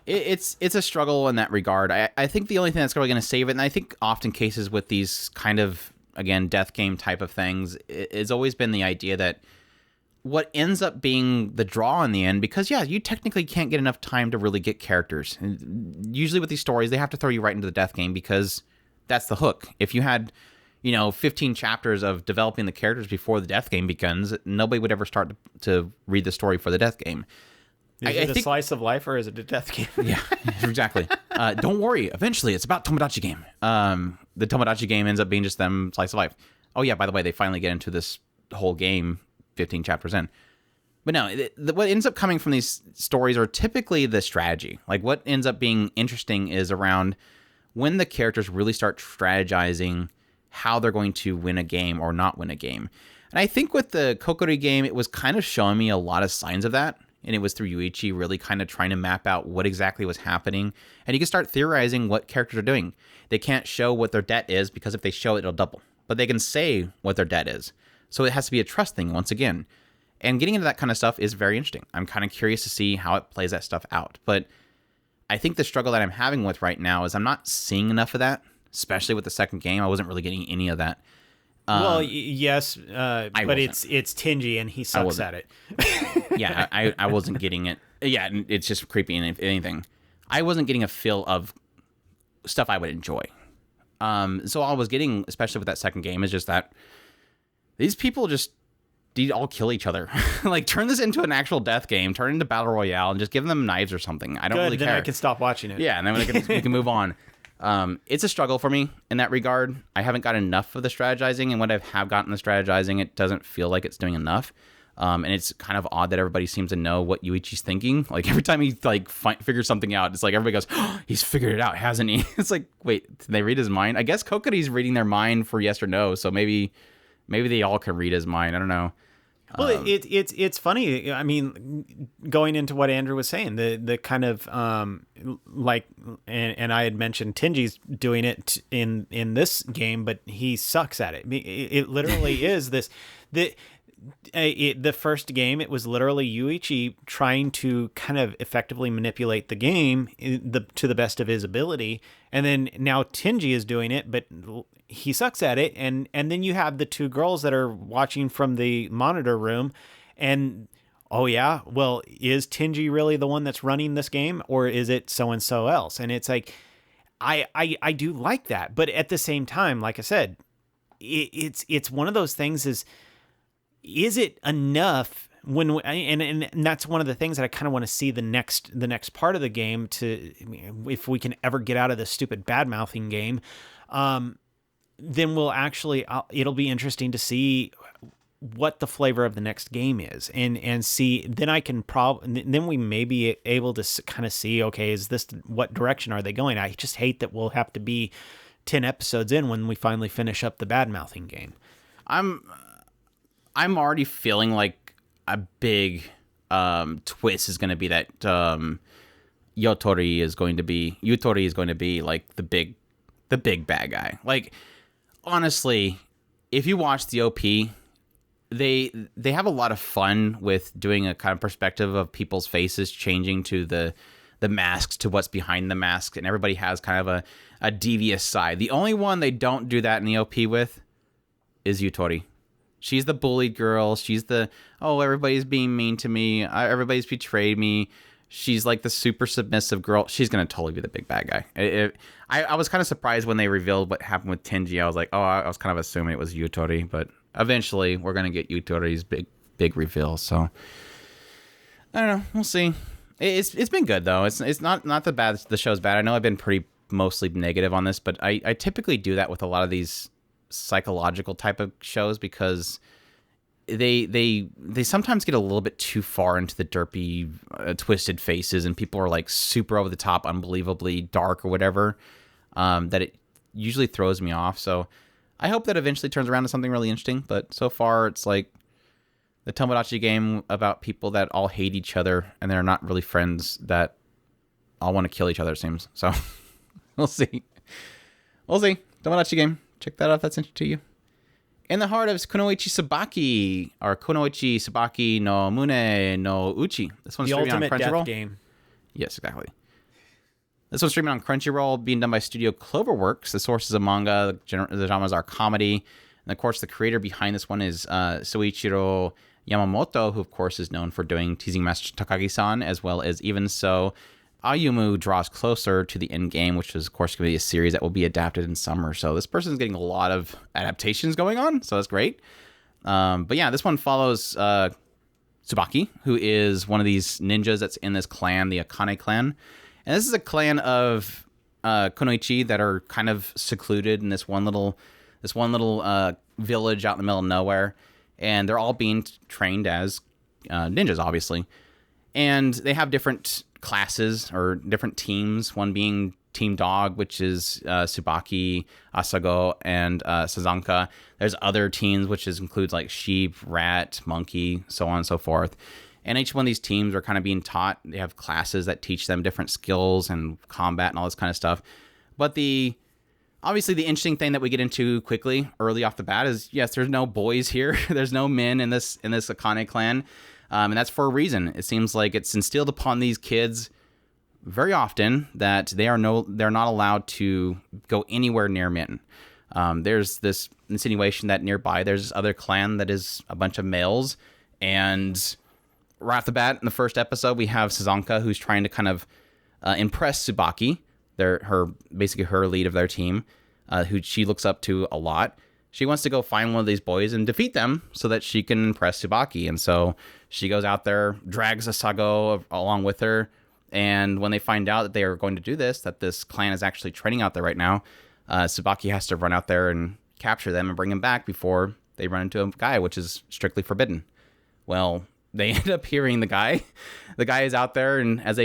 It's a struggle in that regard. I think the only thing that's really going to save it, and I think often cases with these kind of, again, death game type of things, it's always been the idea that what ends up being the draw in the end, because yeah, you technically can't get enough time to really get characters. Usually with these stories, they have to throw you right into the death game because that's the hook. If you had, 15 chapters of developing the characters before the death game begins, nobody would ever start to read the story for the death game. Is it a slice of life or is it a death game? Yeah, exactly. Don't worry. Eventually, it's about Tomodachi Game. The Tomodachi Game ends up being just them slice of life. Oh yeah, by the way, they finally get into this whole game 15 chapters in. But no, what ends up coming from these stories are typically the strategy. Like what ends up being interesting is around when the characters really start strategizing how they're going to win a game or not win a game. And I think with the Kokori game, it was kind of showing me a lot of signs of that. And it was through Yuichi really kind of trying to map out what exactly was happening. And you can start theorizing what characters are doing. They can't show what their debt is because if they show it, it'll double. But they can say what their debt is. So it has to be a trust thing once again. And getting into that kind of stuff is very interesting. I'm kind of curious to see how it plays that stuff out. But I think the struggle that I'm having with right now is I'm not seeing enough of that, especially with the second game. I wasn't really getting any of that. Yes, but it's Tenji and he sucks at it. Yeah, I wasn't getting it. Yeah, it's just creepy and anything. I wasn't getting a feel of stuff I would enjoy. So all I was getting, especially with that second game, is just that these people just need to all kill each other. Like, turn this into an actual death game, turn it into Battle Royale, and just give them knives or something. I don't really care. Then I can stop watching it. Yeah, and then we can move on. It's a struggle for me in that regard. I haven't got enough of the strategizing, and when I have gotten the strategizing, it doesn't feel like it's doing enough. And it's kind of odd that everybody seems to know what Yuichi's thinking. Like every time he figures something out, it's like everybody goes, oh, "He's figured it out, hasn't he?" It's like, wait, did they read his mind? I guess Kokori's reading their mind for yes or no, so maybe they all can read his mind. I don't know. Well, it's funny. I mean, going into what Andrew was saying, the kind of and I had mentioned Tenji's doing it in this game, but he sucks at it. It literally is this. The first game, it was literally Yuichi trying to kind of effectively manipulate the game to the best of his ability, and then now Tenji is doing it, but he sucks at it. And then you have the two girls that are watching from the monitor room, and oh yeah, well, is Tenji really the one that's running this game, or is it so and so else? And it's like, I do like that, but at the same time, like I said, it's one of those things is it enough and that's one of the things that I kind of want to see the next part of the game if we can ever get out of this stupid bad mouthing game, then we'll actually, it'll be interesting to see what the flavor of the next game is and see, then I can then we may be able to kind of see, okay, is this, what direction are they going? I just hate that we'll have to be 10 episodes in when we finally finish up the bad mouthing game. I'm already feeling like a big twist is going to be that Yutori is going to be like the big bad guy. Like, honestly, if you watch the OP, they have a lot of fun with doing a kind of perspective of people's faces changing to the masks, to what's behind the mask, and everybody has kind of a devious side. The only one they don't do that in the OP with is Yutori. She's the bullied girl. She's everybody's being mean to me. Everybody's betrayed me. She's like the super submissive girl. She's going to totally be the big bad guy. I was kind of surprised when they revealed what happened with Tenji. I was like, I was kind of assuming it was Yutori, but eventually we're going to get Yutori's big reveal. So I don't know. We'll see. It's been good though. It's not the bad. The show's bad. I know I've been pretty mostly negative on this, but I typically do that with a lot of these psychological type of shows because they sometimes get a little bit too far into the derpy twisted faces, and people are like super over the top, unbelievably dark or whatever, that it usually throws me off. So I hope that eventually turns around to something really interesting, but so far it's like the Tomodachi Game about people that all hate each other and they're not really friends, that all want to kill each other, it seems. So we'll see. Tomodachi Game. Check that out if that's interesting to you. In the heart of Kunoichi Tsubaki, or Kunoichi Tsubaki no Mune no Uchi. This one's streaming on Crunchyroll. The ultimate death game. Yes, exactly. This one's streaming on Crunchyroll, being done by Studio Cloverworks. The source is a manga. The genres are comedy. And of course, the creator behind this one is Soichiro Yamamoto, who of course is known for doing Teasing Master Takagi-san, as well as Even So, Ayumu Draws Closer to the End Game, which is, of course, going to be a series that will be adapted in summer. So this person's getting a lot of adaptations going on, so that's great. But yeah, this one follows Tsubaki, who is one of these ninjas that's in this clan, the Akane clan. And this is a clan of Kunoichi that are kind of secluded in this one little village out in the middle of nowhere. And they're all being trained as ninjas, obviously. And they have different classes or different teams, one being Team Dog, which is Tsubaki, Asago, and Sazanka. There's other teams, which includes like sheep, rat, monkey, so on and so forth. And each one of these teams are kind of being taught. They have classes that teach them different skills and combat and all this kind of stuff. But obviously the interesting thing that we get into quickly, early off the bat, is yes, there's no boys here. There's no men in this Akane clan. And that's for a reason. It seems like it's instilled upon these kids very often that they're not allowed to go anywhere near men. There's this insinuation that nearby there's this other clan that is a bunch of males, and right off the bat in the first episode we have Sazanka, who's trying to kind of impress Tsubaki, basically her lead of their team, who she looks up to a lot. She wants to go find one of these boys and defeat them so that she can impress Tsubaki, and so she goes out there, drags Asago along with her. And when they find out that they are going to do this, that this clan is actually training out there right now, Tsubaki has to run out there and capture them and bring them back before they run into a guy, which is strictly forbidden. Well, they end up hearing the guy. The guy is out there, and as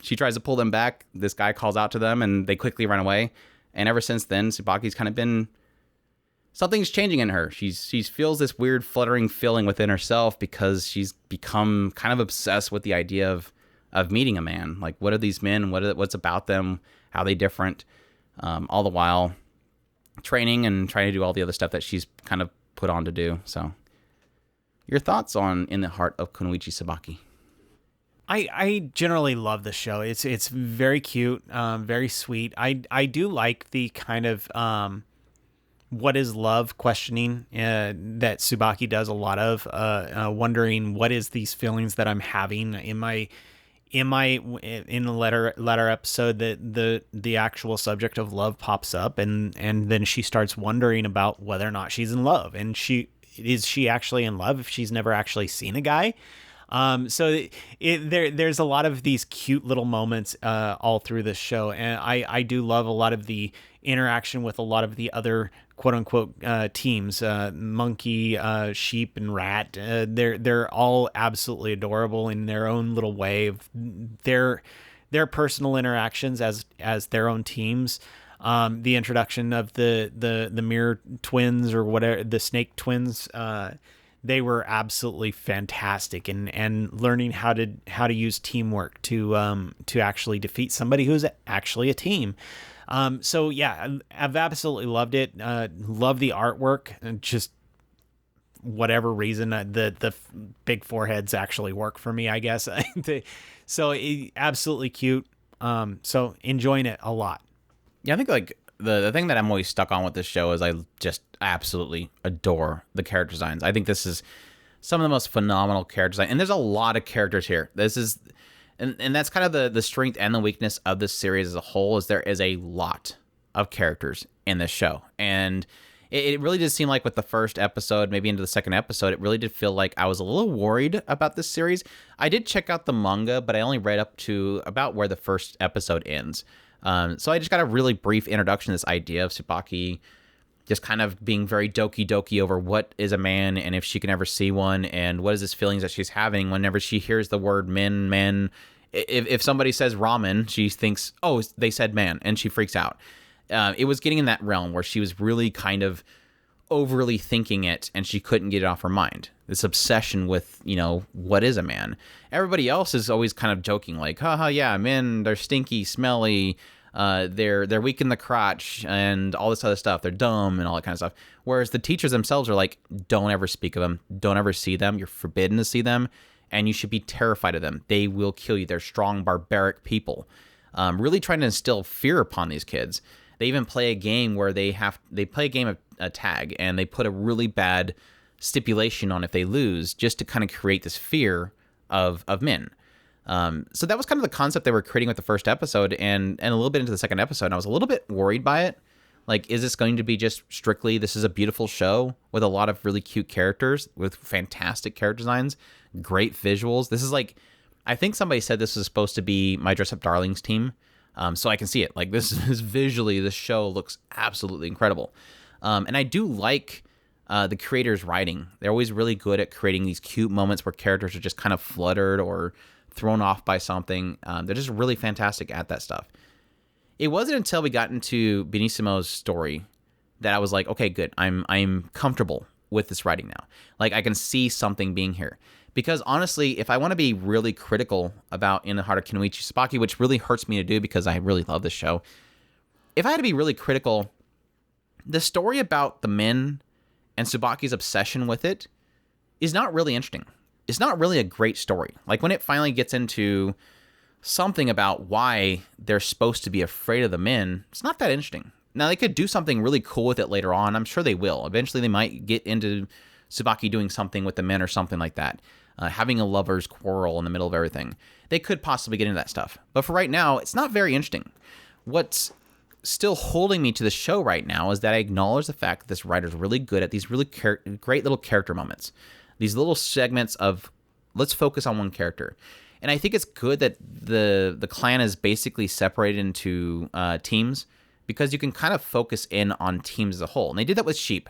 she tries to pull them back, this guy calls out to them, and they quickly run away. And ever since then, Tsubaki's kind of been... something's changing in her. She feels this weird fluttering feeling within herself because she's become kind of obsessed with the idea of meeting a man. Like, what are these men? What's about them? How are they different? All the while training and trying to do all the other stuff that she's kind of put on to do. So, your thoughts on In the Heart of Kunoichi Tsubaki? I generally love the show. It's very cute, very sweet. I do like the kind of what is love questioning that Tsubaki does a lot of, wondering what is these feelings that I'm having in the letter episode, that the actual subject of love pops up, and then she starts wondering about whether or not she's in love, and is she actually in love if she's never actually seen a guy. So there's a lot of these cute little moments all through this show, and I do love a lot of the interaction with a lot of the other quote unquote teams, monkey, sheep, and rat. They're all absolutely adorable in their own little way of their personal interactions as their own teams. The introduction of the mirror twins, or whatever, the snake twins, they were absolutely fantastic, and learning how to use teamwork to actually defeat somebody who's actually a team. So yeah, I've absolutely loved it. Love the artwork, and just whatever reason, the big foreheads actually work for me, I guess. So absolutely cute. So enjoying it a lot. Yeah, I think like the thing that I'm always stuck on with this show is I just absolutely adore the character designs. I think this is some of the most phenomenal character design, and there's a lot of characters here. This is, and that's kind of the strength and the weakness of this series as a whole, is there is a lot of characters in this show. And it really did seem like with the first episode, maybe into the second episode, it really did feel like I was a little worried about this series. I did check out the manga, but I only read up to about where the first episode ends. So I just got a really brief introduction to this idea of Tsubaki just kind of being very doki over what is a man, and if she can ever see one, and what is this feelings that she's having whenever she hears the word men. If somebody says ramen, she thinks, oh, they said man, and she freaks out. It was getting in that realm where she was really kind of overly thinking it, and she couldn't get it off her mind. This obsession with, what is a man? Everybody else is always kind of joking, like, haha, yeah, men, they're stinky, smelly, they're weak in the crotch, and all this other stuff. They're dumb and all that kind of stuff. Whereas the teachers themselves are like, don't ever speak of them. Don't ever see them. You're forbidden to see them, and you should be terrified of them. They will kill you. They're strong, barbaric people. Really trying to instill fear upon these kids. They even play a game where they play a game of a tag, and they put a really bad stipulation on if they lose, just to kind of create this fear of men. So that was kind of the concept they were creating with the first episode, and a little bit into the second episode. And I was a little bit worried by it. Like, is this going to be just strictly, this is a beautiful show with a lot of really cute characters, with fantastic character designs, great visuals? This is like, I think somebody said this was supposed to be My Dress Up Darlings team. So I can see it. Like, this is visually, this show looks absolutely incredible. And I do like the creators' writing. They're always really good at creating these cute moments where characters are just kind of fluttered or thrown off by something. They're just really fantastic at that stuff. It wasn't until we got into Benissimo's story that I was like, okay, good. I'm comfortable with this writing now. Like, I can see something being here. Because honestly, if I want to be really critical about In the Heart of Kunoichi Tsubaki, which really hurts me to do because I really love this show, if I had to be really critical, the story about the men and Tsubaki's obsession with it is not really interesting. It's not really a great story. Like, when it finally gets into something about why they're supposed to be afraid of the men, it's not that interesting. Now, they could do something really cool with it later on. I'm sure they will. Eventually, they might get into Tsubaki doing something with the men or something like that. Having a lover's quarrel in the middle of everything. They could possibly get into that stuff. But for right now, it's not very interesting. What's still holding me to the show right now is that I acknowledge the fact that this writer's really good at these really great little character moments. These little segments of, let's focus on one character. And I think it's good that the clan is basically separated into teams, because you can kind of focus in on teams as a whole. And they did that with Sheep.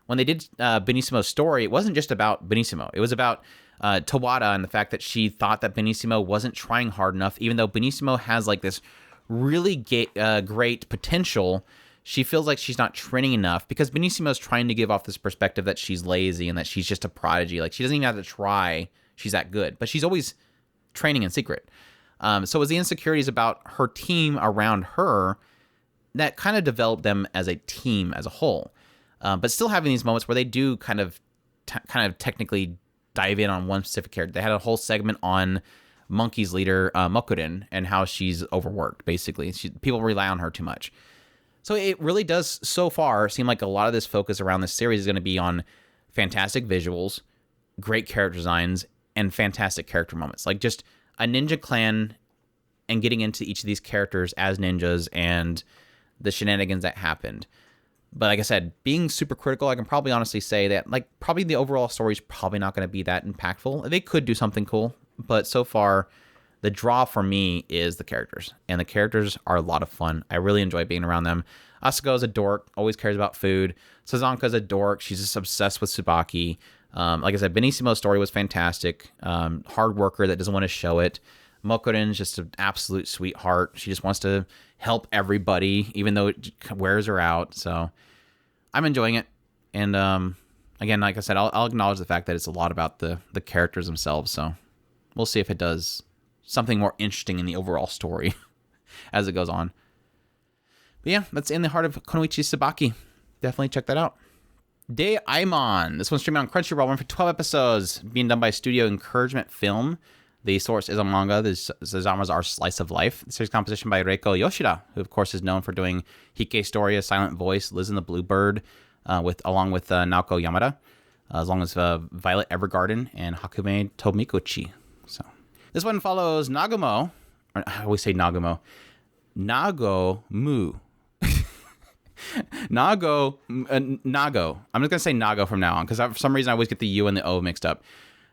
When they did Benissimo's story, it wasn't just about Benissimo. It was about Tawada and the fact that she thought that Benissimo wasn't trying hard enough, even though Benissimo has like this really great potential. She feels like she's not training enough because Benissimo's trying to give off this perspective that she's lazy and that she's just a prodigy. Like, she doesn't even have to try. She's that good. But she's always training in secret. So it was the insecurities about her team around her that kind of developed them as a team as a whole. But still having these moments where they do kind of technically dive in on one specific character. They had a whole segment on Monkey's leader, Mokurin, and how she's overworked, basically. People rely on her too much. So it really does, so far, seem like a lot of this focus around this series is going to be on fantastic visuals, great character designs, and fantastic character moments. Like, just a ninja clan and getting into each of these characters as ninjas and the shenanigans that happened. But like I said, being super critical, I can probably honestly say that, like, probably the overall story is probably not going to be that impactful. They could do something cool, but so far, the draw for me is the characters. And the characters are a lot of fun. I really enjoy being around them. Asuko is a dork, always cares about food. Sazanka is a dork. She's just obsessed with Tsubaki. Like I said, Benissimo's story was fantastic. Hard worker that doesn't want to show it. Mokurin's just an absolute sweetheart. She just wants to help everybody, even though it wears her out. So I'm enjoying it. And again, like I said, I'll acknowledge the fact that it's a lot about the characters themselves. So we'll see if it does something more interesting in the overall story as it goes on. But yeah, that's In the Heart of Kunoichi Tsubaki. Definitely check that out. Deaimon. This one's streaming on Crunchyroll, run for 12 episodes, being done by Studio Encouragement Film. The source is a manga. This is Our Slice of Life. The series composition by Reiko Yoshida, who of course is known for doing Hike Story, Silent Voice, Liz and the Bluebird, along with Naoko Yamada, as long as Violet Evergarden and Hakume Tomikochi. So this one follows Nagomu. I always say Nagomu. Nagomu. Nago. I'm just gonna say Nago from now on, because for some reason I always get the U and the O mixed up.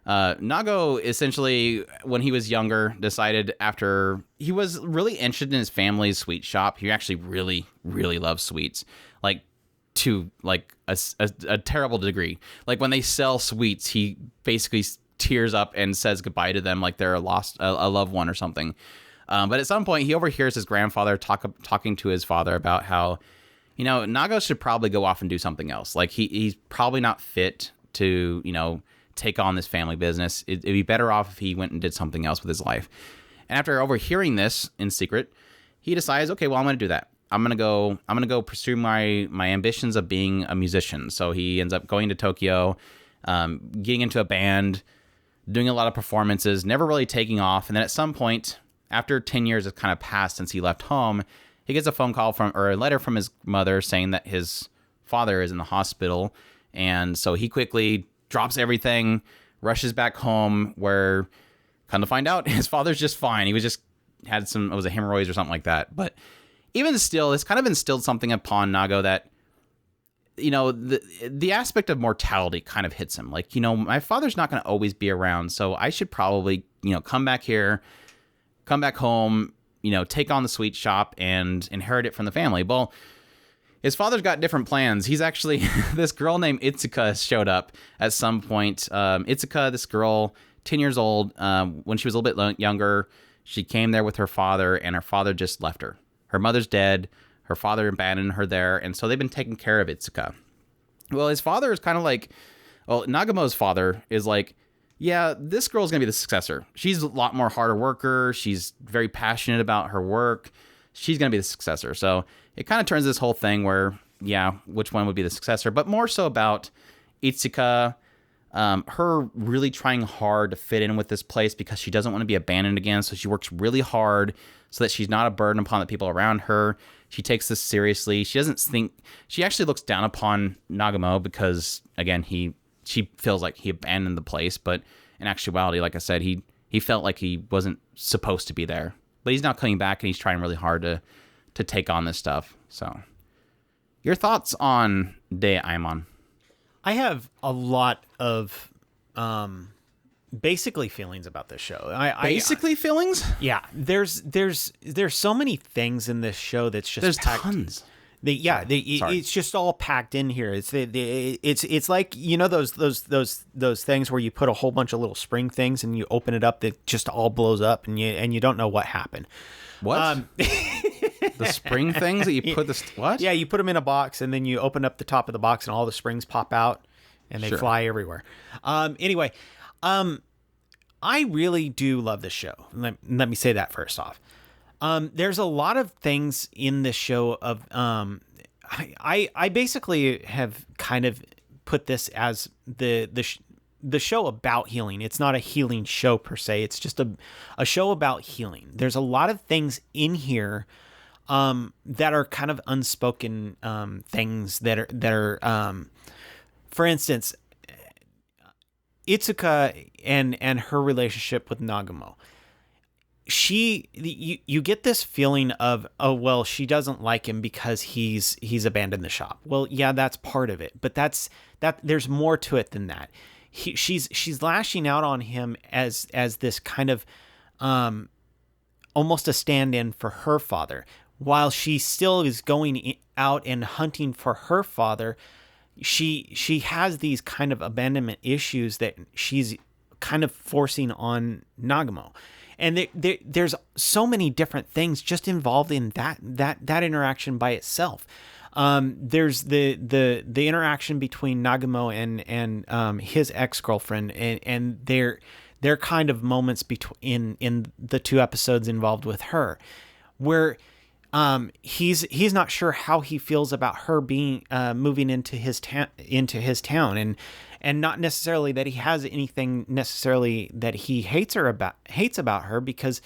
Nago, essentially, when he was younger, decided after he was really interested in his family's sweet shop. He actually really, really loves sweets, like to like a terrible degree. Like, when they sell sweets, he basically tears up and says goodbye to them like they're a loved one or something. But at some point, he overhears his grandfather talking to his father about how, you know, Nago should probably go off and do something else. Like, he's probably not fit to, you know, take on this family business. It'd be better off if he went and did something else with his life. And after overhearing this in secret, he decides, okay, well, I'm going to do that. I'm going to go pursue my ambitions of being a musician. So he ends up going to Tokyo, getting into a band, doing a lot of performances, never really taking off. And then at some point, after 10 years has kind of passed since he left home, he gets a phone call or a letter from his mother saying that his father is in the hospital. And so he quickly drops everything, rushes back home, where come to find out his father's just fine. He was just had it was a hemorrhoids or something like that. But even still, it's kind of instilled something upon Nago that, you know, the aspect of mortality kind of hits him. Like, you know, my father's not going to always be around, so I should probably, you know, come back home, you know, take on the sweet shop and inherit it from the family. Well, his father's got different plans. He's actually, this girl named Itsuka showed up at some point. Itsuka, this girl, 10 years old, when she was a little bit younger, she came there with her father, and her father just left her. Her mother's dead. Her father abandoned her there, and so they've been taking care of Itsuka. Well, his father is kind of like, well, Nagamo's father is like, yeah, this girl's going to be the successor. She's a lot more harder worker. She's very passionate about her work. She's going to be the successor. So it kind of turns this whole thing where, yeah, which one would be the successor, but more so about Itsuka, her really trying hard to fit in with this place because she doesn't want to be abandoned again. So she works really hard so that she's not a burden upon the people around her. She takes this seriously. She doesn't think, she actually looks down upon Nagamo because, again, she feels like he abandoned the place. But in actuality, like I said, he felt like he wasn't supposed to be there. But he's now coming back and he's trying really hard to take on this stuff. So, your thoughts on Deaimon? I have a lot of basically feelings about this show. Feelings? Yeah, there's so many things in this show that's just there's packed. Tons. It's just all packed in here. It's like, you know, those things where you put a whole bunch of little spring things and you open it up that just all blows up and you don't know what happened. What? The spring things that you put what? Yeah, you put them in a box and then you open up the top of the box and all the springs pop out and they fly everywhere. Anyway, I really do love this show. Let me say that first off. There's a lot of things in this show of, I basically have kind of put this as the show about healing. It's not a healing show per se. It's just a show about healing. There's a lot of things in here, that are kind of unspoken, things that are, for instance, Itsuka and her relationship with Nagamo. You get this feeling of, oh, well, she doesn't like him because he's abandoned the shop. Well, yeah, that's part of it, but there's more to it than that. She's lashing out on him as this kind of, almost a stand-in for her father, while she still is going out and hunting for her father. She has these kind of abandonment issues that she's kind of forcing on Nagamo. And there's so many different things just involved in that interaction by itself. There's the interaction between Nagamo and his ex-girlfriend, and their kind of moments in the two episodes involved with her, where he's not sure how he feels about her being moving into his town, and not necessarily that he has anything necessarily that he hates about her, because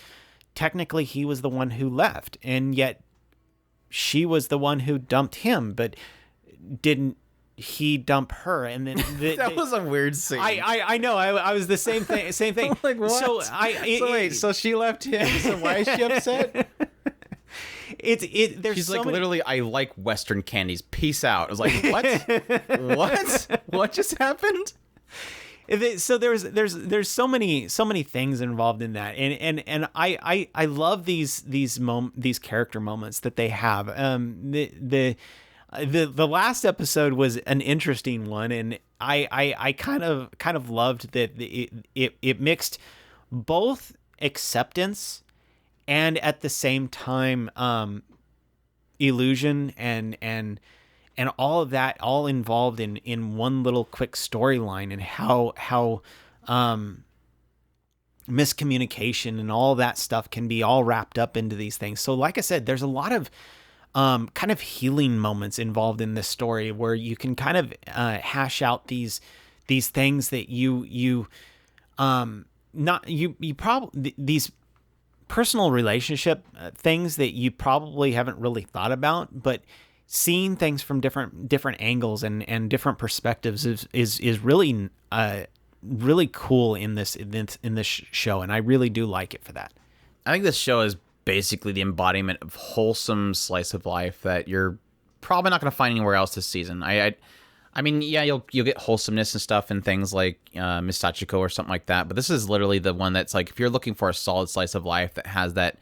technically he was the one who left, and yet she was the one who dumped him, but didn't he dump her? And then that was a weird scene. I know. I was the same thing. I'm like, what? So she left him. So why is she upset? There's She's so like, many... literally, I like Western candies. Peace out. I was like, what? What just happened? So there's so many things involved in that, and I love these character moments that they have. The last episode was an interesting one, and I kind of loved that it mixed both acceptance and at the same time illusion and all of that all involved in one little quick storyline, and how miscommunication and all that stuff can be all wrapped up into these things. So like I said, there's a lot of kind of healing moments involved in this story where you can kind of hash out these things that you probably these personal relationship things that you probably haven't really thought about, but seeing things from different angles and different perspectives is really really cool in this show, and I really do like it for that. I think this show is basically the embodiment of wholesome slice of life that you're probably not going to find anywhere else this season. I mean, yeah, you'll get wholesomeness and stuff in things like Miss Sachiko or something like that, but this is literally the one that's like, if you're looking for a solid slice of life that has that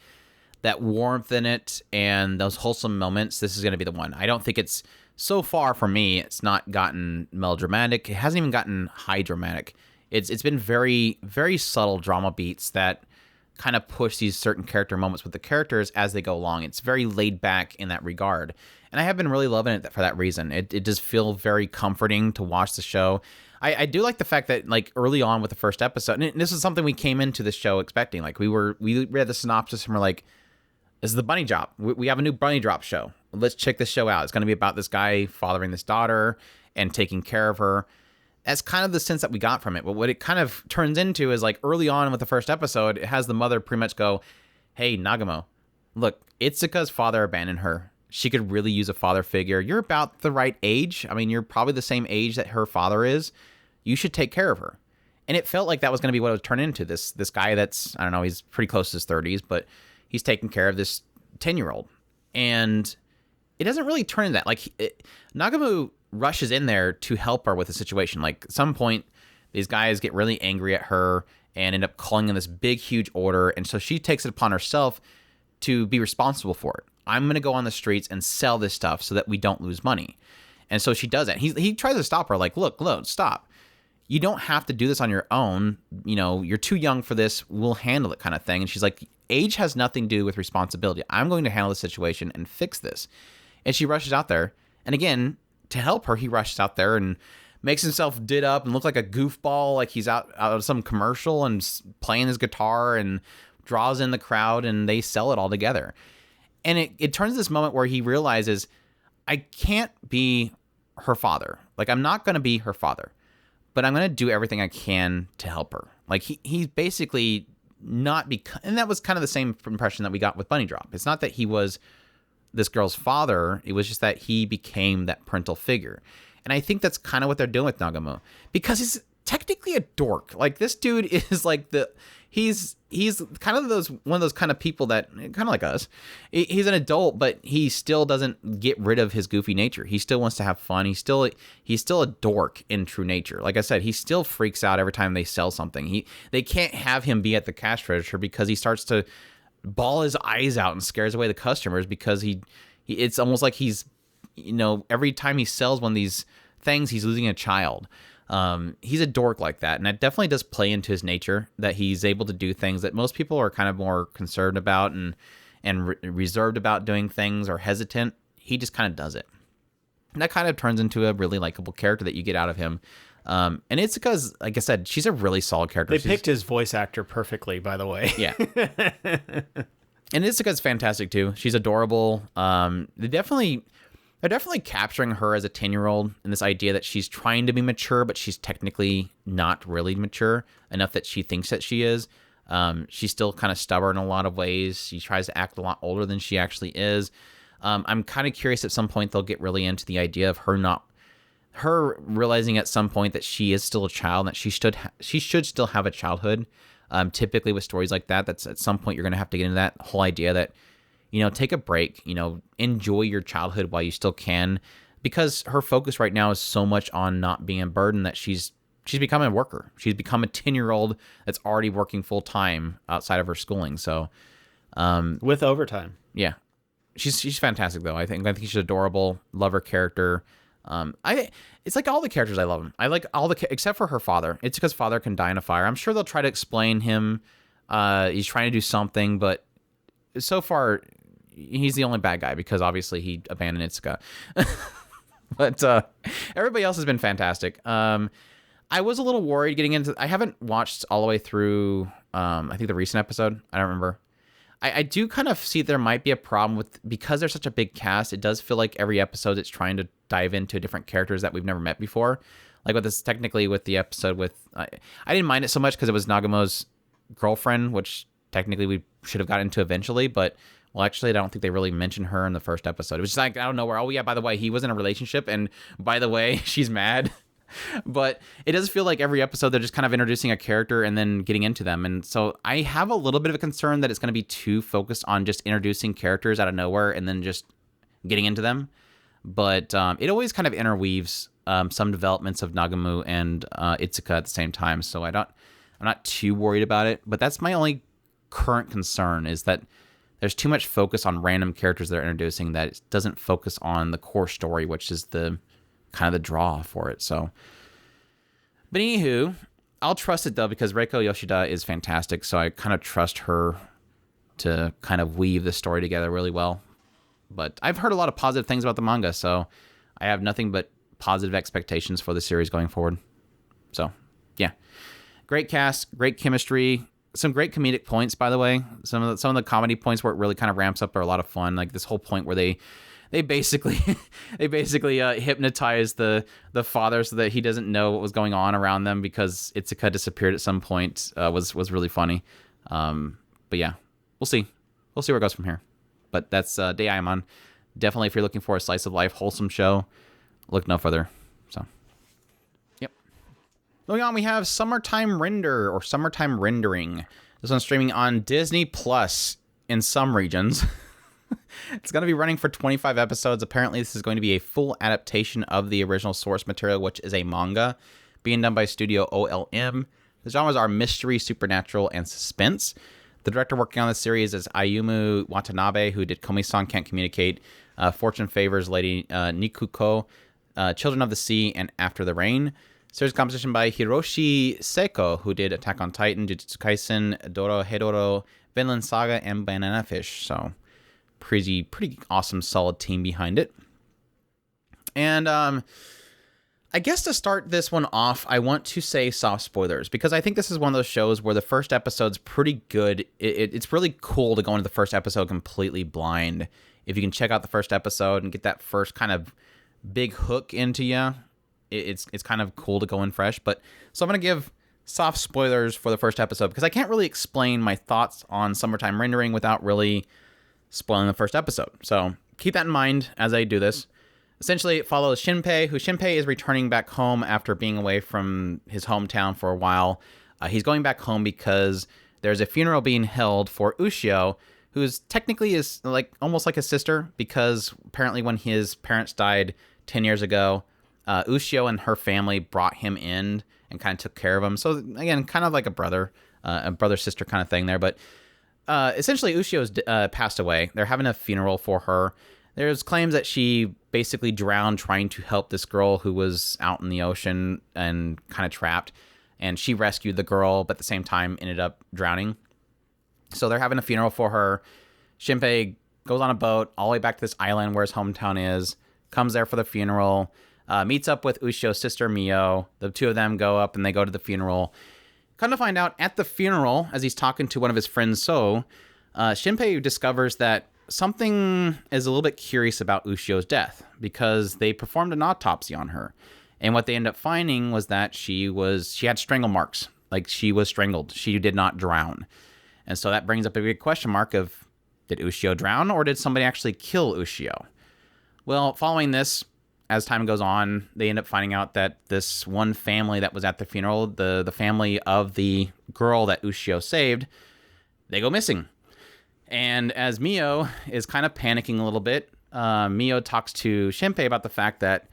that warmth in it and those wholesome moments, this is going to be the one. I don't think it's, so far for me, it's not gotten melodramatic. It hasn't even gotten high dramatic. It's been very, very subtle drama beats that kind of push these certain character moments with the characters as they go along. It's very laid back in that regard. And I have been really loving it for that reason. It does feel very comforting to watch the show. I do like the fact that, like, early on with the first episode, and this is something we came into the show expecting. Like, we read the synopsis and we're like, this is the bunny drop. We have a new bunny drop show. Let's check this show out. It's going to be about this guy fathering this daughter and taking care of her. That's kind of the sense that we got from it. But what it kind of turns into is, like, early on with the first episode, it has the mother pretty much go, hey, Nagamo, look, Itsuka's father abandoned her. She could really use a father figure. You're about the right age. I mean, you're probably the same age that her father is. You should take care of her. And it felt like that was going to be what it would turn into. This guy that's, I don't know, he's pretty close to his 30s, but he's taking care of this 10-year-old. And it doesn't really turn into that. Like, Nagamo rushes in there to help her with the situation. Like, at some point, these guys get really angry at her and end up calling in this big, huge order. And so she takes it upon herself to be responsible for it. I'm going to go on the streets and sell this stuff so that we don't lose money. And so she does it. He tries to stop her, like, look, stop. You don't have to do this on your own. You know, you're too young for this. We'll handle it, kind of thing. And she's like, age has nothing to do with responsibility. I'm going to handle the situation and fix this. And she rushes out there. And again, to help her, he rushes out there and makes himself did up and look like a goofball, like he's out of some commercial and playing his guitar and draws in the crowd, and they sell it all together. And it turns this moment where he realizes, I can't be her father. Like, I'm not going to be her father, but I'm going to do everything I can to help her. Like, he's basically not and that was kind of the same impression that we got with Bunny Drop. It's not that he was this girl's father. It was just that he became that parental figure. And I think that's kind of what they're doing with Nagamo, because he's technically a dork. Like, this dude is like he's kind of one of those kind of people that, kind of like us, he's an adult, but he still doesn't get rid of his goofy nature. He still wants to have fun. He's still a dork in true nature. Like I said, he still freaks out every time they sell something. They can't have him be at the cash register because he starts to bawl his eyes out and scares away the customers, because it's almost like he's, you know, every time he sells one of these things, he's losing a child. He's a dork like that, and that definitely does play into his nature, that he's able to do things that most people are kind of more concerned about and reserved about doing things, or hesitant. He just kind of does it. And that kind of turns into a really likable character that you get out of him. And it's because, like I said, she's a really solid character. They picked his voice actor perfectly, by the way. Yeah. And Itsuka's fantastic too. She's adorable. They're definitely capturing her as a 10-year-old, and this idea that she's trying to be mature, but she's technically not really mature enough that she thinks that she is. She's still kind of stubborn in a lot of ways. She tries to act a lot older than she actually is. I'm kind of curious at some point they'll get really into the idea of her realizing at some point that she is still a child, that she should still have a childhood. Typically with stories like that, that's at some point you're going to have to get into that whole idea that, you know, take a break, you know, enjoy your childhood while you still can, because her focus right now is so much on not being a burden that she's become a worker. She's become a 10-year-old that's already working full time outside of her schooling. So, with overtime. Yeah. She's fantastic though. I think she's adorable. Love her character. It's like all the characters I love them. I like except for her father. It's because father can die in a fire. I'm sure they'll try to explain him. He's trying to do something, but so far he's the only bad guy because obviously he abandoned Itsuka. But everybody else has been fantastic. I was a little worried getting into. I haven't watched all the way through. I think the recent episode. I don't remember. I do kind of see there might be a problem with, because there's such a big cast. It does feel like every episode it's trying to dive into different characters that we've never met before. Like with this, technically with the episode with, I didn't mind it so much because it was Nagamo's girlfriend, which technically we should have gotten into eventually. But well, actually, I don't think they really mentioned her in the first episode. It was just like, I don't know where. Oh yeah, by the way, he was in a relationship, and by the way, she's mad. But it does feel like every episode they're just kind of introducing a character and then getting into them. And so I have a little bit of a concern that it's going to be too focused on just introducing characters out of nowhere and then just getting into them. But it always kind of interweaves some developments of Nagamu and Itsuka at the same time. So I'm not too worried about it. But that's my only current concern, is that there's too much focus on random characters they're introducing that it doesn't focus on the core story, which is the kind of the draw for it. So, but anywho, I'll trust it though, because Reiko Yoshida is fantastic. So I kind of trust her to kind of weave the story together really well. But I've heard a lot of positive things about the manga, so I have nothing but positive expectations for the series going forward. So, yeah. Great cast, great chemistry, some great comedic points, by the way. Some of the comedy points where it really kind of ramps up are a lot of fun. Like this whole point where they basically hypnotize the father so that he doesn't know what was going on around them because Itsuka disappeared at some point. Was really funny. But yeah, we'll see where it goes from here. But that's Deaimon. Definitely, if you're looking for a slice of life wholesome show, look no further. So, yep. Moving on, we have Summertime Render or Summertime Rendering. This one's streaming on Disney Plus in some regions. It's going to be running for 25 episodes. Apparently, this is going to be a full adaptation of the original source material, which is a manga being done by Studio OLM. The genres are mystery, supernatural, and suspense. The director working on this series is Ayumu Watanabe, who did Komi-san Can't Communicate, Fortune Favors Lady Nikuko, Children of the Sea, and After the Rain. Series composition by Hiroshi Seiko, who did Attack on Titan, Jujutsu Kaisen, Doro Hedoro, Vinland Saga, and Banana Fish. So, pretty awesome, solid team behind it. And I guess to start this one off, I want to say soft spoilers, because I think this is one of those shows where the first episode's pretty good. It's really cool to go into the first episode completely blind. If you can check out the first episode and get that first kind of big hook into you, it's kind of cool to go in fresh. But so I'm going to give soft spoilers for the first episode, because I can't really explain my thoughts on Summertime Rendering without really spoiling the first episode. So keep that in mind as I do this. Essentially, it follows Shinpei, who Shinpei is returning back home after being away from his hometown for a while. He's going back home because there's a funeral being held for Ushio, who's technically is like almost like a sister, because apparently when his parents died 10 years ago, Ushio and her family brought him in and kind of took care of him. So again, kind of like a brother-sister kind of thing there. But essentially, Ushio's passed away. They're having a funeral for her. There's claims that she basically drowned trying to help this girl who was out in the ocean and kind of trapped. And she rescued the girl, but at the same time ended up drowning. So they're having a funeral for her. Shinpei goes on a boat all the way back to this island where his hometown is, comes there for the funeral, meets up with Ushio's sister Mio. The two of them go up and they go to the funeral. Come to find out, at the funeral, as he's talking to one of his friends, Shinpei discovers that something is a little bit curious about Ushio's death, because they performed an autopsy on her. And what they ended up finding was that she had strangle marks. Like, she was strangled. She did not drown. And so that brings up a big question mark of, did Ushio drown, or did somebody actually kill Ushio? Well, following this, as time goes on, they end up finding out that this one family that was at the funeral, the family of the girl that Ushio saved, they go missing. And as Mio is kind of panicking a little bit, Mio talks to Shinpei about the fact that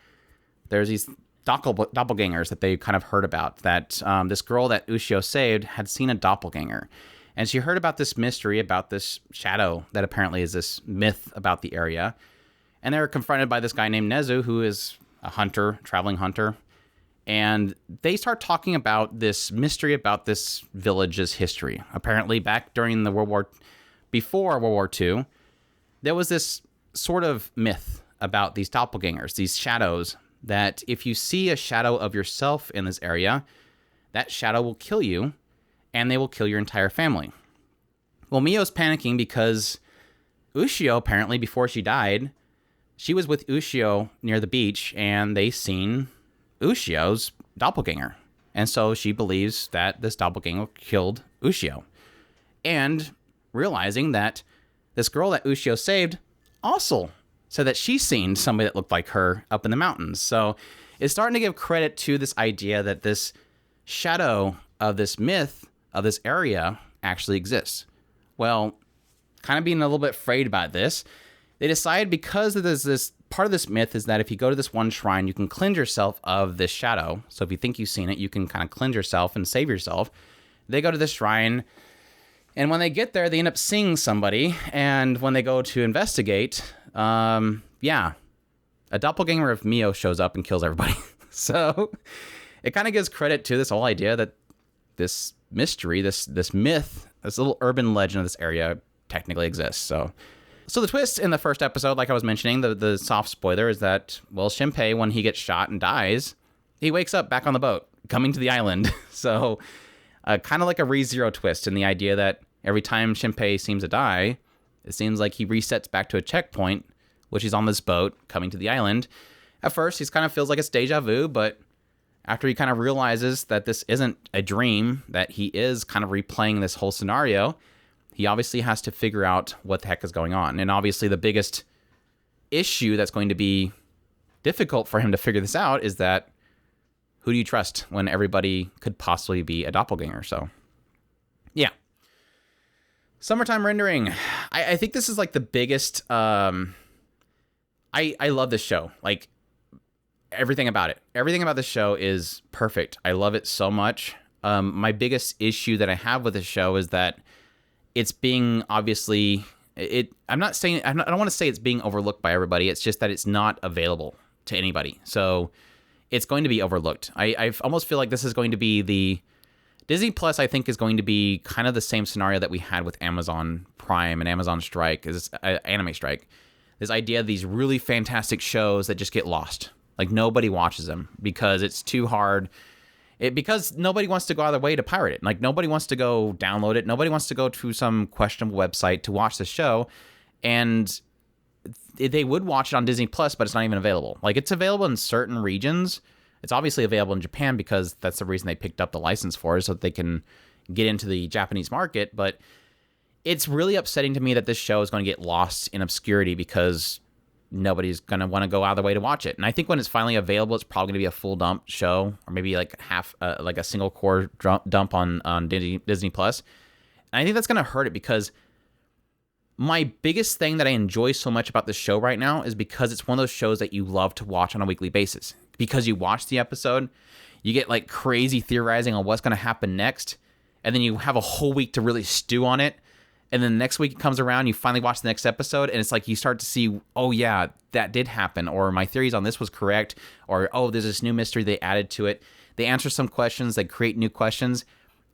there's these doppelgangers that they kind of heard about, that this girl that Ushio saved had seen a doppelganger. And she heard about this mystery, about this shadow that apparently is this myth about the area. And they're confronted by this guy named Nezu, who is a hunter, traveling hunter. And they start talking about this mystery about this village's history. Apparently, back during the before World War II, there was this sort of myth about these doppelgangers, these shadows, that if you see a shadow of yourself in this area, that shadow will kill you, and they will kill your entire family. Well, Mio's panicking because Ushio, apparently, before she died, she was with Ushio near the beach, and they seen Ushio's doppelganger. And so she believes that this doppelganger killed Ushio. And realizing that this girl that Ushio saved also said that she's seen somebody that looked like her up in the mountains. So it's starting to give credit to this idea that this shadow of this myth of this area actually exists. Well, kind of being a little bit afraid about this, they decide, because there's this part of this myth is that if you go to this one shrine, you can cleanse yourself of this shadow. So if you think you've seen it, you can kind of cleanse yourself and save yourself. They go to this shrine, And when they get there, they end up seeing somebody. And when they go to investigate, a doppelganger of Mio shows up and kills everybody. So it kind of gives credit to this whole idea that this mystery, this myth, this little urban legend of this area technically exists. So the twist in the first episode, like I was mentioning, the soft spoiler is that, well, Shinpei, when he gets shot and dies, he wakes up back on the boat, coming to the island. So kind of like a ReZero twist in the idea that every time Shinpei seems to die, it seems like he resets back to a checkpoint, which he's on this boat coming to the island. At first, he kind of feels like it's deja vu, but after he kind of realizes that this isn't a dream, that he is kind of replaying this whole scenario, he obviously has to figure out what the heck is going on. And obviously the biggest issue that's going to be difficult for him to figure this out is that who do you trust when everybody could possibly be a doppelganger? So, yeah. Summertime rendering. I think this is like the biggest... I love this show. Like, everything about it. Everything about this show is perfect. I love it so much. My biggest issue that I have with this show is that it's being obviously... I don't want to say it's being overlooked by everybody. It's just that it's not available to anybody. So it's going to be overlooked. I almost feel like this is going to be the... Disney Plus, I think, is going to be kind of the same scenario that we had with Amazon Prime and Amazon Strike, Anime Strike. This idea of these really fantastic shows that just get lost. Like, nobody watches them because it's too hard. Because nobody wants to go out of their way to pirate it. Like, nobody wants to go download it. Nobody wants to go to some questionable website to watch the show. And they would watch it on Disney Plus, but it's not even available. Like, it's available in certain regions. It's obviously available in Japan because that's the reason they picked up the license for it, so that they can get into the Japanese market. But it's really upsetting to me that this show is going to get lost in obscurity because nobody's going to want to go out of the way to watch it. And I think when it's finally available, it's probably going to be a full dump show, or maybe like like a single core dump on Disney Plus. And I think that's going to hurt it because my biggest thing that I enjoy so much about this show right now is because it's one of those shows that you love to watch on a weekly basis. Because you watch the episode, you get like crazy theorizing on what's going to happen next, and then you have a whole week to really stew on it. And then the next week it comes around, you finally watch the next episode, and it's like you start to see, oh yeah, that did happen, or my theories on this was correct, or oh, there's this new mystery they added to it. They answer some questions, they create new questions,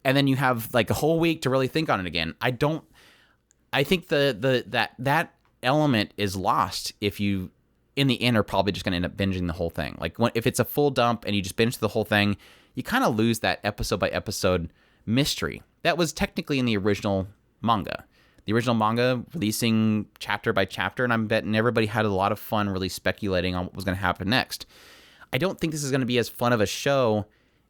and then you have like a whole week to really think on it again. I think that element is lost if you, in the end, are probably just going to end up binging the whole thing. Like, if it's a full dump and you just binge the whole thing, you kind of lose that episode by episode mystery that was technically in the original manga. The original manga releasing chapter by chapter, and I'm betting everybody had a lot of fun really speculating on what was going to happen next. I don't think this is going to be as fun of a show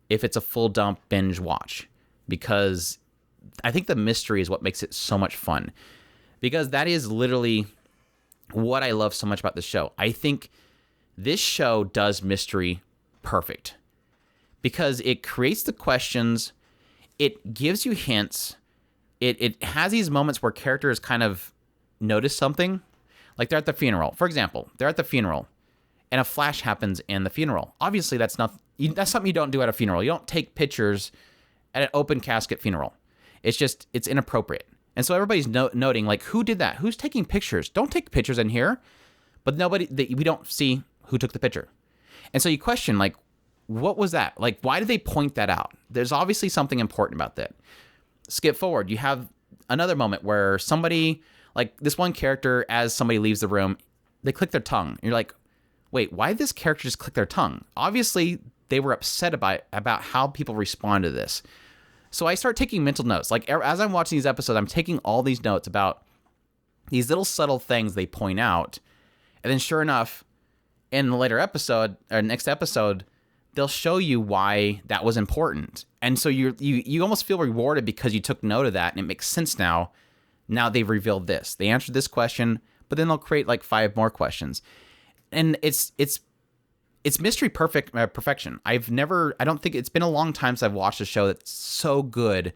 if it's a full dump binge watch, because I think the mystery is what makes it so much fun, because that is literally what I love so much about this show. I think this show does mystery perfect because it creates the questions, it gives you hints, it has these moments where characters kind of notice something, like they're at the funeral. For example, they're at the funeral and a flash happens in the funeral. Obviously, that's something you don't do at a funeral. You don't take pictures at an open casket funeral. It's inappropriate. And so everybody's noting, like, who did that? Who's taking pictures? Don't take pictures in here. But we don't see who took the picture. And so you question, like, what was that? Like, why did they point that out? There's obviously something important about that. Skip forward. You have another moment where somebody, like this one character, as somebody leaves the room, they click their tongue. And you're like, wait, why did this character just click their tongue? Obviously, they were upset about how people respond to this. So I start taking mental notes. Like, as I'm watching these episodes, I'm taking all these notes about these little subtle things they point out. And then sure enough, in the later episode, or next episode, they'll show you why that was important. And so you almost feel rewarded because you took note of that, and it makes sense now. Now they've revealed this. They answered this question, but then they'll create like 5 more questions. And it's mystery perfection. I don't think it's been a long time since I've watched a show that's so good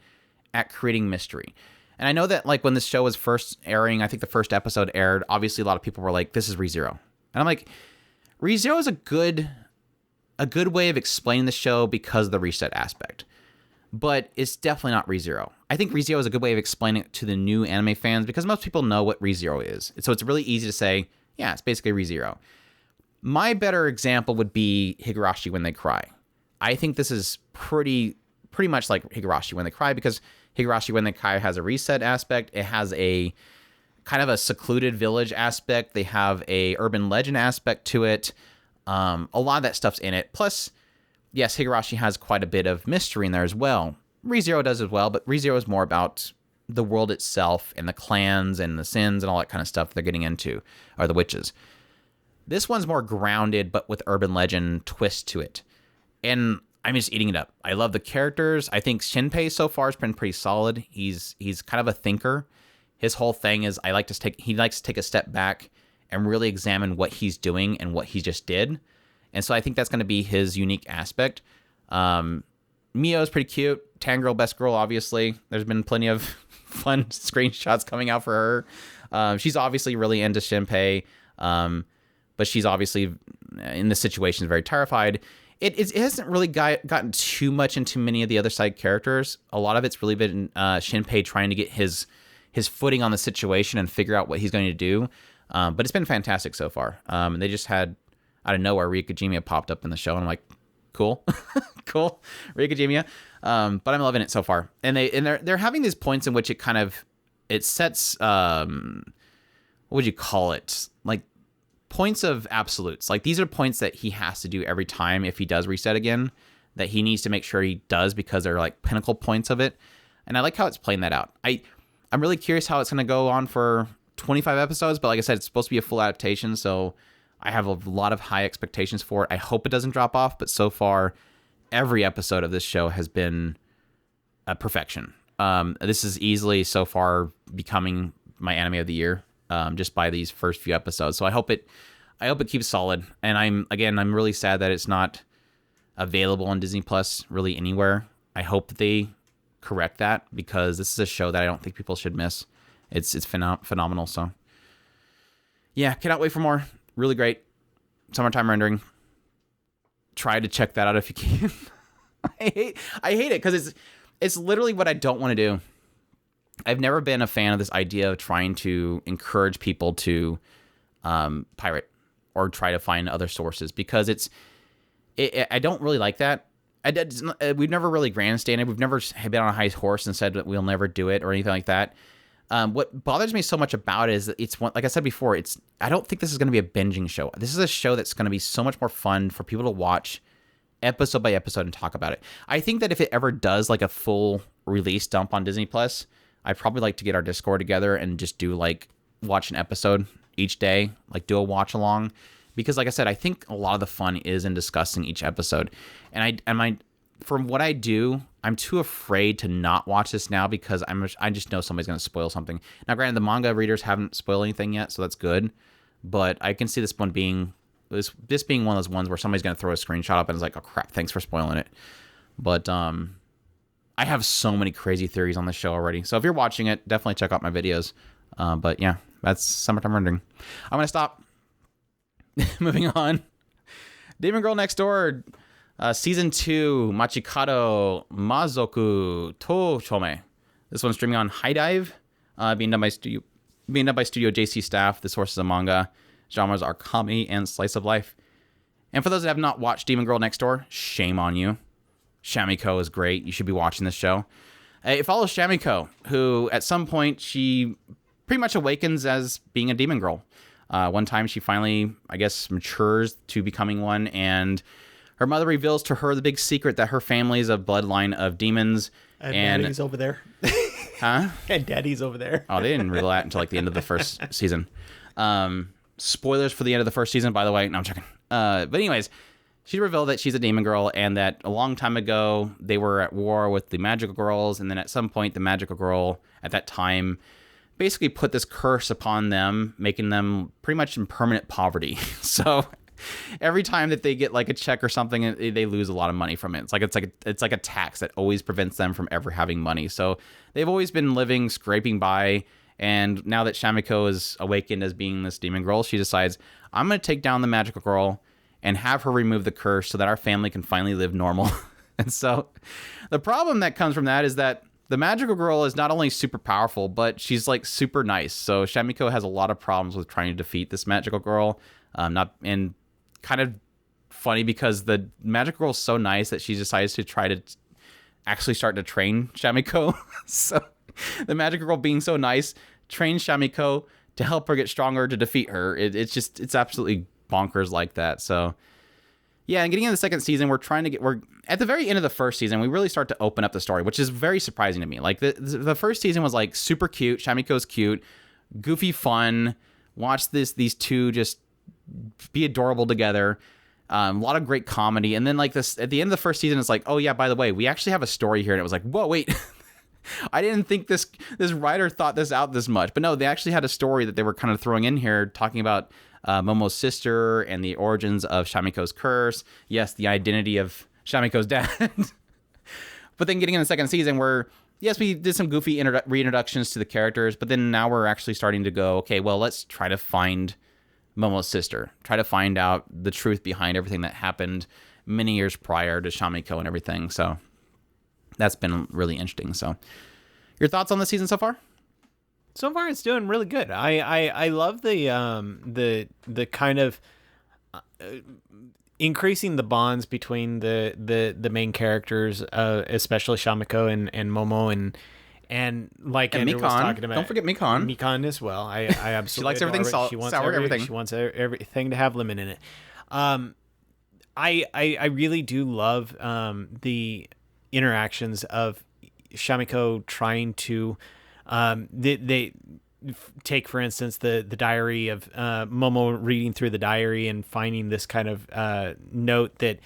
at creating mystery. And I know that, like, when this show was first airing, I think the first episode aired, obviously a lot of people were like, this is ReZero. And I'm like, ReZero is a good way of explaining the show because of the reset aspect. but it's definitely not ReZero. I think ReZero is a good way of explaining it to the new anime fans because most people know what ReZero is. So it's really easy to say, yeah, it's basically ReZero. My better example would be Higurashi When They Cry. I think this is pretty much like Higurashi When They Cry because Higurashi When They Cry has a reset aspect. It has a kind of a secluded village aspect. They have a urban legend aspect to it. A lot of that stuff's in it. Plus, yes, Higurashi has quite a bit of mystery in there as well. ReZero does as well, but ReZero is more about the world itself and the clans and the sins and all that kind of stuff they're getting into, or the witches. This one's more grounded, but with urban legend twist to it. And I'm just eating it up. I love the characters. I think Shinpei so far has been pretty solid. He's kind of a thinker. His whole thing is he likes to take a step back and really examine what he's doing and what he just did. And so I think that's going to be his unique aspect. Mio is pretty cute. Tangirl, best girl, obviously. There's been plenty of fun screenshots coming out for her. She's obviously really into Shinpei, but she's obviously in this situation very terrified. It hasn't really gotten too much into many of the other side characters. A lot of it's really been Shinpei trying to get his footing on the situation and figure out what he's going to do. But it's been fantastic so far. They just had, out of nowhere, Ryukajimiya popped up in the show, and I'm like, cool, cool, Ryukajimiya. But I'm loving it so far. And they're having these points in which it sets what would you call it? Like points of absolutes. Like these are points that he has to do every time if he does reset again, that he needs to make sure he does because they're like pinnacle points of it. And I like how it's playing that out. I'm really curious how it's going to go on for 25 episodes, but like I said, it's supposed to be a full adaptation, so I have a lot of high expectations for it. I hope it doesn't drop off, but so far, every episode of this show has been a perfection. This is easily so far becoming my anime of the year, just by these first few episodes. So I hope it keeps solid. And I'm really sad that it's not available on Disney Plus really anywhere. I hope that they correct that because this is a show that I don't think people should miss. It's phenomenal. So yeah, cannot wait for more. Really great. Summertime rendering. Try to check that out if you can. I hate it because it's literally what I don't want to do. I've never been a fan of this idea of trying to encourage people to pirate or try to find other sources because I don't really like that. We've never really grandstanded. We've never been on a high horse and said that we'll never do it or anything like that. What bothers me so much about it is that it's one, like I said before, I don't think this is going to be a binging show. This is a show that's going to be so much more fun for people to watch episode by episode and talk about it. I think that if it ever does like a full release dump on Disney Plus, I'd probably like to get our Discord together and just do like watch an episode each day, like do a watch along. Because like I said, I think a lot of the fun is in discussing each episode. And from what I do, I'm too afraid to not watch this now because I just know somebody's going to spoil something. Now, granted, the manga readers haven't spoiled anything yet, so that's good. But I can see this being one of those ones where somebody's going to throw a screenshot up and it's like, oh crap, thanks for spoiling it. But I have so many crazy theories on this show already. So if you're watching it, definitely check out my videos. But yeah, that's Summertime Rendering. I'm going to stop. Moving on. Demon Girl Next Door, Season 2, Machikado Mazoku to Chome. This one's streaming on High Dive, being done by Studio JC staff. The source is a manga. Genres are comedy and slice of life. And for those that have not watched Demon Girl Next Door, shame on you. Shamiko is great. You should be watching this show. It follows Shamiko, who at some point she pretty much awakens as being a demon girl. One time she finally, I guess, matures to becoming one, and her mother reveals to her the big secret that her family is a bloodline of demons. And Daddy's over there. Huh? And Daddy's over there. Oh, they didn't reveal that until like the end of the first season. Spoilers for the end of the first season, by the way. No, I'm checking. But anyways, she revealed that she's a demon girl and that a long time ago they were at war with the magical girls, and then at some point the magical girl at that time basically put this curse upon them, making them pretty much in permanent poverty. So every time that they get like a check or something, they lose a lot of money from it. It's like a tax that always prevents them from ever having money. So they've always been living, scraping by. And now that Shamiko is awakened as being this demon girl, she decides, I'm going to take down the magical girl and have her remove the curse so that our family can finally live normal. And so the problem that comes from that is that the magical girl is not only super powerful, but she's like super nice. So Shamiko has a lot of problems with trying to defeat this magical girl. And kind of funny because the magical girl is so nice that she decides to try to actually start to train Shamiko. So the magical girl being so nice trains Shamiko to help her get stronger to defeat her. It's absolutely bonkers like that. So yeah, and getting into the second season, we're at the very end of the first season, we really start to open up the story, which is very surprising to me. Like the first season was like super cute. Shamiko's cute, goofy, fun. Watch these two just be adorable together. A lot of great comedy. And then like this at the end of the first season, it's like, oh yeah, by the way, we actually have a story here. And it was like, whoa, wait. I didn't think this writer thought this out this much. But no, they actually had a story that they were kind of throwing in here, talking about Momo's sister and the origins of Shamiko's curse. Yes, the identity of Shamiko's dad. But then getting in the second season where, yes, we did some goofy reintroductions to the characters, but then now we're actually starting to go, okay, well, let's try to find Momo's sister. Try to find out the truth behind everything that happened many years prior to Shamiko and everything. So that's been really interesting. So your thoughts on the season so far? So far, it's doing really good. I love the kind of increasing the bonds between the main characters, especially Shamiko and Momo and like Andrew was talking about. Don't forget Mikon. Mikon as well. I absolutely she likes everything salt, sour, everything. She wants everything to have lemon in it. I really do love the interactions of Shamiko trying to they take, for instance, the diary of Momo reading through the diary and finding this kind of note that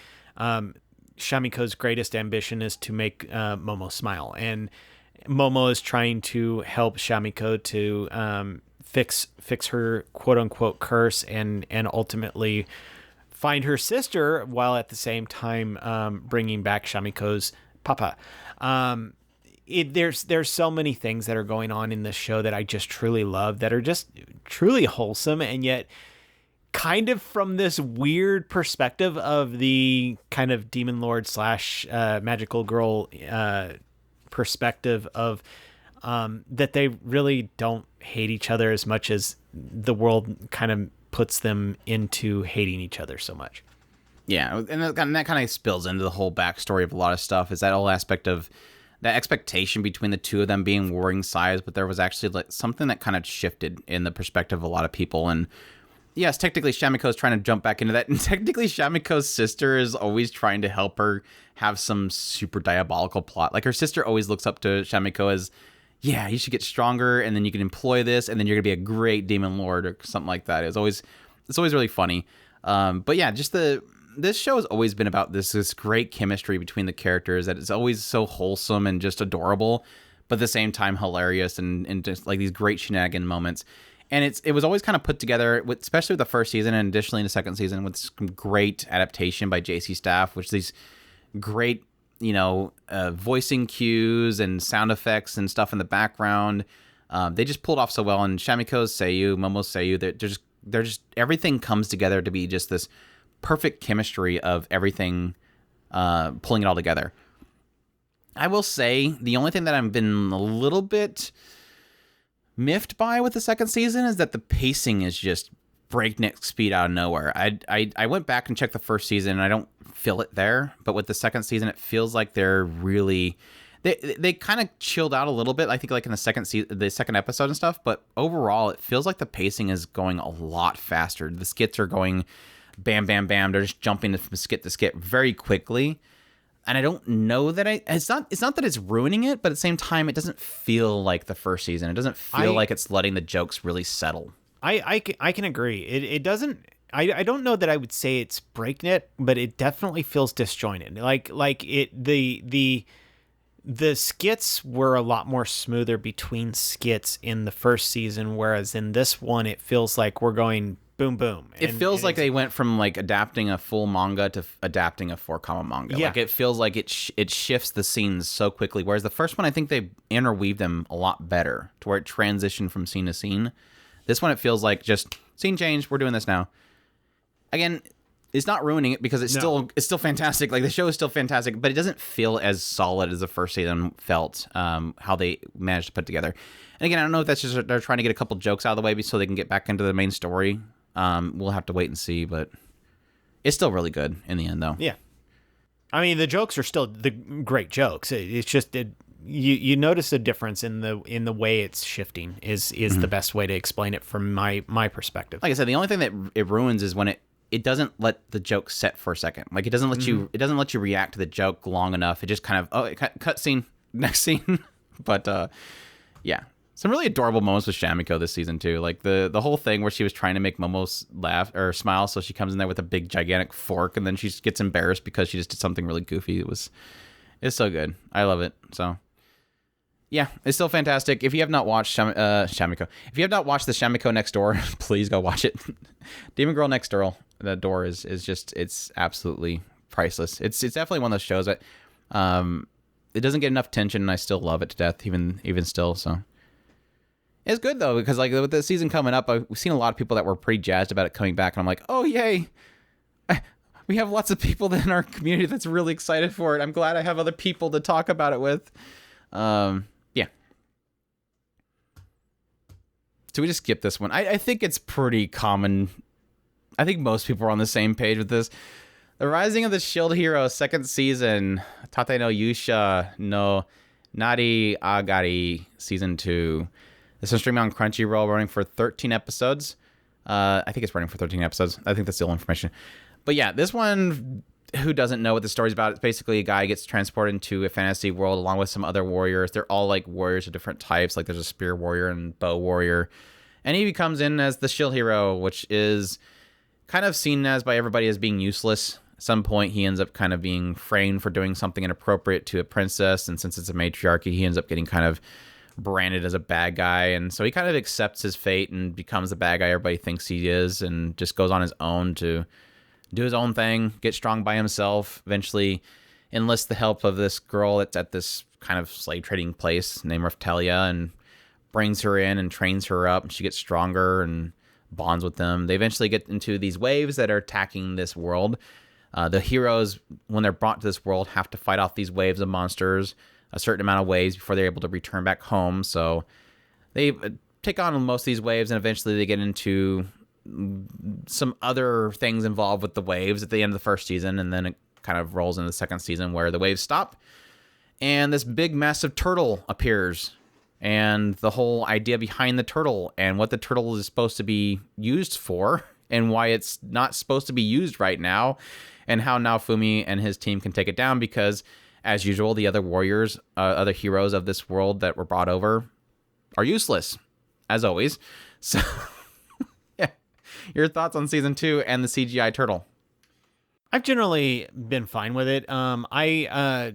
Shamiko's greatest ambition is to make Momo smile, and Momo is trying to help Shamiko to fix her quote unquote curse and ultimately find her sister, while at the same time bringing back Shamiko's papa. There's so many things that are going on in this show that I just truly love, that are just truly wholesome, and yet kind of from this weird perspective of the kind of demon lord / magical girl perspective of that they really don't hate each other as much as the world kind of puts them into hating each other so much. Yeah, and that kind of spills into the whole backstory of a lot of stuff, is that whole aspect of that expectation between the two of them being warring sides, but there was actually like something that kind of shifted in the perspective of a lot of people. And yes, technically Shamiko's trying to jump back into that, and technically Shamiko's sister is always trying to help her have some super diabolical plot. Like her sister always looks up to Shamiko as, yeah, you should get stronger, and then you can employ this, and then you're gonna be a great demon lord or something like that. It's always really funny. But yeah, just this show has always been about this great chemistry between the characters that is always so wholesome and just adorable, but at the same time hilarious and just like these great shenanigan moments. And it was always kind of put together, especially with the first season and additionally in the second season, with some great adaptation by JC Staff, which these great, voicing cues and sound effects and stuff in the background. They just pulled off so well. And Shamiko's Seiyu, Momo's Seiyu, they're just everything comes together to be just this perfect chemistry of everything, pulling it all together. I will say the only thing that I've been a little bit miffed by with the second season is that the pacing is just breakneck speed out of nowhere. I went back and checked the first season, and I don't feel it there, but with the second season, it feels like they're really they kind of chilled out a little bit. I think like in the second episode and stuff, but overall, it feels like the pacing is going a lot faster. The skits are going bam, bam, bam. They're just jumping from skit to skit very quickly. And I don't know that it's not that it's ruining it, but at the same time, it doesn't feel like the first season. It doesn't feel like it's letting the jokes really settle. I can agree. It doesn't, I don't know that I would say it's breakneck, but it definitely feels disjointed. The skits were a lot more smoother between skits in the first season, whereas in this one, it feels like we're going boom, boom. It feels like they went from like adapting a full manga to adapting a 4-comic manga. Yeah. Like it feels like it shifts the scenes so quickly. Whereas the first one, I think they interweave them a lot better to where it transitioned from scene to scene. This one, it feels like just scene change. We're doing this now. Again, it's not ruining it because it's still fantastic. Like the show is still fantastic, but it doesn't feel as solid as the first season felt. How they managed to put together. And again, I don't know if that's just they're trying to get a couple jokes out of the way so they can get back into the main story. We'll have to wait and see, but it's still really good in the end, though. Yeah, I mean the jokes are still the great jokes. It's just you notice a difference in the way it's shifting is the best way to explain it from my perspective. Like I said, the only thing that it ruins is when it doesn't let the joke set for a second. Like it doesn't let you react to the joke long enough. It just kind of cut scene, next scene. But yeah, some really adorable moments with Shamiko this season too. Like the whole thing where she was trying to make Momo laugh or smile, so she comes in there with a big gigantic fork, and then she gets embarrassed because she just did something really goofy. It's so good. I love it. So yeah, it's still fantastic. If you have not watched Shamiko, if you have not watched the Shamiko Next Door, please go watch it. Demon Girl Next Door, the door is just, it's absolutely priceless. It's definitely one of those shows that it doesn't get enough attention, and I still love it to death, even still. So it's good though, because like with the season coming up, we've seen a lot of people that were pretty jazzed about it coming back, and I'm like, oh yay, we have lots of people in our community that's really excited for it. I'm glad I have other people to talk about it with. Yeah. So we just skip this one. I think it's pretty common. I think most people are on the same page with this. The Rising of the Shield Hero, second season, Tate no Yusha no Nari Agari, season 2. This is streaming on Crunchyroll, running for 13 episodes. I think it's running for 13 episodes. I think that's the only information. But yeah, this one, who doesn't know what the story's about? It's basically a guy gets transported into a fantasy world along with some other warriors. They're all like warriors of different types. Like there's a spear warrior and bow warrior. And he comes in as the shield hero, which is kind of seen as by everybody as being useless. At some point, he ends up kind of being framed for doing something inappropriate to a princess. And since it's a matriarchy, he ends up getting kind of branded as a bad guy. And so he kind of accepts his fate and becomes the bad guy everybody thinks he is, and just goes on his own to do his own thing, get strong by himself, eventually enlist the help of this girl that's at this kind of slave trading place named Raftelia, and brings her in and trains her up, and she gets stronger and bonds with them. They eventually get into these waves that are attacking this world. The heroes, when they're brought to this world, have to fight off these waves of monsters a certain amount of waves before they're able to return back home. So they take on most of these waves, and eventually they get into some other things involved with the waves at the end of the first season, and then it kind of rolls into the second season where the waves stop and this big massive turtle appears, and the whole idea behind the turtle and what the turtle is supposed to be used for and why it's not supposed to be used right now, and how Naofumi and his team can take it down, because as usual, the other warriors, other heroes of this world that were brought over are useless, as always. So yeah, your thoughts on season 2 and the CGI turtle? I've generally been fine with it. I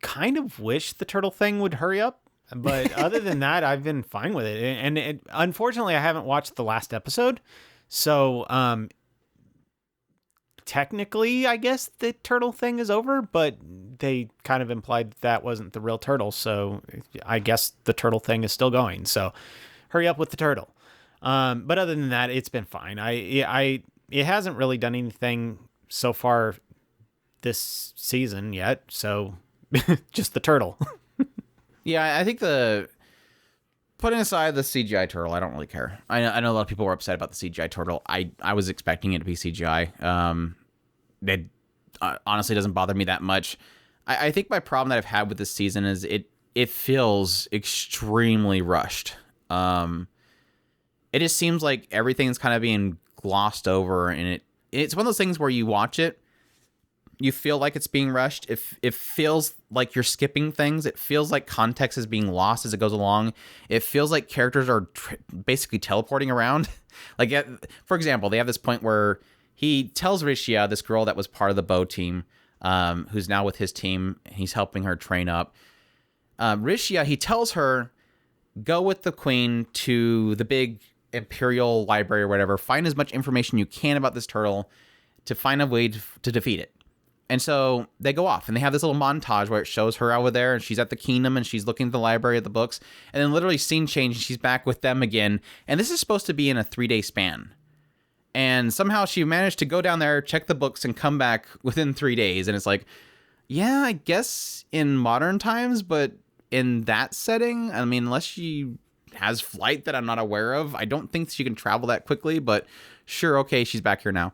kind of wish the turtle thing would hurry up, but other than that, I've been fine with it. And unfortunately, I haven't watched the last episode, so technically, I guess the turtle thing is over, but they kind of implied that wasn't the real turtle, so I guess the turtle thing is still going. So hurry up with the turtle. But other than that, it's been fine. It hasn't really done anything so far this season yet, so just the turtle. Yeah, I think putting aside the CGI turtle, I don't really care. I know a lot of people were upset about the CGI turtle. I was expecting it to be CGI. It honestly doesn't bother me that much. I think my problem that I've had with this season is it feels extremely rushed. It just seems like everything's kind of being glossed over, and it's one of those things where you watch it, you feel like it's being rushed. It feels like you're skipping things. It feels like context is being lost as it goes along. It feels like characters are basically teleporting around. Like, for example, they have this point where he tells Rishia, this girl that was part of the bow team, who's now with his team, he's helping her train up. Rishia, he tells her, go with the queen to the big imperial library or whatever, find as much information you can about this turtle to find a way to defeat it. And so they go off, and they have this little montage where it shows her over there, and she's at the kingdom, and she's looking at the library at the books, and then literally scene change, and she's back with them again. And this is supposed to be in a 3-day span. And somehow she managed to go down there, check the books, and come back within 3 days. And it's like, yeah, I guess in modern times, but in that setting, I mean, unless she has flight that I'm not aware of, I don't think she can travel that quickly, but sure, okay, she's back here now.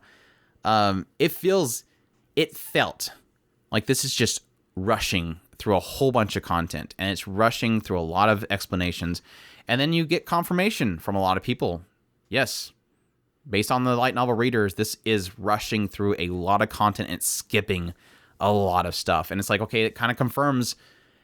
It felt like this is just rushing through a whole bunch of content, and it's rushing through a lot of explanations, and then you get confirmation from a lot of people. Yes, based on the light novel readers, this is rushing through a lot of content and skipping a lot of stuff. And it's like, okay, it kind of confirms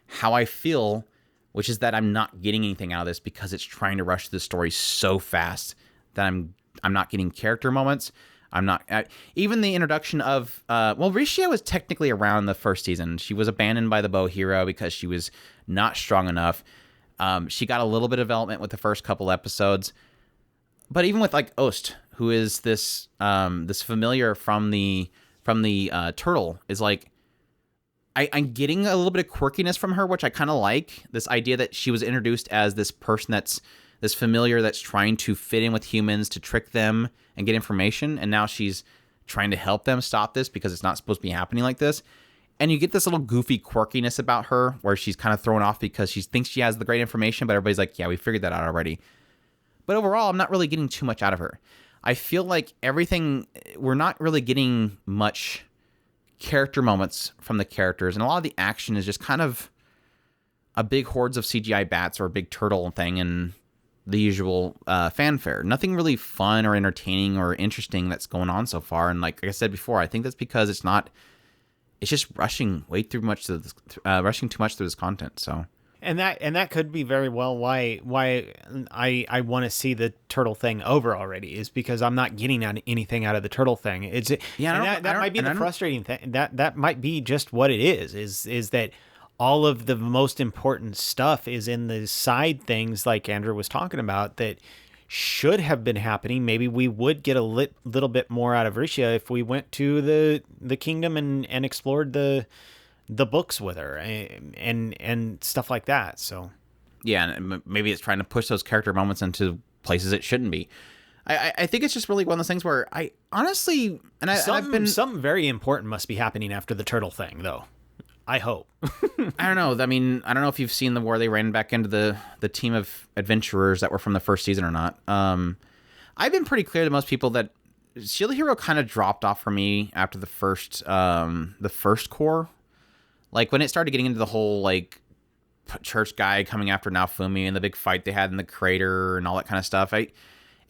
how I feel, which is that I'm not getting anything out of this because it's trying to rush the story so fast that I'm not getting character moments. I'm not even the introduction of Rishia was technically around the first season. She was abandoned by the bow hero because she was not strong enough. She got a little bit of development with the first couple episodes, but even with like Ost, who is this familiar from the turtle, is like, I'm getting a little bit of quirkiness from her, which I kind of like. This idea that she was introduced as this person that's this familiar that's trying to fit in with humans to trick them and get information, and now she's trying to help them stop this because it's not supposed to be happening like this. And you get this little goofy quirkiness about her where she's kind of thrown off because she thinks she has the great information, but everybody's like, yeah, we figured that out already. But overall, I'm not really getting too much out of her. I feel like we're not really getting much character moments from the characters, and a lot of the action is just kind of a big hordes of CGI bats or a big turtle thing and the usual fanfare. Nothing really fun or entertaining or interesting that's going on so far. And like I said before, I think that's because it's just rushing too much through this content. So. And that could be very well why I want to see the turtle thing over already, is because I'm not getting anything out of the turtle thing. That might be the frustrating thing. That might be just what it is that all of the most important stuff is in the side things like Andrew was talking about that should have been happening. Maybe we would get a little bit more out of Rishia if we went to the kingdom and explored the books with her and stuff like that. So yeah, and maybe it's trying to push those character moments into places it shouldn't be. I think it's just really one of those things where I honestly, something very important must be happening after the turtle thing, though. I hope. I don't know. I mean, I don't know if you've seen the war they ran back into the team of adventurers that were from the first season or not. I've been pretty clear to most people that Shield Hero kind of dropped off for me after the first core. Like when it started getting into the whole like church guy coming after Naofumi and the big fight they had in the crater and all that kind of stuff, it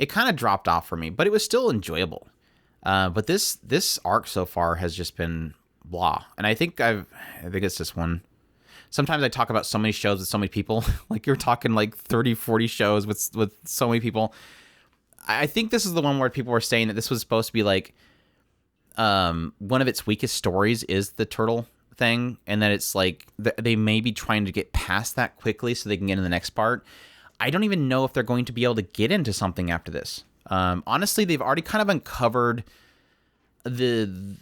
kind of dropped off for me, but it was still enjoyable. But this arc so far has just been blah. And I think it's this one. Sometimes I talk about so many shows with so many people, like you're talking like 30, 40 shows with so many people. I think this is the one where people were saying that this was supposed to be like one of its weakest stories is the turtle thing, and that it's like they may be trying to get past that quickly so they can get into the next part. I don't even know if they're going to be able to get into something after this. Honestly, they've already kind of uncovered the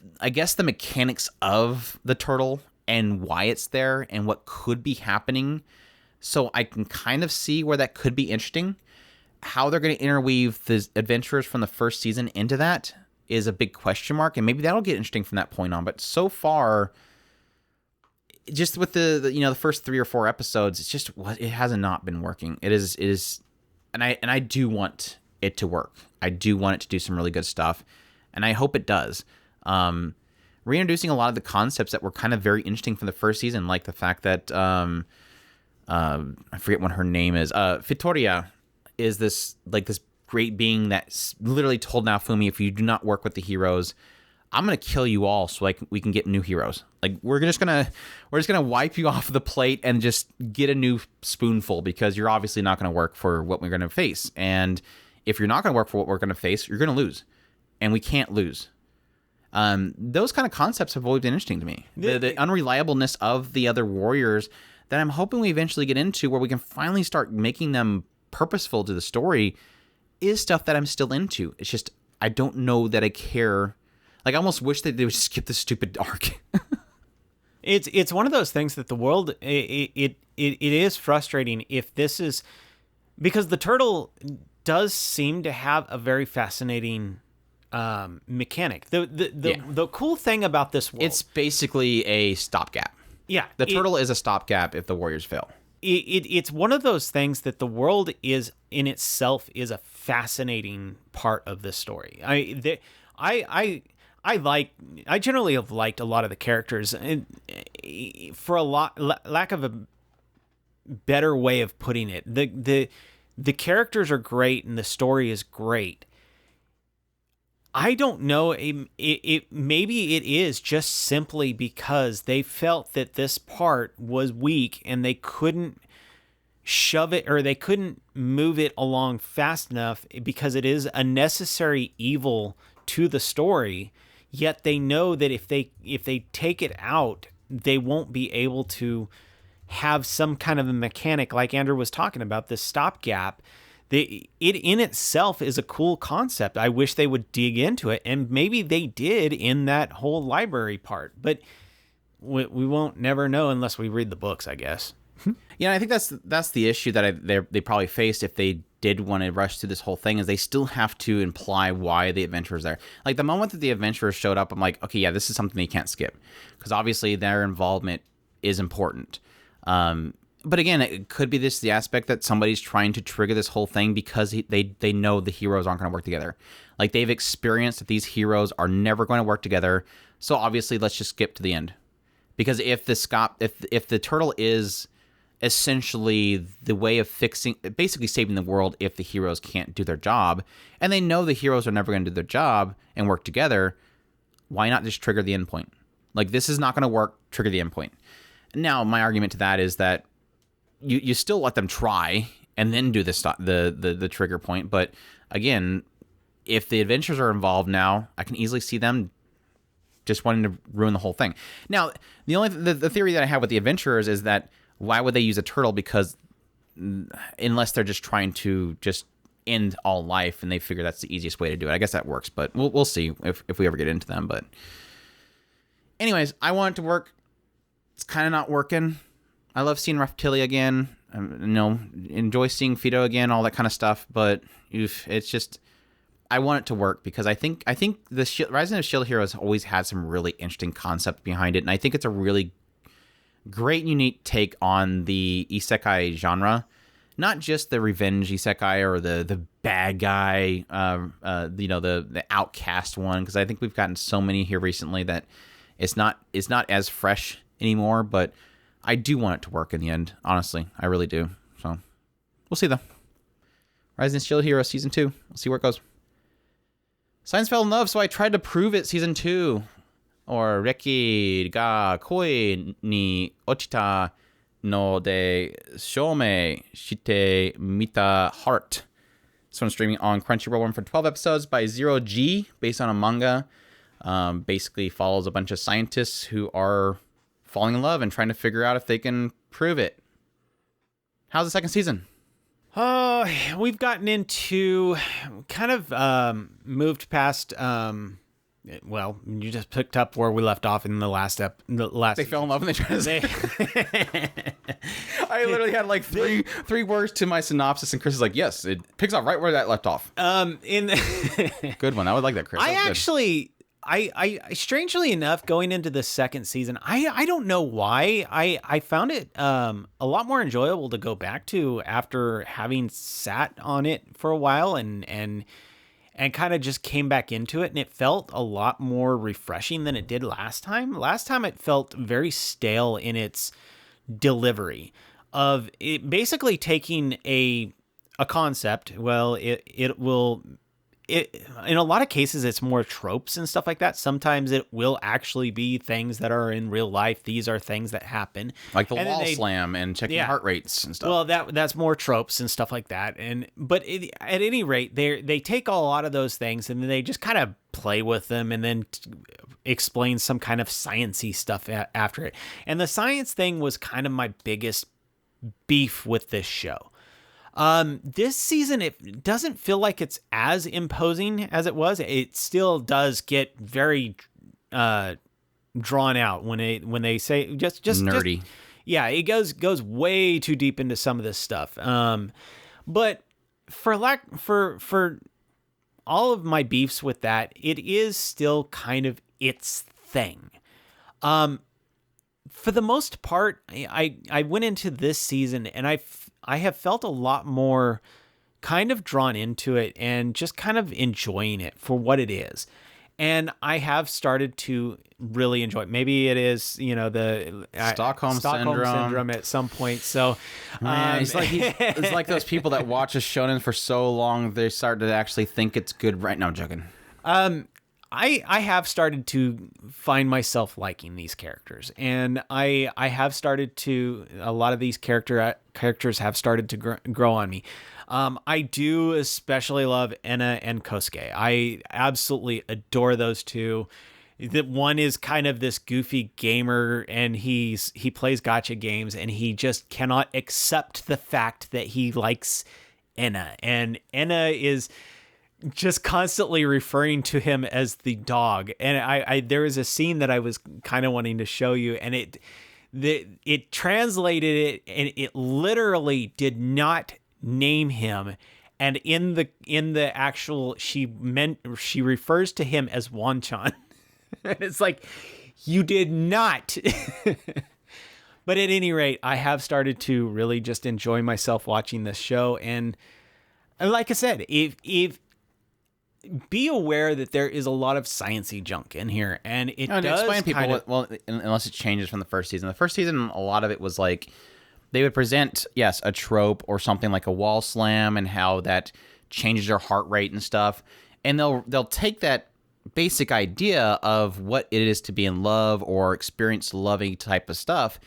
mechanics of the turtle and why it's there and what could be happening. So I can kind of see where that could be interesting. How they're going to interweave the adventurers from the first season into that is a big question mark, and maybe that'll get interesting from that point on. But so far, just with the first 3 or 4 episodes, it has not been working. It is, and I do want it to work. I do want it to do some really good stuff, and I hope it does. Reintroducing a lot of the concepts that were kind of very interesting from the first season, like the fact that I forget what her name is. Fitoria is this great being that literally told Naofumi, if you do not work with the heroes, I'm gonna kill you all so we can get new heroes. Like we're just gonna wipe you off the plate and just get a new spoonful because you're obviously not gonna work for what we're gonna face. And if you're not gonna work for what we're gonna face, you're gonna lose, and we can't lose. Those kind of concepts have always been interesting to me. The unreliableness of the other warriors that I'm hoping we eventually get into, where we can finally start making them purposeful to the story, is stuff that I'm still into. It's just I don't know that I care. Like I almost wish that they would skip the stupid arc. It's one of those things that the world it is frustrating if this is, because the turtle does seem to have a very fascinating mechanic. The cool thing about this world, It's basically a stopgap. yeah, The turtle is a stopgap if the warriors fail. It's one of those things that the world is in itself is a fascinating part of this story. I generally have liked a lot of the characters, and for a lack of a better way of putting it, the characters are great and the story is great. I don't know. Maybe it is just simply because they felt that this part was weak and they couldn't shove it, or they couldn't move it along fast enough because it is a necessary evil to the story. Yet they know that if they take it out, they won't be able to have some kind of a mechanic like Andrew was talking about, this stopgap. It in itself is a cool concept. I wish they would dig into it, and maybe they did in that whole library part, but we won't never know unless we read the books, I guess. Yeah, I think that's the issue that they probably faced if they did want to rush through this whole thing, is they still have to imply why the adventurer's there. Like, the moment that the adventurers showed up, I'm like, okay, yeah, this is something they can't skip, because obviously their involvement is important. But again, it could be the aspect that somebody's trying to trigger this whole thing because they know the heroes aren't going to work together. Like, they've experienced that these heroes are never going to work together. So obviously, let's just skip to the end. Because if the turtle is essentially the way of basically saving the world if the heroes can't do their job, and they know the heroes are never going to do their job and work together, why not just trigger the endpoint? Like, this is not going to work, trigger the endpoint. Now, my argument to that is that you still let them try and then do the trigger point. But again, if the adventures are involved now, I can easily see them just wanting to ruin the whole thing. Now, the theory that I have with the adventurers is that why would they use a turtle? Because unless they're just trying to just end all life and they figure that's the easiest way to do it. I guess that works, but we'll see if we ever get into them. But anyways, I want it to work. It's kind of not working. I love seeing Reptilia again. Enjoy seeing Fido again, all that kind of stuff. But it's just, I want it to work because I think the Rising of Shield Hero has always had some really interesting concept behind it, and I think it's a really great, unique take on the isekai genre. Not just the revenge isekai or the bad guy, the outcast one, because I think we've gotten so many here recently that it's not as fresh anymore, but I do want it to work in the end. Honestly, I really do. So we'll see though. Rising Shield Hero Season 2. We'll see where it goes. Science fell in love, so I tried to prove it. Season 2. Or Reki ga koi ni ochita no de shome shite mita heart. This one's streaming on Crunchyroll, run for 12 episodes by Zero G, based on a manga. Basically follows a bunch of scientists who are falling in love and trying to figure out if they can prove it. How's the second season? Oh, we've gotten into kind of moved past. Well, you just picked up where we left off in the last They fell in love and they tried to say. I literally had like three words to my synopsis, and Chris is like, "Yes, it picks up right where that left off." Good one. I would like that, Chris. I strangely enough, going into the second season, I don't know why I found it a lot more enjoyable to go back to after having sat on it for a while and kind of just came back into it, and it felt a lot more refreshing than it did last time. Last time it felt very stale in its delivery of it, basically taking a concept. Well, it will in a lot of cases, it's more tropes and stuff like that. Sometimes it will actually be things that are in real life. These are things that happen. Like the wall slam and checking heart rates and stuff. Well, that's more tropes and stuff like that. But at any rate, they take a lot of those things and then they just kind of play with them and then explain some kind of science-y stuff after it. And the science thing was kind of my biggest beef with this show. This season, it doesn't feel like it's as imposing as it was. It still does get very drawn out when they say just nerdy. It goes way too deep into some of this stuff. But for all of my beefs with that, it is still kind of its thing. For the most part, I went into this season and I have felt a lot more kind of drawn into it and just kind of enjoying it for what it is. And I have started to really enjoy it. Maybe it is, the Stockholm syndrome at some point. So it's like those people that watch a shonen for so long, they start to actually think it's good. Right now, I'm joking. I have started to find myself liking these characters, and I have started to, a lot of these characters have started to grow on me. I do especially love Enna and Kosuke. I absolutely adore those two. The one is kind of this goofy gamer, and he plays gacha games, and he just cannot accept the fact that he likes Enna, and Enna is just constantly referring to him as the dog. And I there was a scene that I was kind of wanting to show you, and it translated it, and it literally did not name him. And in the actual, she refers to him as Wanchan. It's like, you did not. But at any rate, I have started to really just enjoy myself watching this show. And like I said, if be aware that there is a lot of sciencey junk in here, and it does explain people unless it changes from the first season. The first season, a lot of it was like they would present, yes, a trope or something like a wall slam, and how that changes your heart rate and stuff, and they'll take that basic idea of what it is to be in love or experience loving type of stuff,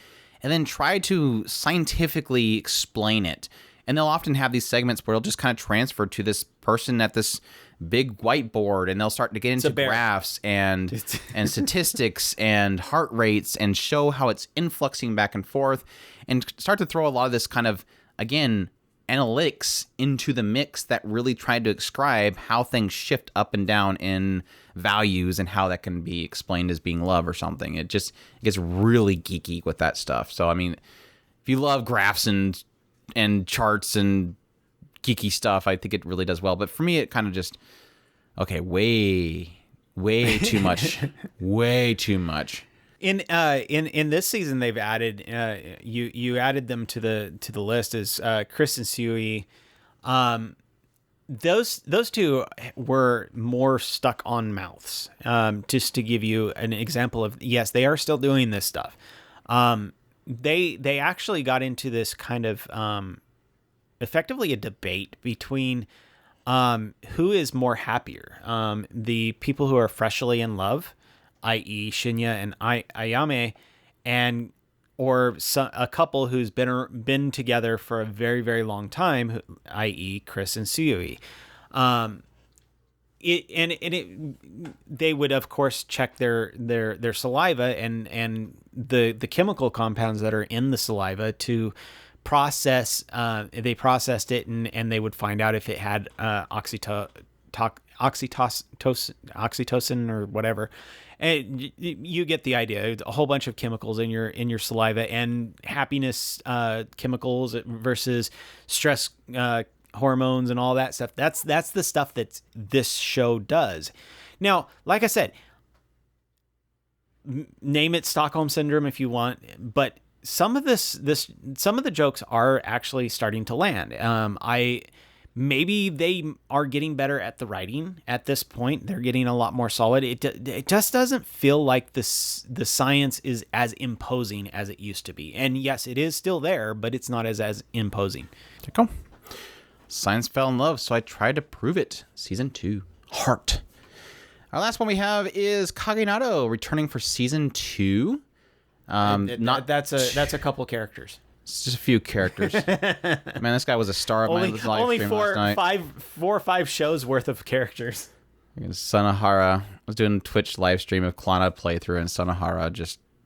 and then try to scientifically explain it. And they'll often have these segments where they'll just kind of transfer to this person at this big whiteboard, and they'll start to get into graphs and statistics and heart rates, and show how it's influxing back and forth, and start to throw a lot of this kind of, again, analytics into the mix that really tried to describe how things shift up and down in values, and how that can be explained as being love or something. It gets really geeky with that stuff. So, I mean, if you love graphs and charts and geeky stuff, I think it really does well. But for me, it kind of just, okay, way too much. Way too much. In this season, they've added you added them to the list as Chris and Sui. Those two were more stuck on mouths. Just to give you an example of, yes, they are still doing this stuff. They actually got into this kind of effectively a debate between who is more happier, the people who are freshly in love, i.e. Shinya and Ayame, or a couple who's been together for a very, very long time, i.e. Chris and Sui. They would of course check their saliva and the chemical compounds that are in the saliva to process. They processed it, and they would find out if it had oxytocin or whatever. And you get the idea. A whole bunch of chemicals in your saliva, and happiness chemicals versus stress hormones and all that stuff. That's the stuff that this show does. Now, like I said, name it Stockholm Syndrome if you want, but some of the jokes are actually starting to land. Maybe they are getting better at the writing at this point. They're getting a lot more solid. It just doesn't feel like the science is as imposing as it used to be. And yes, it is still there, but it's not as imposing. Cool. Science fell in love, so I tried to prove it. Season 2, Heart. Our last one we have is Kaginado, returning for Season 2. That's a couple characters. It's just a few characters. Man, this guy was a star of my live stream last night. 4 or 5 shows worth of characters. Sanahara. I was doing Twitch live stream of Klana playthrough, and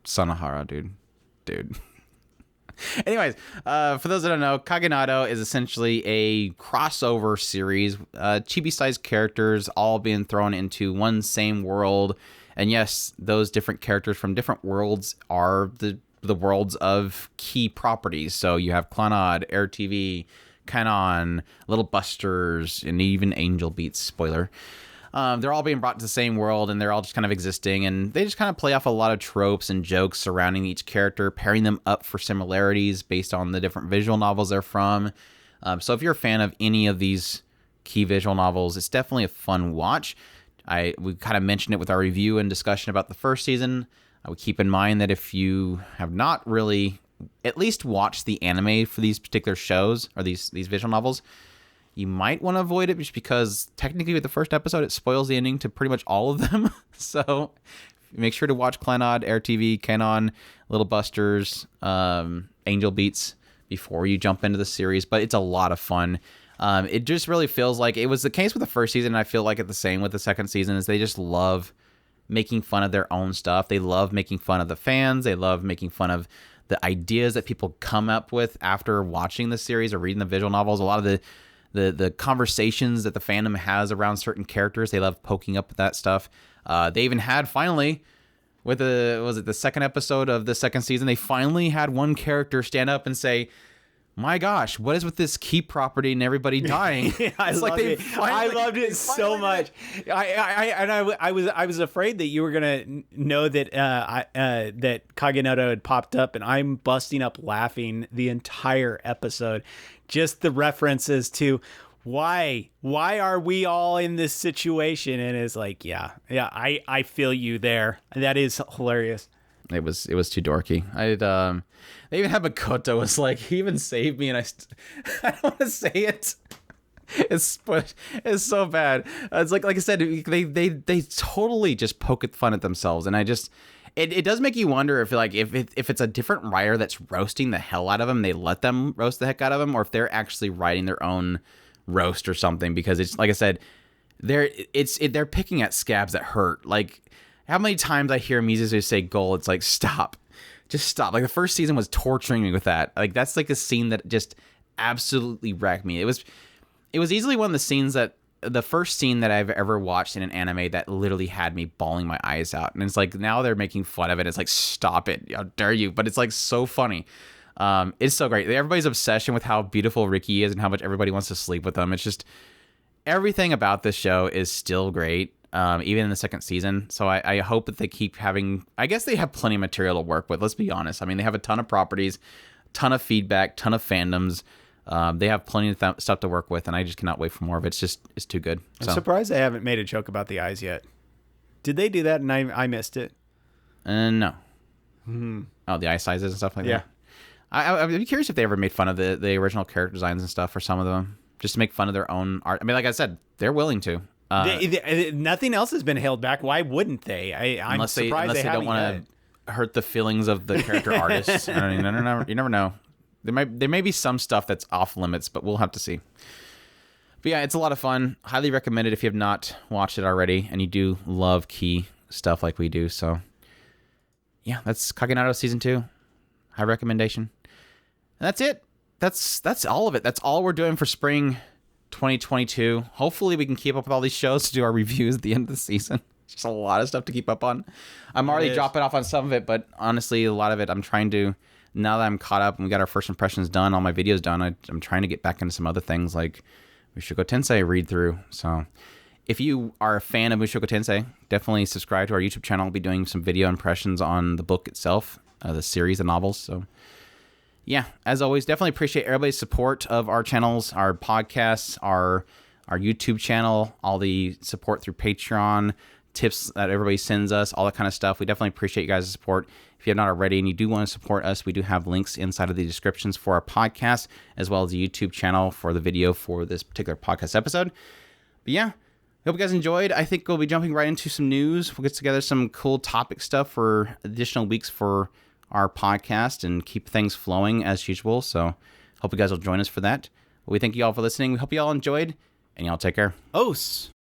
Sanahara, dude. Anyways, for those that don't know, Kaginado is essentially a crossover series. Chibi-sized characters all being thrown into one same world. And yes, those different characters from different worlds are the worlds of key properties. So you have Clannad, Air TV, Canon, Little Busters, and even Angel Beats, spoiler. They're all being brought to the same world, and they're all just kind of existing, and they just kind of play off a lot of tropes and jokes surrounding each character, pairing them up for similarities based on the different visual novels they're from. So if you're a fan of any of these key visual novels, it's definitely a fun watch. We kind of mentioned it with our review and discussion about the first season. I would keep in mind that if you have not really at least watched the anime for these particular shows or these visual novels, you might want to avoid it just because technically with the first episode, it spoils the ending to pretty much all of them. So make sure to watch Clannad, Air TV, Canon, Little Busters, Angel Beats before you jump into the series. But it's a lot of fun. It just really feels like it was the case with the first season. And I feel like it's the same with the second season is they just love making fun of their own stuff. They love making fun of the fans. They love making fun of the ideas that people come up with after watching the series or reading the visual novels. A lot of the conversations that the fandom has around certain characters, they love poking up at that stuff. They even had finally, with the second episode of the second season, they finally had one character stand up and say, "My gosh, what is with this key property and everybody dying?" I loved it so much. I was afraid that you were gonna know that that Kaginado had popped up, and I'm busting up laughing the entire episode. Just the references to why are we all in this situation, and it's like, yeah, I feel you there. That is hilarious. It was too dorky. They even had Makoto was like, he even saved me, and I don't want to say it. It's so bad. It's like I said, they totally just poke fun at themselves, and it does make you wonder if it's a different writer that's roasting the hell out of them, they let them roast the heck out of them, or if they're actually writing their own roast or something. Because it's like I said, they're picking at scabs that hurt. Like, how many times I hear Mizuzu say "goal," it's like, stop. Just stop. Like, the first season was torturing me with that. Like, that's like a scene that just absolutely wrecked me. It was easily one of the first scene that I've ever watched in an anime that literally had me bawling my eyes out. And it's like, now they're making fun of it. It's like, stop it. How dare you? But it's like so funny. It's so great. Everybody's obsession with how beautiful Ricky is and how much everybody wants to sleep with him. It's just, everything about this show is still great. Even in the second season. So I hope that they keep having, I guess they have plenty of material to work with. Let's be honest. I mean, they have a ton of properties, ton of feedback, ton of fandoms. They have plenty of stuff to work with, and I just cannot wait for more of it. It's too good. I'm surprised they haven't made a joke about the eyes yet. Did they do that and I missed it? No. Oh, the eye sizes and stuff like that? I'd be curious if they ever made fun of the original character designs and stuff for some of them, just to make fun of their own art. I mean, like I said, they're willing to. Nothing else has been held back. Why wouldn't they? I'm surprised they don't want to hurt the feelings of the character artists. I mean, you never know. There may be some stuff that's off limits, but we'll have to see. But yeah, it's a lot of fun. Highly recommended if you have not watched it already and you do love key stuff like we do. So yeah, that's Kaginado season 2. High recommendation. And that's it. That's all of it. That's all we're doing for spring 2022. Hopefully we can keep up with all these shows to do our reviews at the end of the season. Just a lot of stuff to keep up on. I'm already dropping off on some of it, but honestly, a lot of it I'm trying to, now that I'm caught up and we got our first impressions done, all my videos done, I'm trying to get back into some other things like Mushoku Tensei read through. So if you are a fan of Mushoku Tensei, definitely subscribe to our YouTube channel. We'll be doing some video impressions on the book itself, the series of novels. So yeah, as always, definitely appreciate everybody's support of our channels, our podcasts, our YouTube channel, all the support through Patreon, tips that everybody sends us, all that kind of stuff. We definitely appreciate you guys' support. If you have not already and you do want to support us, we do have links inside of the descriptions for our podcast, as well as the YouTube channel for the video for this particular podcast episode. But yeah, hope you guys enjoyed. I think we'll be jumping right into some news. We'll get together some cool topic stuff for additional weeks for our podcast and keep things flowing as usual. So hope you guys will join us for that. We thank you all for listening. We hope you all enjoyed, and y'all take care. Os.